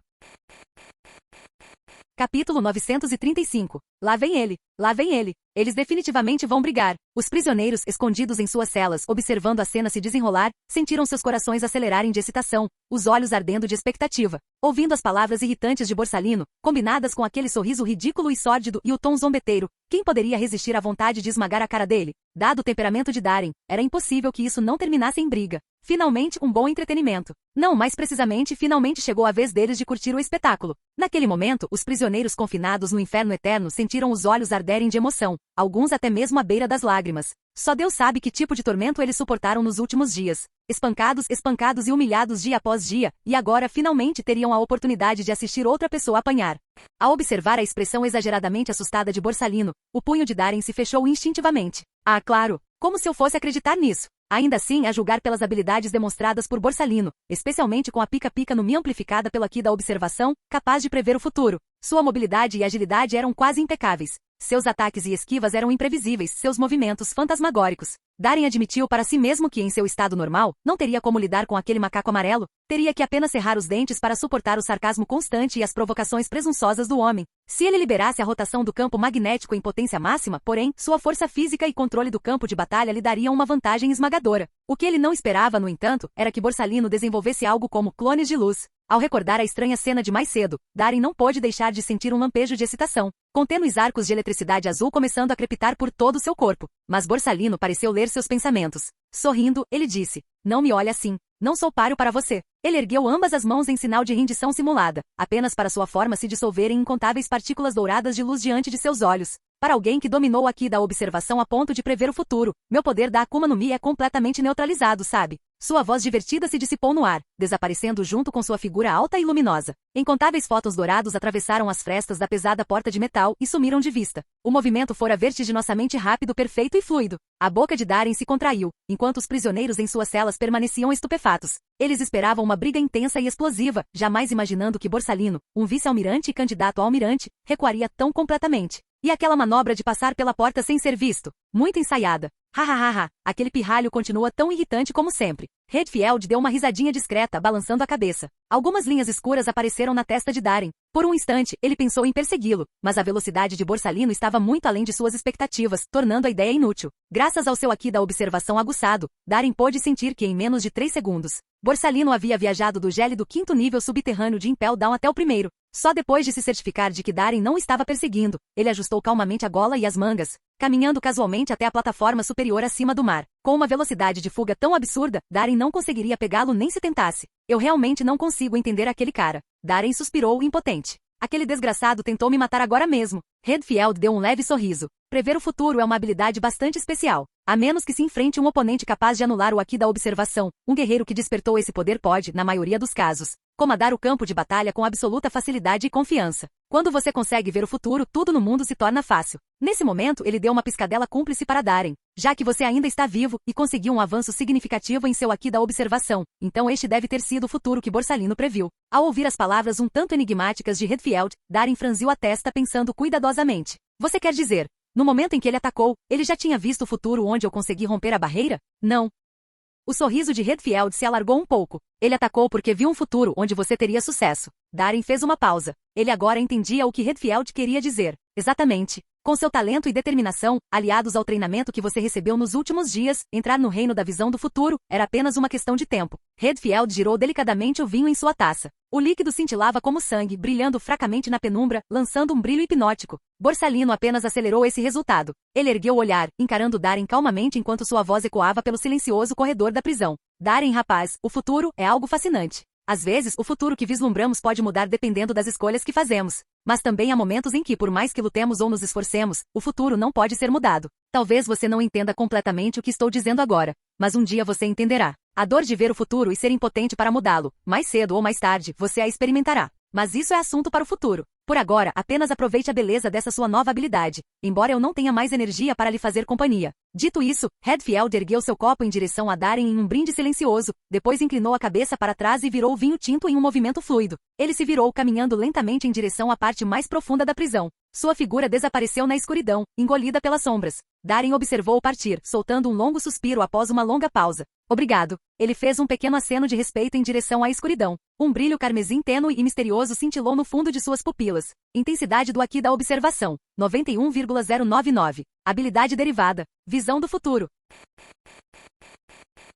Capítulo 935. Lá vem ele. Lá vem ele. Eles definitivamente vão brigar. Os prisioneiros, escondidos em suas celas, observando a cena se desenrolar, sentiram seus corações acelerarem de excitação, os olhos ardendo de expectativa. Ouvindo as palavras irritantes de Borsalino, combinadas com aquele sorriso ridículo e sórdido e o tom zombeteiro, quem poderia resistir à vontade de esmagar a cara dele? Dado o temperamento de Darren, era impossível que isso não terminasse em briga. Finalmente, um bom entretenimento. Não, mais precisamente, finalmente chegou a vez deles de curtir o espetáculo. Naquele momento, os prisioneiros confinados no inferno eterno sentiram os olhos arderem de emoção, alguns até mesmo à beira das lágrimas. Só Deus sabe que tipo de tormento eles suportaram nos últimos dias. Espancados e humilhados dia após dia, e agora finalmente teriam a oportunidade de assistir outra pessoa apanhar. Ao observar a expressão exageradamente assustada de Borsalino, o punho de Darren se fechou instintivamente. Ah, claro! Como se eu fosse acreditar nisso! Ainda assim, a julgar pelas habilidades demonstradas por Borsalino, especialmente com a pica-pica no Mi amplificada pelo Ki da observação, capaz de prever o futuro. Sua mobilidade e agilidade eram quase impecáveis. Seus ataques e esquivas eram imprevisíveis, seus movimentos fantasmagóricos. Darren admitiu para si mesmo que em seu estado normal, não teria como lidar com aquele macaco amarelo, teria que apenas cerrar os dentes para suportar o sarcasmo constante e as provocações presunçosas do homem. Se ele liberasse a rotação do campo magnético em potência máxima, porém, sua força física e controle do campo de batalha lhe dariam uma vantagem esmagadora. O que ele não esperava, no entanto, era que Borsalino desenvolvesse algo como clones de luz. Ao recordar a estranha cena de mais cedo, Darren não pôde deixar de sentir um lampejo de excitação, com tênues arcos de eletricidade azul começando a crepitar por todo o seu corpo. Mas Borsalino pareceu ler seus pensamentos. Sorrindo, ele disse: "Não me olhe assim. Não sou páreo para você." Ele ergueu ambas as mãos em sinal de rendição simulada, apenas para sua forma se dissolver em incontáveis partículas douradas de luz diante de seus olhos. Para alguém que dominou aqui da observação a ponto de prever o futuro, meu poder da Akuma no Mi é completamente neutralizado, sabe? Sua voz divertida se dissipou no ar, desaparecendo junto com sua figura alta e luminosa. Incontáveis fótons dourados atravessaram as frestas da pesada porta de metal e sumiram de vista. O movimento fora vertiginosamente rápido, perfeito e fluido. A boca de Darren se contraiu, enquanto os prisioneiros em suas celas permaneciam estupefatos. Eles esperavam uma briga intensa e explosiva, jamais imaginando que Borsalino, um vice-almirante e candidato a almirante, recuaria tão completamente. E aquela manobra de passar pela porta sem ser visto? Muito ensaiada. Hahaha, aquele pirralho continua tão irritante como sempre. Redfield deu uma risadinha discreta, balançando a cabeça. Algumas linhas escuras apareceram na testa de Darren. Por um instante, ele pensou em persegui-lo, mas a velocidade de Borsalino estava muito além de suas expectativas, tornando a ideia inútil. Graças ao seu Ki da observação aguçado, Darren pôde sentir que em menos de 3 segundos, Borsalino havia viajado do gélido 5º nível subterrâneo de Impel Down até o 1º. Só depois de se certificar de que Darren não estava perseguindo, ele ajustou calmamente a gola e as mangas, caminhando casualmente até a plataforma superior acima do mar. Com uma velocidade de fuga tão absurda, Darren não conseguiria pegá-lo nem se tentasse. Eu realmente não consigo entender aquele cara. Darren suspirou, impotente. Aquele desgraçado tentou me matar agora mesmo. Redfield deu um leve sorriso. Prever o futuro é uma habilidade bastante especial. A menos que se enfrente um oponente capaz de anular o Ki da observação, um guerreiro que despertou esse poder pode, na maioria dos casos, comandar o campo de batalha com absoluta facilidade e confiança. Quando você consegue ver o futuro, tudo no mundo se torna fácil. Nesse momento, ele deu uma piscadela cúmplice para Darren. Já que você ainda está vivo e conseguiu um avanço significativo em seu Ki da observação, então este deve ter sido o futuro que Borsalino previu. Ao ouvir as palavras um tanto enigmáticas de Redfield, Darren franziu a testa pensando cuidadosamente. Você quer dizer, no momento em que ele atacou, ele já tinha visto o futuro onde eu consegui romper a barreira? Não. O sorriso de Redfield se alargou um pouco. Ele atacou porque viu um futuro onde você teria sucesso. Darren fez uma pausa. Ele agora entendia o que Redfield queria dizer. Exatamente. Com seu talento e determinação, aliados ao treinamento que você recebeu nos últimos dias, entrar no reino da visão do futuro era apenas uma questão de tempo. Redfield girou delicadamente o vinho em sua taça. O líquido cintilava como sangue, brilhando fracamente na penumbra, lançando um brilho hipnótico. Borsalino apenas acelerou esse resultado. Ele ergueu o olhar, encarando Darren calmamente enquanto sua voz ecoava pelo silencioso corredor da prisão. Darren, rapaz, o futuro é algo fascinante. Às vezes, o futuro que vislumbramos pode mudar dependendo das escolhas que fazemos. Mas também há momentos em que, por mais que lutemos ou nos esforcemos, o futuro não pode ser mudado. Talvez você não entenda completamente o que estou dizendo agora, mas um dia você entenderá. A dor de ver o futuro e ser impotente para mudá-lo, mais cedo ou mais tarde, você a experimentará. Mas isso é assunto para o futuro. Por agora, apenas aproveite a beleza dessa sua nova habilidade, embora eu não tenha mais energia para lhe fazer companhia. Dito isso, Redfield ergueu seu copo em direção a Darren em um brinde silencioso, depois inclinou a cabeça para trás e virou o vinho tinto em um movimento fluido. Ele se virou caminhando lentamente em direção à parte mais profunda da prisão. Sua figura desapareceu na escuridão, engolida pelas sombras. Darren observou-o partir, soltando um longo suspiro após uma longa pausa. Obrigado. Ele fez um pequeno aceno de respeito em direção à escuridão. Um brilho carmesim tênue e misterioso cintilou no fundo de suas pupilas. Intensidade do aqui da observação, 91,099. Habilidade derivada. Visão do futuro.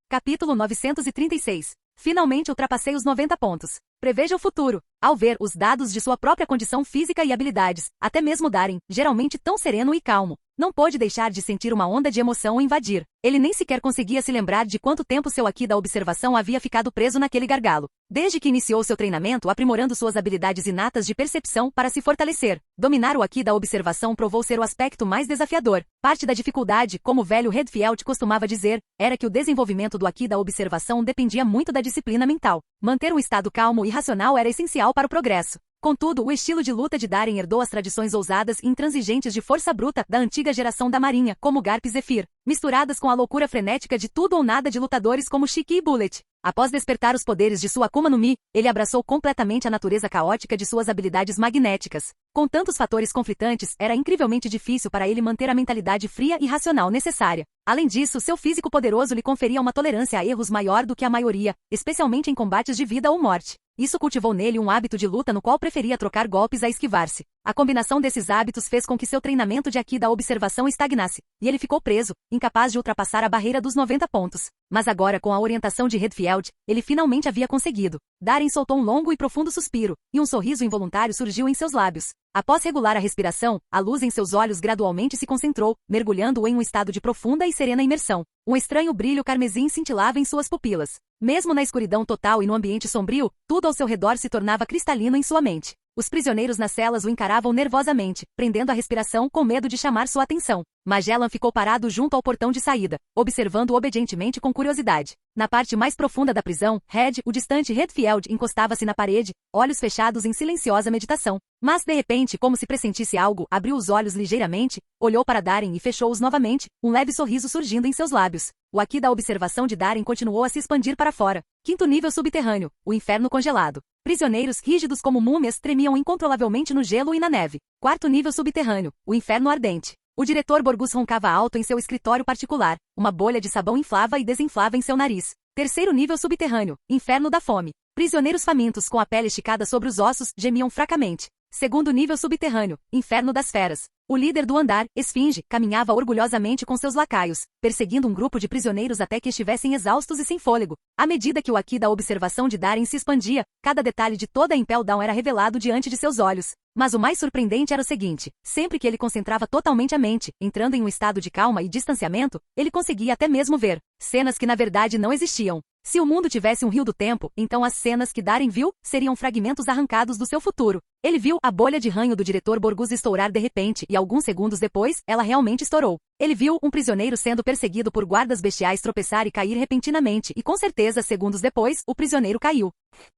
Capítulo 936. Finalmente ultrapassei os 90 pontos. Preveja o futuro. Ao ver os dados de sua própria condição física e habilidades, até mesmo Darren, geralmente tão sereno e calmo, não pôde deixar de sentir uma onda de emoção o invadir. Ele nem sequer conseguia se lembrar de quanto tempo seu aqui da observação havia ficado preso naquele gargalo. Desde que iniciou seu treinamento aprimorando suas habilidades inatas de percepção para se fortalecer, dominar o aqui da observação provou ser o aspecto mais desafiador. Parte da dificuldade, como o velho Redfield costumava dizer, era que o desenvolvimento do aqui da observação dependia muito da disciplina mental. Manter um estado calmo e racional era essencial para o progresso. Contudo, o estilo de luta de Darren herdou as tradições ousadas e intransigentes de força bruta da antiga geração da Marinha, como Garp e Zephyr, misturadas com a loucura frenética de tudo ou nada de lutadores como Shiki e Bullet. Após despertar os poderes de sua Akuma no Mi, ele abraçou completamente a natureza caótica de suas habilidades magnéticas. Com tantos fatores conflitantes, era incrivelmente difícil para ele manter a mentalidade fria e racional necessária. Além disso, seu físico poderoso lhe conferia uma tolerância a erros maior do que a maioria, especialmente em combates de vida ou morte. Isso cultivou nele um hábito de luta no qual preferia trocar golpes a esquivar-se. A combinação desses hábitos fez com que seu treinamento de aqui da observação estagnasse, e ele ficou preso, incapaz de ultrapassar a barreira dos 90 pontos. Mas agora, com a orientação de Redfield, ele finalmente havia conseguido. Darren soltou um longo e profundo suspiro, e um sorriso involuntário surgiu em seus lábios. Após regular a respiração, a luz em seus olhos gradualmente se concentrou, mergulhando-o em um estado de profunda e serena imersão. Um estranho brilho carmesim cintilava em suas pupilas. Mesmo na escuridão total e no ambiente sombrio, tudo ao seu redor se tornava cristalino em sua mente. Os prisioneiros nas celas o encaravam nervosamente, prendendo a respiração com medo de chamar sua atenção. Magellan ficou parado junto ao portão de saída, observando-o obedientemente com curiosidade. Na parte mais profunda da prisão, Red, o distante Redfield, encostava-se na parede, olhos fechados em silenciosa meditação. Mas, de repente, como se pressentisse algo, abriu os olhos ligeiramente, olhou para Darren e fechou-os novamente, um leve sorriso surgindo em seus lábios. O aqui da observação de Darren continuou a se expandir para fora. Quinto nível subterrâneo, o inferno congelado. Prisioneiros rígidos como múmias tremiam incontrolavelmente no gelo e na neve. Quarto nível subterrâneo, o inferno ardente. O diretor Borgus roncava alto em seu escritório particular. Uma bolha de sabão inflava e desinflava em seu nariz. Terceiro nível subterrâneo, inferno da fome. Prisioneiros famintos com a pele esticada sobre os ossos gemiam fracamente. Segundo nível subterrâneo, inferno das feras. O líder do andar, Esfinge, caminhava orgulhosamente com seus lacaios, perseguindo um grupo de prisioneiros até que estivessem exaustos e sem fôlego. À medida que o aqui da observação de Darren se expandia, cada detalhe de toda a Impel Down era revelado diante de seus olhos. Mas o mais surpreendente era o seguinte: sempre que ele concentrava totalmente a mente, entrando em um estado de calma e distanciamento, ele conseguia até mesmo ver cenas que na verdade não existiam. Se o mundo tivesse um rio do tempo, então as cenas que Darren viu seriam fragmentos arrancados do seu futuro. Ele viu a bolha de ranho do diretor Borgus estourar de repente e alguns segundos depois, ela realmente estourou. Ele viu um prisioneiro sendo perseguido por guardas bestiais tropeçar e cair repentinamente e com certeza segundos depois, o prisioneiro caiu.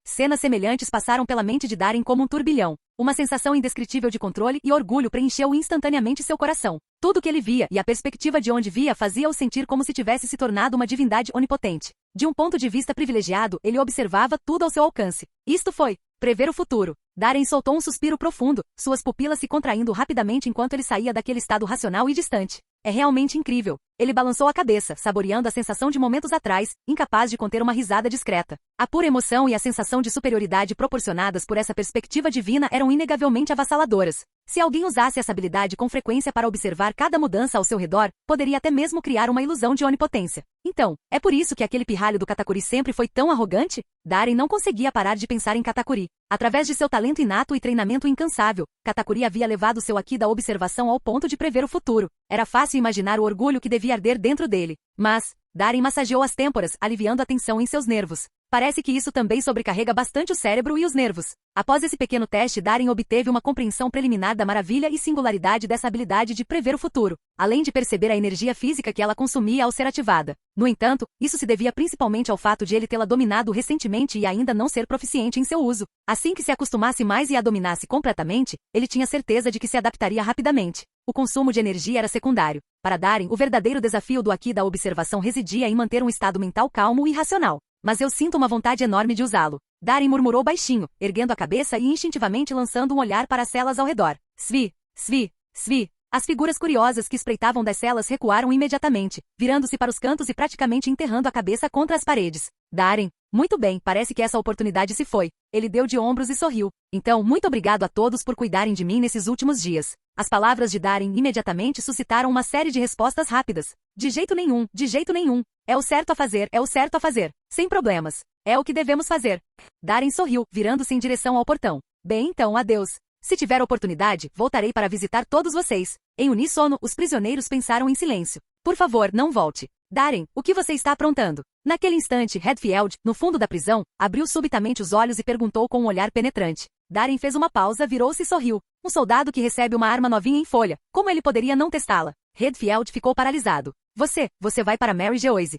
Cenas semelhantes passaram pela mente de Darren como um turbilhão. Uma sensação indescritível de controle e orgulho preencheu instantaneamente seu coração. Tudo o que ele via e a perspectiva de onde via fazia-o sentir como se tivesse se tornado uma divindade onipotente. De um ponto de vista privilegiado, ele observava tudo ao seu alcance. Isto foi prever o futuro. Darren soltou um suspiro profundo, suas pupilas se contraindo rapidamente enquanto ele saía daquele estado racional e distante. É realmente incrível. Ele balançou a cabeça, saboreando a sensação de momentos atrás, incapaz de conter uma risada discreta. A pura emoção e a sensação de superioridade proporcionadas por essa perspectiva divina eram inegavelmente avassaladoras. Se alguém usasse essa habilidade com frequência para observar cada mudança ao seu redor, poderia até mesmo criar uma ilusão de onipotência. Então, é por isso que aquele pirralho do Katakuri sempre foi tão arrogante? Darren não conseguia parar de pensar em Katakuri. Através de seu talento inato e treinamento incansável, Katakuri havia levado seu aqui da observação ao ponto de prever o futuro. Era fácil imaginar o orgulho que devia arder dentro dele. Mas Darren massageou as têmporas, aliviando a tensão em seus nervos. Parece que isso também sobrecarrega bastante o cérebro e os nervos. Após esse pequeno teste, Darren obteve uma compreensão preliminar da maravilha e singularidade dessa habilidade de prever o futuro, além de perceber a energia física que ela consumia ao ser ativada. No entanto, isso se devia principalmente ao fato de ele tê-la dominado recentemente e ainda não ser proficiente em seu uso. Assim que se acostumasse mais e a dominasse completamente, ele tinha certeza de que se adaptaria rapidamente. O consumo de energia era secundário. Para Darren, o verdadeiro desafio do aqui da observação residia em manter um estado mental calmo e racional. Mas eu sinto uma vontade enorme de usá-lo. Darren murmurou baixinho, erguendo a cabeça e instintivamente lançando um olhar para as celas ao redor. Svi, Svi, Svi. As figuras curiosas que espreitavam das celas recuaram imediatamente, virando-se para os cantos e praticamente enterrando a cabeça contra as paredes. Darren, muito bem, parece que essa oportunidade se foi. Ele deu de ombros e sorriu. Então, muito obrigado a todos por cuidarem de mim nesses últimos dias. As palavras de Darren imediatamente suscitaram uma série de respostas rápidas. De jeito nenhum, de jeito nenhum. É o certo a fazer, é o certo a fazer. Sem problemas. É o que devemos fazer. Darren sorriu, virando-se em direção ao portão. Bem, então, adeus. Se tiver oportunidade, voltarei para visitar todos vocês. Em uníssono, os prisioneiros pensaram em silêncio. Por favor, não volte. Darren, o que você está aprontando? Naquele instante, Redfield, no fundo da prisão, abriu subitamente os olhos e perguntou com um olhar penetrante. Darren fez uma pausa, virou-se e sorriu. Um soldado que recebe uma arma novinha em folha. Como ele poderia não testá-la? Redfield ficou paralisado. Você vai para Mary Geoise.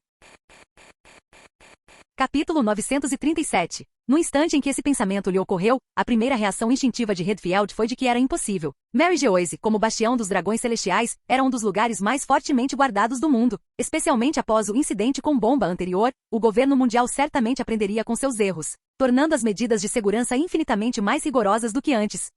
Capítulo 937. No instante em que esse pensamento lhe ocorreu, a primeira reação instintiva de Redfield foi de que era impossível. Mary Geoise, como bastião dos dragões celestiais, era um dos lugares mais fortemente guardados do mundo. Especialmente após o incidente com bomba anterior, o governo mundial certamente aprenderia com seus erros, tornando as medidas de segurança infinitamente mais rigorosas do que antes.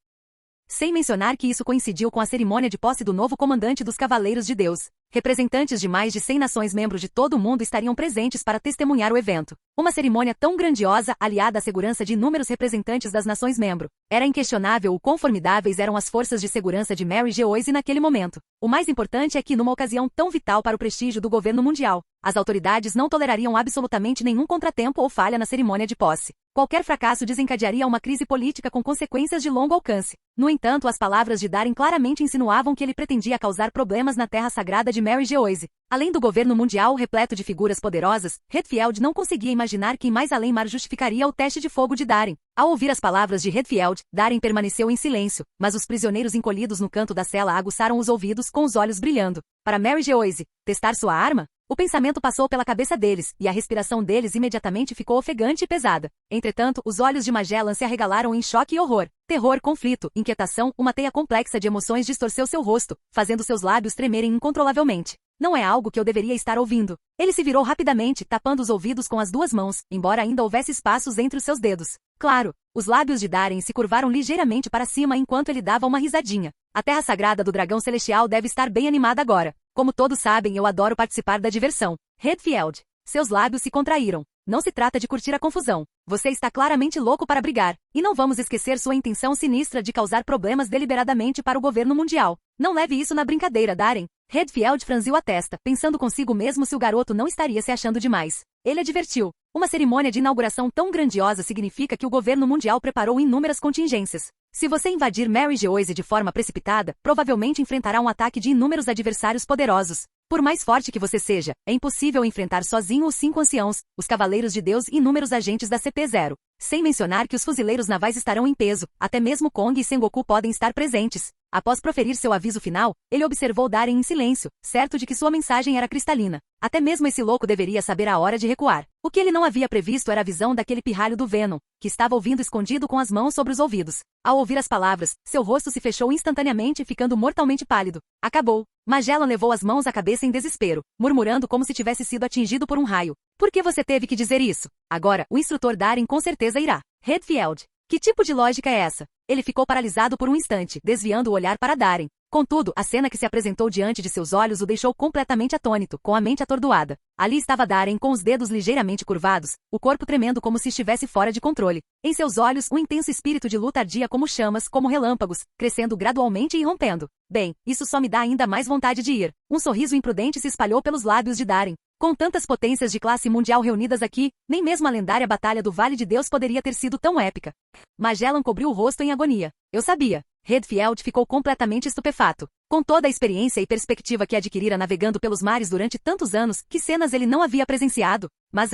Sem mencionar que isso coincidiu com a cerimônia de posse do novo comandante dos Cavaleiros de Deus. Representantes de mais de 100 nações membros de todo o mundo estariam presentes para testemunhar o evento. Uma cerimônia tão grandiosa, aliada à segurança de inúmeros representantes das nações membro. Era inquestionável o quão formidáveis eram as forças de segurança de Mary Geoise naquele momento. O mais importante é que, numa ocasião tão vital para o prestígio do governo mundial, as autoridades não tolerariam absolutamente nenhum contratempo ou falha na cerimônia de posse. Qualquer fracasso desencadearia uma crise política com consequências de longo alcance. No entanto, as palavras de Darren claramente insinuavam que ele pretendia causar problemas na terra sagrada de Mary Geoise. Além do governo mundial repleto de figuras poderosas, Redfield não conseguia imaginar que mais além mar justificaria o teste de fogo de Darren. Ao ouvir as palavras de Redfield, Darren permaneceu em silêncio, mas os prisioneiros encolhidos no canto da cela aguçaram os ouvidos com os olhos brilhando. Para Mary Geoise, testar sua arma? O pensamento passou pela cabeça deles, e a respiração deles imediatamente ficou ofegante e pesada. Entretanto, os olhos de Magellan se arregalaram em choque e horror. Terror, conflito, inquietação, uma teia complexa de emoções distorceu seu rosto, fazendo seus lábios tremerem incontrolavelmente. Não é algo que eu deveria estar ouvindo. Ele se virou rapidamente, tapando os ouvidos com as duas mãos, embora ainda houvesse espaços entre os seus dedos. Claro, os lábios de Darren se curvaram ligeiramente para cima enquanto ele dava uma risadinha. A terra sagrada do dragão celestial deve estar bem animada agora. Como todos sabem, eu adoro participar da diversão. Redfield. Seus lábios se contraíram. Não se trata de curtir a confusão. Você está claramente louco para brigar. E não vamos esquecer sua intenção sinistra de causar problemas deliberadamente para o governo mundial. Não leve isso na brincadeira, Darren. Redfield franziu a testa, pensando consigo mesmo se o garoto não estaria se achando demais. Ele advertiu. Uma cerimônia de inauguração tão grandiosa significa que o governo mundial preparou inúmeras contingências. Se você invadir Mary Geoise de forma precipitada, provavelmente enfrentará um ataque de inúmeros adversários poderosos. Por mais forte que você seja, é impossível enfrentar sozinho os 5 anciãos, os Cavaleiros de Deus e inúmeros agentes da CP0. Sem mencionar que os fuzileiros navais estarão em peso, até mesmo Kong e Sengoku podem estar presentes. Após proferir seu aviso final, ele observou Darren em silêncio, certo de que sua mensagem era cristalina. Até mesmo esse louco deveria saber a hora de recuar. O que ele não havia previsto era a visão daquele pirralho do Venom, que estava ouvindo escondido com as mãos sobre os ouvidos. Ao ouvir as palavras, seu rosto se fechou instantaneamente, ficando mortalmente pálido. Acabou. Magellan levou as mãos à cabeça em desespero, murmurando como se tivesse sido atingido por um raio. Por que você teve que dizer isso? Agora, o instrutor Darren com certeza irá. Redfield. Que tipo de lógica é essa? Ele ficou paralisado por um instante, desviando o olhar para Darren. Contudo, a cena que se apresentou diante de seus olhos o deixou completamente atônito, com a mente atordoada. Ali estava Darren com os dedos ligeiramente curvados, o corpo tremendo como se estivesse fora de controle. Em seus olhos, um intenso espírito de luta ardia como chamas, como relâmpagos, crescendo gradualmente e rompendo. Bem, isso só me dá ainda mais vontade de ir. Um sorriso imprudente se espalhou pelos lábios de Darren. Com tantas potências de classe mundial reunidas aqui, nem mesmo a lendária Batalha do Vale de Deus poderia ter sido tão épica. Magellan cobriu o rosto em agonia. Eu sabia. Redfield ficou completamente estupefato. Com toda a experiência e perspectiva que adquirira navegando pelos mares durante tantos anos, que cenas ele não havia presenciado. Mas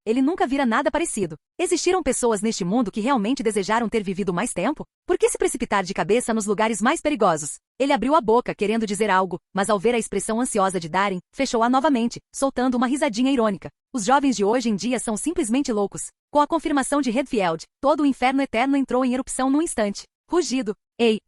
ele nunca vira nada parecido. Existiram pessoas neste mundo que realmente desejaram ter vivido mais tempo? Por que se precipitar de cabeça nos lugares mais perigosos? Ele abriu a boca querendo dizer algo, mas ao ver a expressão ansiosa de Darin, fechou-a novamente, soltando uma risadinha irônica. Os jovens de hoje em dia são simplesmente loucos. Com a confirmação de Redfield, todo o inferno eterno entrou em erupção num instante. Rugido. Ei,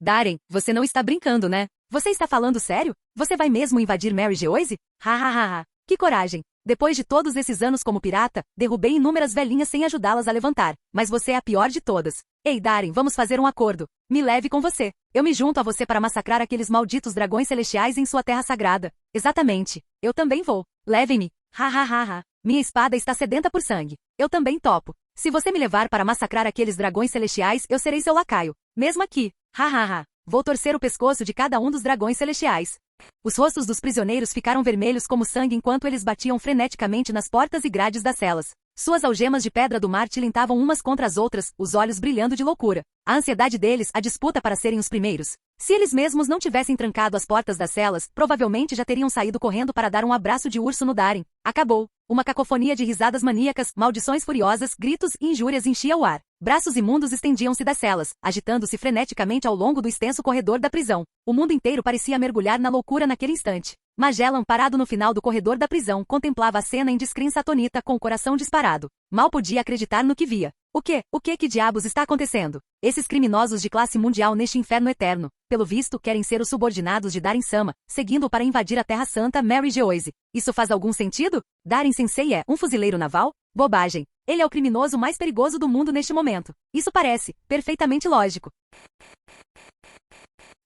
Darin, você não está brincando, né? Você está falando sério? Você vai mesmo invadir Mary Geoise? Ha. Que coragem. Depois de todos esses anos como pirata, derrubei inúmeras velhinhas sem ajudá-las a levantar, mas você é a pior de todas. Ei, Darin, vamos fazer um acordo. Me leve com você. Eu me junto a você para massacrar aqueles malditos dragões celestiais em sua terra sagrada. Exatamente. Eu também vou. Levem-me. Ha. Minha espada está sedenta por sangue. Eu também topo. Se você me levar para massacrar aqueles dragões celestiais, eu serei seu lacaio. Mesmo aqui. Ha. Vou torcer o pescoço de cada um dos dragões celestiais. Os rostos dos prisioneiros ficaram vermelhos como sangue enquanto eles batiam freneticamente nas portas e grades das celas. Suas algemas de pedra do mar tilintavam umas contra as outras, os olhos brilhando de loucura. A ansiedade deles, a disputa para serem os primeiros. Se eles mesmos não tivessem trancado as portas das celas, provavelmente já teriam saído correndo para dar um abraço de urso no Darin. Acabou. Uma cacofonia de risadas maníacas, maldições furiosas, gritos e injúrias enchia o ar. Braços imundos estendiam-se das celas, agitando-se freneticamente ao longo do extenso corredor da prisão. O mundo inteiro parecia mergulhar na loucura naquele instante. Magellan, parado no final do corredor da prisão, contemplava a cena em descrença atonita com o coração disparado. Mal podia acreditar no que via. Que diabos está acontecendo? Esses criminosos de classe mundial neste inferno eterno, pelo visto, querem ser os subordinados de Darin Sama, seguindo-o para invadir a Terra Santa Mary Geoise. Isso faz algum sentido? Darin Sensei é um fuzileiro naval? Bobagem. Ele é o criminoso mais perigoso do mundo neste momento. Isso parece perfeitamente lógico.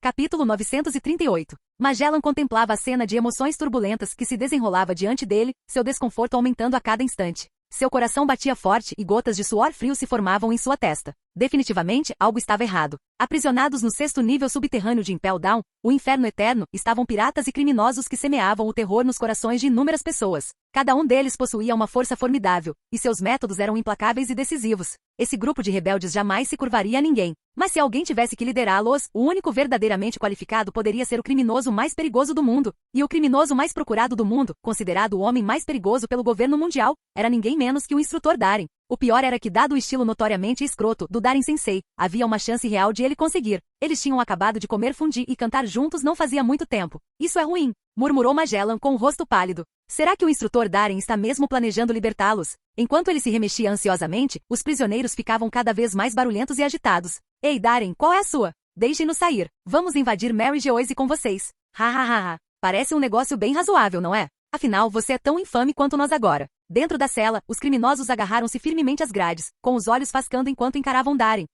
Capítulo 938. Magellan contemplava a cena de emoções turbulentas que se desenrolava diante dele, seu desconforto aumentando a cada instante. Seu coração batia forte e gotas de suor frio se formavam em sua testa. Definitivamente, algo estava errado. Aprisionados no 6º nível subterrâneo de Impel Down, o inferno eterno, estavam piratas e criminosos que semeavam o terror nos corações de inúmeras pessoas. Cada um deles possuía uma força formidável, e seus métodos eram implacáveis e decisivos. Esse grupo de rebeldes jamais se curvaria a ninguém. Mas se alguém tivesse que liderá-los, o único verdadeiramente qualificado poderia ser o criminoso mais perigoso do mundo. E o criminoso mais procurado do mundo, considerado o homem mais perigoso pelo governo mundial, era ninguém menos que o instrutor Darin. O pior era que, dado o estilo notoriamente escroto do Darin Sensei, havia uma chance real de ele conseguir. Eles tinham acabado de comer fundi e cantar juntos não fazia muito tempo. Isso é ruim, murmurou Magellan com o rosto pálido. Será que o instrutor Darin está mesmo planejando libertá-los? Enquanto ele se remexia ansiosamente, os prisioneiros ficavam cada vez mais barulhentos e agitados. Ei, Darin, qual é a sua? Deixem-nos sair. Vamos invadir Mary Geoise com vocês. Ha. Parece um negócio bem razoável, não é? Afinal, você é tão infame quanto nós agora. Dentro da cela, os criminosos agarraram-se firmemente às grades, com os olhos fascando enquanto encaravam Darin.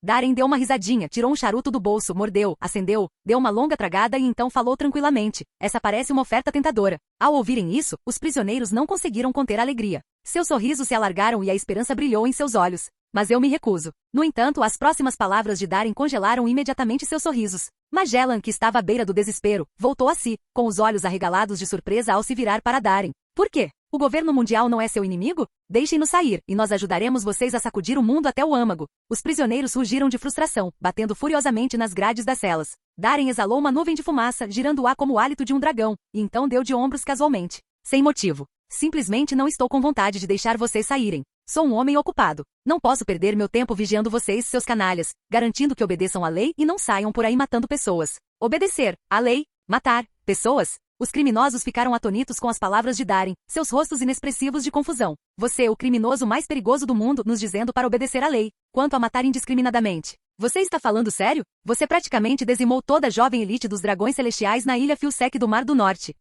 Darin deu uma risadinha, tirou um charuto do bolso, mordeu, acendeu, deu uma longa tragada e então falou tranquilamente. Essa parece uma oferta tentadora. Ao ouvirem isso, os prisioneiros não conseguiram conter a alegria. Seus sorrisos se alargaram e a esperança brilhou em seus olhos. Mas eu me recuso. No entanto, as próximas palavras de Darin congelaram imediatamente seus sorrisos. Magellan, que estava à beira do desespero, voltou a si, com os olhos arregalados de surpresa ao se virar para Darin. Por quê? O governo mundial não é seu inimigo? Deixem-nos sair, e nós ajudaremos vocês a sacudir o mundo até o âmago. Os prisioneiros rugiram de frustração, batendo furiosamente nas grades das celas. Darin exalou uma nuvem de fumaça, girando-a como o hálito de um dragão, e então deu de ombros casualmente. Sem motivo. Simplesmente não estou com vontade de deixar vocês saírem. Sou um homem ocupado. Não posso perder meu tempo vigiando vocês, seus canalhas, garantindo que obedeçam à lei e não saiam por aí matando pessoas. Obedecer à lei? Matar pessoas? Os criminosos ficaram atonitos com as palavras de Darin, seus rostos inexpressivos de confusão. Você, o criminoso mais perigoso do mundo, nos dizendo para obedecer à lei, quanto a matar indiscriminadamente. Você está falando sério? Você praticamente dizimou toda a jovem elite dos dragões celestiais na ilha Filsec do Mar do Norte.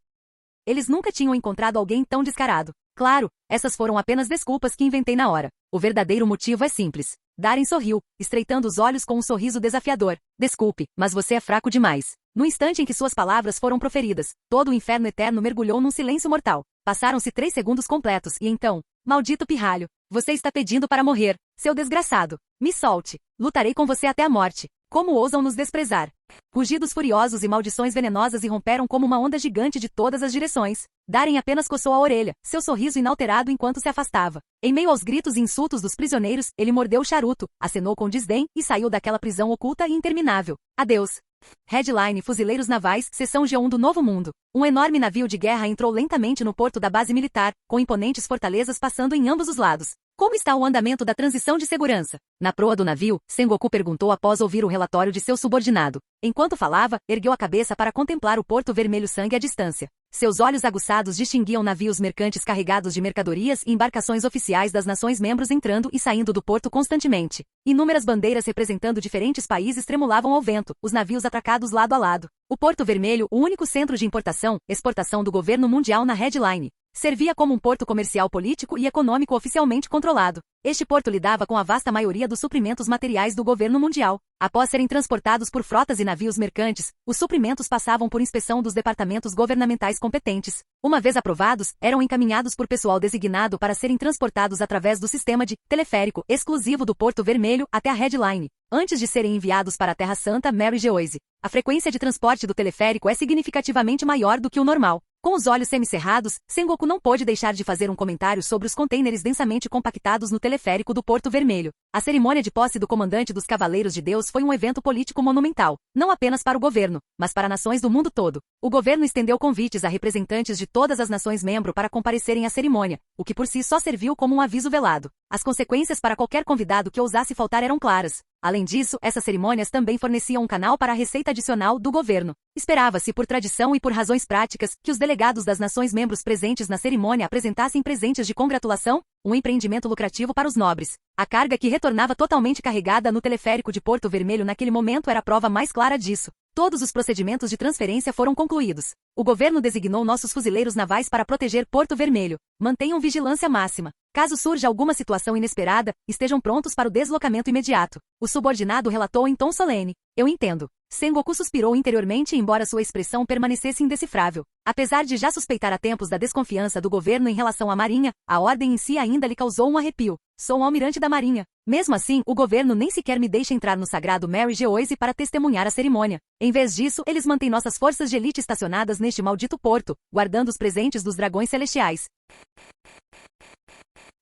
Eles nunca tinham encontrado alguém tão descarado. Claro, essas foram apenas desculpas que inventei na hora. O verdadeiro motivo é simples. Darin sorriu, estreitando os olhos com um sorriso desafiador. Desculpe, mas você é fraco demais. No instante em que suas palavras foram proferidas, todo o inferno eterno mergulhou num silêncio mortal. Passaram-se 3 segundos completos e então... Maldito pirralho! Você está pedindo para morrer, seu desgraçado. Me solte. Lutarei com você até a morte. Como ousam nos desprezar? Rugidos furiosos e maldições venenosas irromperam como uma onda gigante de todas as direções. Darin apenas coçou a orelha, seu sorriso inalterado enquanto se afastava. Em meio aos gritos e insultos dos prisioneiros, ele mordeu o charuto, acenou com desdém e saiu daquela prisão oculta e interminável. Adeus. Headline: Fuzileiros Navais, Seção G1 do Novo Mundo. Um enorme navio de guerra entrou lentamente no porto da base militar, com imponentes fortalezas passando em ambos os lados. Como está o andamento da transição de segurança? Na proa do navio, Sengoku perguntou após ouvir o relatório de seu subordinado. Enquanto falava, ergueu a cabeça para contemplar o Porto Vermelho sangue à distância. Seus olhos aguçados distinguiam navios mercantes carregados de mercadorias e embarcações oficiais das nações membros entrando e saindo do porto constantemente. Inúmeras bandeiras representando diferentes países tremulavam ao vento, os navios atracados lado a lado. O Porto Vermelho, o único centro de importação, exportação do governo mundial na Headline, servia como um porto comercial político e econômico oficialmente controlado. Este porto lidava com a vasta maioria dos suprimentos materiais do governo mundial. Após serem transportados por frotas e navios mercantes, os suprimentos passavam por inspeção dos departamentos governamentais competentes. Uma vez aprovados, eram encaminhados por pessoal designado para serem transportados através do sistema de teleférico exclusivo do Porto Vermelho até a Headline, antes de serem enviados para a Terra Santa Mary Geoise. A frequência de transporte do teleférico é significativamente maior do que o normal. Com os olhos semicerrados, Sengoku não pôde deixar de fazer um comentário sobre os contêineres densamente compactados no teleférico do Porto Vermelho. A cerimônia de posse do comandante dos Cavaleiros de Deus foi um evento político monumental, não apenas para o governo, mas para nações do mundo todo. O governo estendeu convites a representantes de todas as nações membro para comparecerem à cerimônia, o que por si só serviu como um aviso velado. As consequências para qualquer convidado que ousasse faltar eram claras. Além disso, essas cerimônias também forneciam um canal para a receita adicional do governo. Esperava-se, por tradição e por razões práticas, que os delegados das nações membros presentes na cerimônia apresentassem presentes de congratulação, um empreendimento lucrativo para os nobres. A carga que retornava totalmente carregada no teleférico de Porto Vermelho naquele momento era a prova mais clara disso. Todos os procedimentos de transferência foram concluídos. O governo designou nossos fuzileiros navais para proteger Porto Vermelho. Mantenham vigilância máxima. Caso surja alguma situação inesperada, estejam prontos para o deslocamento imediato. O subordinado relatou em tom solene. Eu entendo. Sengoku suspirou interiormente embora sua expressão permanecesse indecifrável. Apesar de já suspeitar há tempos da desconfiança do governo em relação à Marinha, a ordem em si ainda lhe causou um arrepio. Sou um almirante da Marinha. Mesmo assim, o governo nem sequer me deixa entrar no sagrado Mary Geoise para testemunhar a cerimônia. Em vez disso, eles mantêm nossas forças de elite estacionadas neste maldito porto, guardando os presentes dos dragões celestiais.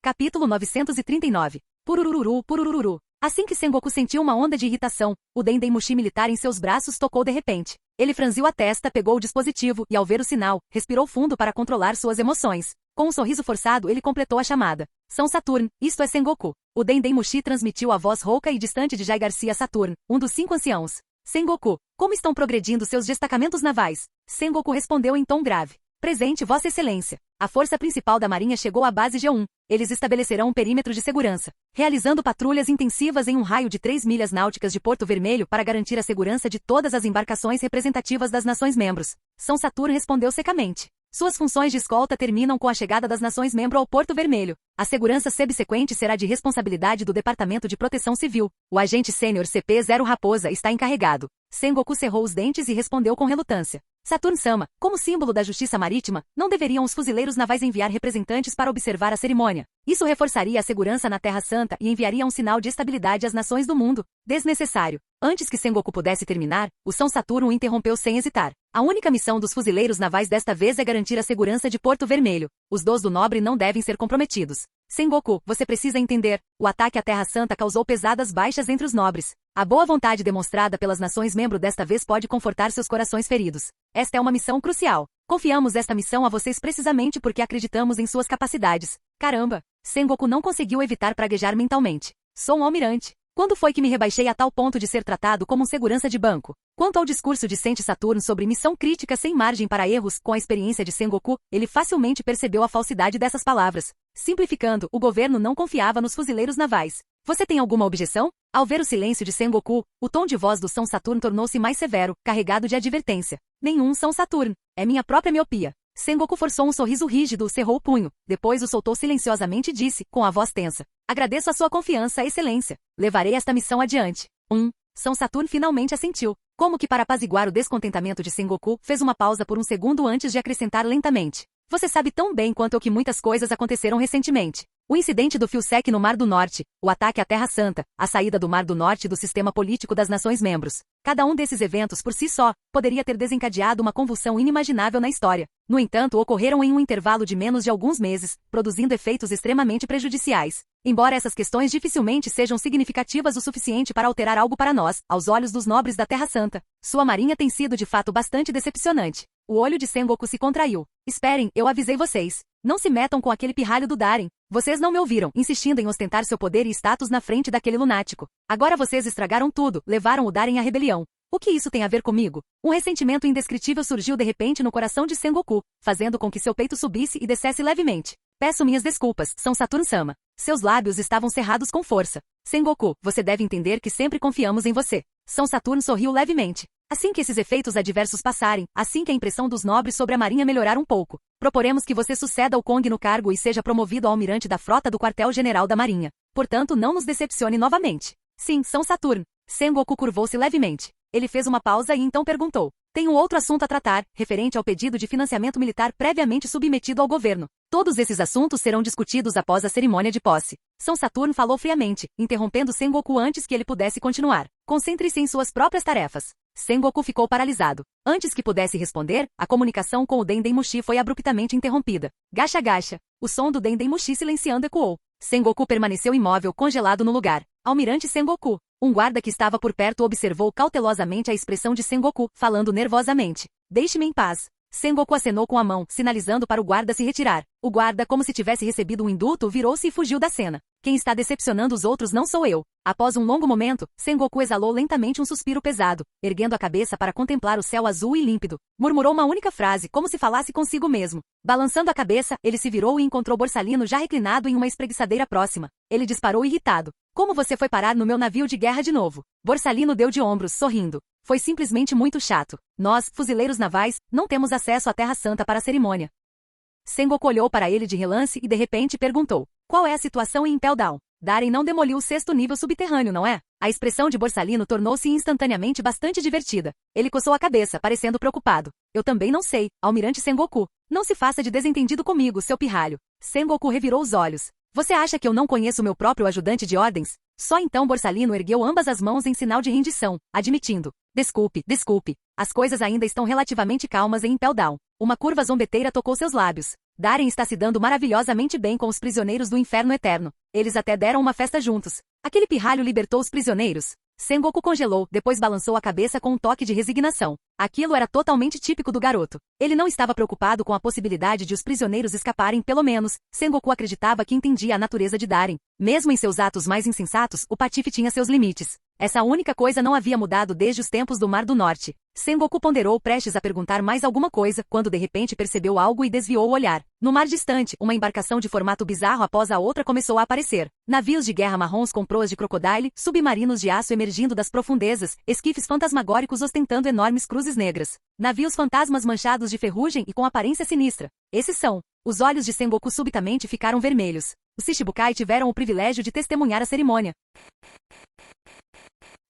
Capítulo 939. Purururu, purururu. Assim que Sengoku sentiu uma onda de irritação, o Dendemushi militar em seus braços tocou de repente. Ele franziu a testa, pegou o dispositivo e, ao ver o sinal, respirou fundo para controlar suas emoções. Com um sorriso forçado, ele completou a chamada. São Saturn, isto é Sengoku. O Dendemushi transmitiu a voz rouca e distante de Jai Garcia Saturn, um dos 5 anciãos. Sengoku, como estão progredindo seus destacamentos navais? Sengoku respondeu em tom grave. Presente, Vossa Excelência. A força principal da Marinha chegou à base G1. Eles estabelecerão um perímetro de segurança, realizando patrulhas intensivas em um raio de 3 milhas náuticas de Porto Vermelho para garantir a segurança de todas as embarcações representativas das nações membros. São Saturno respondeu secamente. Suas funções de escolta terminam com a chegada das nações membro ao Porto Vermelho. A segurança subsequente será de responsabilidade do Departamento de Proteção Civil. O agente sênior CP-0 Raposa está encarregado. Sengoku cerrou os dentes e respondeu com relutância. Saturn-sama, como símbolo da justiça marítima, não deveriam os fuzileiros navais enviar representantes para observar a cerimônia. Isso reforçaria a segurança na Terra Santa e enviaria um sinal de estabilidade às nações do mundo. Desnecessário. Antes que Sengoku pudesse terminar, o São Saturno o interrompeu sem hesitar. A única missão dos fuzileiros navais desta vez é garantir a segurança de Porto Vermelho. Os dos do nobre não devem ser comprometidos. Sengoku, você precisa entender. O ataque à Terra Santa causou pesadas baixas entre os nobres. A boa vontade demonstrada pelas nações membro desta vez pode confortar seus corações feridos. Esta é uma missão crucial. Confiamos esta missão a vocês precisamente porque acreditamos em suas capacidades. Caramba! Sengoku não conseguiu evitar praguejar mentalmente. Sou um almirante. Quando foi que me rebaixei a tal ponto de ser tratado como um segurança de banco? Quanto ao discurso de Sente Saturno sobre missão crítica sem margem para erros, com a experiência de Sengoku, ele facilmente percebeu a falsidade dessas palavras. Simplificando, o governo não confiava nos fuzileiros navais. Você tem alguma objeção? Ao ver o silêncio de Sengoku, o tom de voz do São Saturno tornou-se mais severo, carregado de advertência. Nenhum São Saturno. É minha própria miopia. Sengoku forçou um sorriso rígido e cerrou o punho. Depois o soltou silenciosamente e disse, com a voz tensa. Agradeço a sua confiança, Excelência. Levarei esta missão adiante. São Saturno finalmente assentiu. Como que para apaziguar o descontentamento de Sengoku, fez uma pausa por um segundo antes de acrescentar lentamente. Você sabe tão bem quanto eu que muitas coisas aconteceram recentemente. O incidente do Fiosec no Mar do Norte, o ataque à Terra Santa, a saída do Mar do Norte do sistema político das nações membros. Cada um desses eventos por si só, poderia ter desencadeado uma convulsão inimaginável na história. No entanto, ocorreram em um intervalo de menos de alguns meses, produzindo efeitos extremamente prejudiciais. Embora essas questões dificilmente sejam significativas o suficiente para alterar algo para nós, aos olhos dos nobres da Terra Santa, sua marinha tem sido de fato bastante decepcionante. O olho de Sengoku se contraiu. Esperem, eu avisei vocês. Não se metam com aquele pirralho do Darem. Vocês não me ouviram, insistindo em ostentar seu poder e status na frente daquele lunático. Agora vocês estragaram tudo, levaram o Darem à rebelião. O que isso tem a ver comigo? Um ressentimento indescritível surgiu de repente no coração de Sengoku, fazendo com que seu peito subisse e descesse levemente. Peço minhas desculpas, São Saturno-sama. Seus lábios estavam cerrados com força. Sengoku, você deve entender que sempre confiamos em você. São Saturno sorriu levemente. Assim que esses efeitos adversos passarem, assim que a impressão dos nobres sobre a marinha melhorar um pouco, proporemos que você suceda ao Kong no cargo e seja promovido a almirante da frota do quartel-general da marinha. Portanto, não nos decepcione novamente. Sim, São Saturno. Sengoku curvou-se levemente. Ele fez uma pausa e então perguntou. Tenho outro assunto a tratar, referente ao pedido de financiamento militar previamente submetido ao governo. Todos esses assuntos serão discutidos após a cerimônia de posse. São Saturno falou friamente, interrompendo Sengoku antes que ele pudesse continuar. Concentre-se em suas próprias tarefas. Sengoku ficou paralisado. Antes que pudesse responder, a comunicação com o Dendemushi foi abruptamente interrompida. Gacha gacha. O som do Dendemushi silenciando ecoou. Sengoku permaneceu imóvel, congelado no lugar. Almirante Sengoku. Um guarda que estava por perto observou cautelosamente a expressão de Sengoku, falando nervosamente. Deixe-me em paz. Sengoku acenou com a mão, sinalizando para o guarda se retirar. O guarda, como se tivesse recebido um indulto, virou-se e fugiu da cena. Quem está decepcionando os outros não sou eu. Após um longo momento, Sengoku exalou lentamente um suspiro pesado, erguendo a cabeça para contemplar o céu azul e límpido. Murmurou uma única frase, como se falasse consigo mesmo. Balançando a cabeça, ele se virou e encontrou Borsalino já reclinado em uma espreguiçadeira próxima. Ele disparou irritado. Como você foi parar no meu navio de guerra de novo? Borsalino deu de ombros, sorrindo. Foi simplesmente muito chato. Nós, fuzileiros navais, não temos acesso à Terra Santa para a cerimônia. Sengoku olhou para ele de relance e de repente perguntou. Qual é a situação em Impel Down? Darem não demoliu o 6º nível subterrâneo, não é? A expressão de Borsalino tornou-se instantaneamente bastante divertida. Ele coçou a cabeça, parecendo preocupado. Eu também não sei, Almirante Sengoku. Não se faça de desentendido comigo, seu pirralho. Sengoku revirou os olhos. Você acha que eu não conheço meu próprio ajudante de ordens? Só então Borsalino ergueu ambas as mãos em sinal de rendição, admitindo. Desculpe, desculpe. As coisas ainda estão relativamente calmas em Impel Down. Uma curva zombeteira tocou seus lábios. Darem está se dando maravilhosamente bem com os prisioneiros do Inferno Eterno. Eles até deram uma festa juntos. Aquele pirralho libertou os prisioneiros. Sengoku congelou, depois balançou a cabeça com um toque de resignação. Aquilo era totalmente típico do garoto. Ele não estava preocupado com a possibilidade de os prisioneiros escaparem, pelo menos. Sengoku acreditava que entendia a natureza de Darem. Mesmo em seus atos mais insensatos, o patife tinha seus limites. Essa única coisa não havia mudado desde os tempos do Mar do Norte. Sengoku ponderou prestes a perguntar mais alguma coisa, quando de repente percebeu algo e desviou o olhar. No mar distante, uma embarcação de formato bizarro após a outra começou a aparecer. Navios de guerra marrons com proas de crocodile, submarinos de aço emergindo das profundezas, esquifes fantasmagóricos ostentando enormes cruzes negras. Navios fantasmas manchados de ferrugem e com aparência sinistra. Esses são. Os olhos de Sengoku subitamente ficaram vermelhos. Os Shichibukai tiveram o privilégio de testemunhar a cerimônia.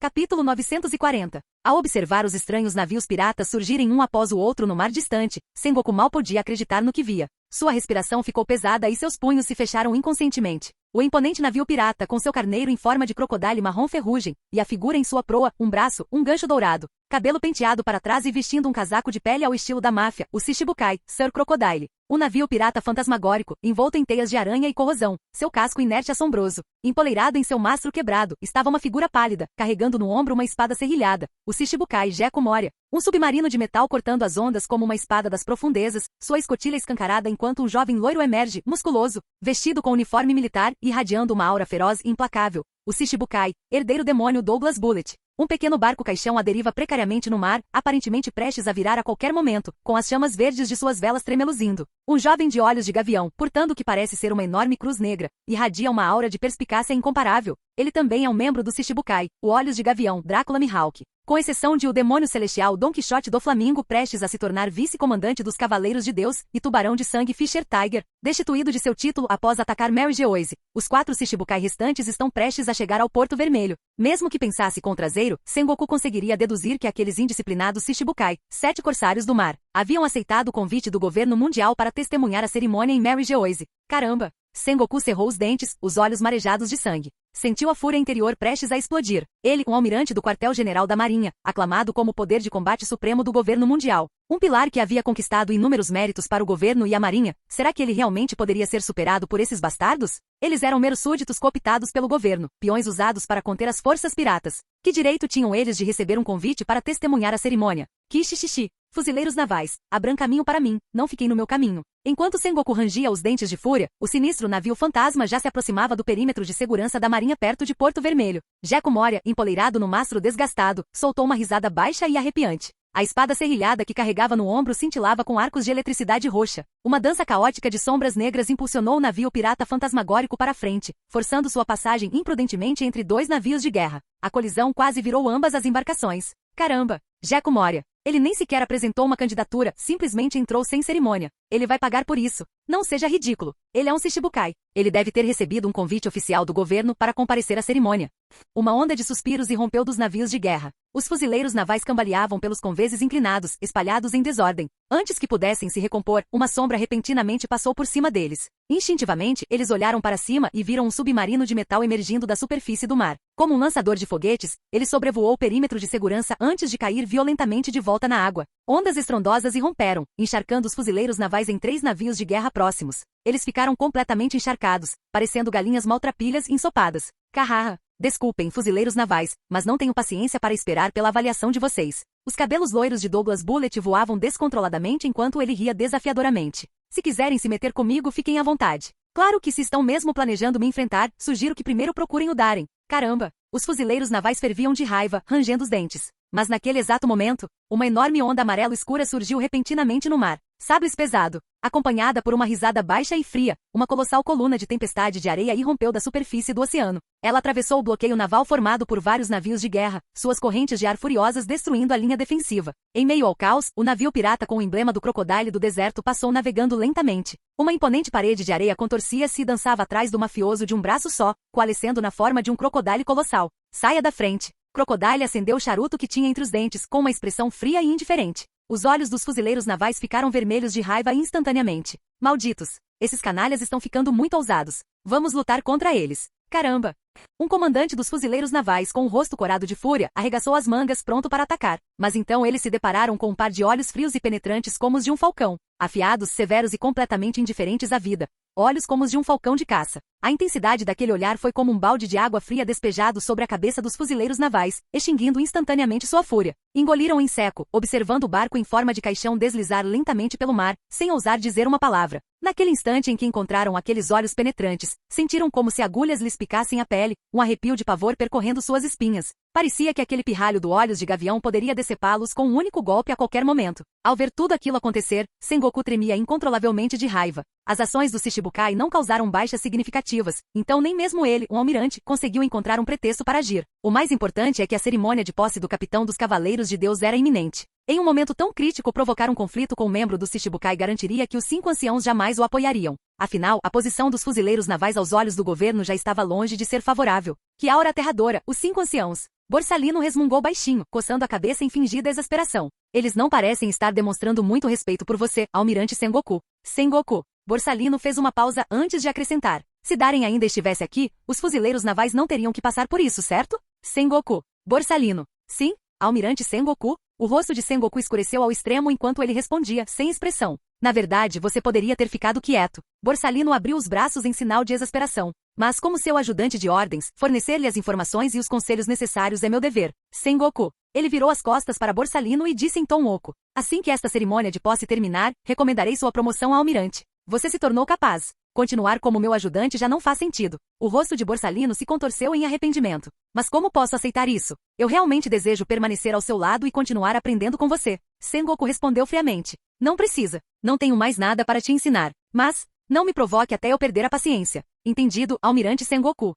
Capítulo 940. Ao observar os estranhos navios piratas surgirem um após o outro no mar distante, Sengoku mal podia acreditar no que via. Sua respiração ficou pesada e seus punhos se fecharam inconscientemente. O imponente navio pirata com seu carneiro em forma de crocodile marrom ferrugem, e a figura em sua proa, um braço, um gancho dourado, cabelo penteado para trás e vestindo um casaco de pele ao estilo da máfia, o Shichibukai, Sir Crocodile. Um navio pirata fantasmagórico, envolto em teias de aranha e corrosão, seu casco inerte e assombroso. Empoleirado em seu mastro quebrado, estava uma figura pálida, carregando no ombro uma espada serrilhada, o Shichibukai Gekko Moria. Um submarino de metal cortando as ondas como uma espada das profundezas, sua escotilha escancarada enquanto um jovem loiro emerge, musculoso, vestido com uniforme militar e irradiando uma aura feroz e implacável. O Shichibukai, herdeiro demônio Douglas Bullet. Um pequeno barco-caixão à deriva precariamente no mar, aparentemente prestes a virar a qualquer momento, com as chamas verdes de suas velas tremeluzindo. Um jovem de olhos de gavião, portando o que parece ser uma enorme cruz negra, irradia uma aura de perspicácia incomparável. Ele também é um membro do Shichibukai, o Olhos de Gavião, Drácula Mihawk. Com exceção de o demônio celestial Don Quixote do Flamingo prestes a se tornar vice-comandante dos Cavaleiros de Deus, e Tubarão de Sangue Fisher Tiger, destituído de seu título após atacar Mary Geoise, os 4 Shichibukai restantes estão prestes a chegar ao Porto Vermelho. Mesmo que pensasse com o traseiro, Sengoku conseguiria deduzir que aqueles indisciplinados Shichibukai, 7 corsários do mar, haviam aceitado o convite do governo mundial para testemunhar a cerimônia em Mary Geoise. Caramba! Sengoku cerrou os dentes, os olhos marejados de sangue. Sentiu a fúria interior prestes a explodir. Ele, um almirante do quartel-general da Marinha, aclamado como o poder de combate supremo do governo mundial. Um pilar que havia conquistado inúmeros méritos para o governo e a Marinha, será que ele realmente poderia ser superado por esses bastardos? Eles eram meros súditos cooptados pelo governo, peões usados para conter as forças piratas. Que direito tinham eles de receber um convite para testemunhar a cerimônia? Xixi. Fuzileiros navais, abram caminho para mim, não fiquem no meu caminho. Enquanto Sengoku rangia os dentes de fúria, o sinistro navio fantasma já se aproximava do perímetro de segurança da marinha perto de Porto Vermelho. Jeco Moria, empoleirado no mastro desgastado, soltou uma risada baixa e arrepiante. A espada serrilhada que carregava no ombro cintilava com arcos de eletricidade roxa. Uma dança caótica de sombras negras impulsionou o navio pirata fantasmagórico para frente, forçando sua passagem imprudentemente entre dois navios de guerra. A colisão quase virou ambas as embarcações. Caramba! Jeco Moria. Ele nem sequer apresentou uma candidatura, simplesmente entrou sem cerimônia. Ele vai pagar por isso. Não seja ridículo. Ele é um Shichibukai. Ele deve ter recebido um convite oficial do governo para comparecer à cerimônia. Uma onda de suspiros irrompeu dos navios de guerra. Os fuzileiros navais cambaleavam pelos conveses inclinados, espalhados em desordem. Antes que pudessem se recompor, uma sombra repentinamente passou por cima deles. Instintivamente, eles olharam para cima e viram um submarino de metal emergindo da superfície do mar. Como um lançador de foguetes, ele sobrevoou o perímetro de segurança antes de cair violentamente de volta na água. Ondas estrondosas irromperam, encharcando os fuzileiros navais em 3 navios de guerra próximos. Eles ficaram completamente encharcados, parecendo galinhas maltrapilhas ensopadas. Carraha! Desculpem, fuzileiros navais, mas não tenho paciência para esperar pela avaliação de vocês. Os cabelos loiros de Douglas Bullet voavam descontroladamente enquanto ele ria desafiadoramente. Se quiserem se meter comigo, fiquem à vontade. Claro que se estão mesmo planejando me enfrentar, sugiro que primeiro procurem o Darem. Caramba! Os fuzileiros navais ferviam de raiva, rangendo os dentes. Mas naquele exato momento, uma enorme onda amarelo escura surgiu repentinamente no mar. Sabres pesado. Acompanhada por uma risada baixa e fria, uma colossal coluna de tempestade de areia irrompeu da superfície do oceano. Ela atravessou o bloqueio naval formado por vários navios de guerra, suas correntes de ar furiosas destruindo a linha defensiva. Em meio ao caos, o navio pirata com o emblema do crocodile do deserto passou navegando lentamente. Uma imponente parede de areia contorcia-se e dançava atrás do mafioso de um braço só, coalescendo na forma de um crocodile colossal. Saia da frente. Crocodile acendeu o charuto que tinha entre os dentes, com uma expressão fria e indiferente. Os olhos dos fuzileiros navais ficaram vermelhos de raiva instantaneamente. Malditos! Esses canalhas estão ficando muito ousados. Vamos lutar contra eles. Caramba! Um comandante dos fuzileiros navais com o rosto corado de fúria arregaçou as mangas pronto para atacar. Mas então eles se depararam com um par de olhos frios e penetrantes como os de um falcão. Afiados, severos e completamente indiferentes à vida. Olhos como os de um falcão de caça. A intensidade daquele olhar foi como um balde de água fria despejado sobre a cabeça dos fuzileiros navais, extinguindo instantaneamente sua fúria. Engoliram em seco, observando o barco em forma de caixão deslizar lentamente pelo mar, sem ousar dizer uma palavra. Naquele instante em que encontraram aqueles olhos penetrantes, sentiram como se agulhas lhes picassem a pele, um arrepio de pavor percorrendo suas espinhas. Parecia que aquele pirralho do olhos de gavião poderia decepá-los com um único golpe a qualquer momento. Ao ver tudo aquilo acontecer, Sengoku tremia incontrolavelmente de raiva. As ações do Shichibukai não causaram baixas significativas, então nem mesmo ele, um almirante, conseguiu encontrar um pretexto para agir. O mais importante é que a cerimônia de posse do capitão dos Cavaleiros de Deus era iminente. Em um momento tão crítico, provocar um conflito com um membro do Shichibukai garantiria que os 5 anciãos jamais o apoiariam. Afinal, a posição dos fuzileiros navais aos olhos do governo já estava longe de ser favorável. Que aura aterradora, os 5 anciãos! Borsalino resmungou baixinho, coçando a cabeça em fingida exasperação. Eles não parecem estar demonstrando muito respeito por você, almirante Sengoku. Sengoku. Borsalino fez uma pausa antes de acrescentar. Se Darem ainda estivesse aqui, os fuzileiros navais não teriam que passar por isso, certo? Sengoku. Borsalino. Sim, almirante Sengoku. O rosto de Sengoku escureceu ao extremo enquanto ele respondia, sem expressão. Na verdade, você poderia ter ficado quieto. Borsalino abriu os braços em sinal de exasperação. Mas como seu ajudante de ordens, fornecer-lhe as informações e os conselhos necessários é meu dever. Sengoku. Ele virou as costas para Borsalino e disse em tom oco. Assim que esta cerimônia de posse terminar, recomendarei sua promoção a almirante. Você se tornou capaz. Continuar como meu ajudante já não faz sentido. O rosto de Borsalino se contorceu em arrependimento. Mas como posso aceitar isso? Eu realmente desejo permanecer ao seu lado e continuar aprendendo com você. Sengoku respondeu friamente. Não precisa. Não tenho mais nada para te ensinar. Mas, não me provoque até eu perder a paciência. Entendido, almirante Sengoku.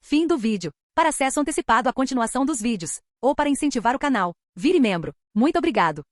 Fim do vídeo. Para acesso antecipado à continuação dos vídeos, ou para incentivar o canal, vire membro. Muito obrigado.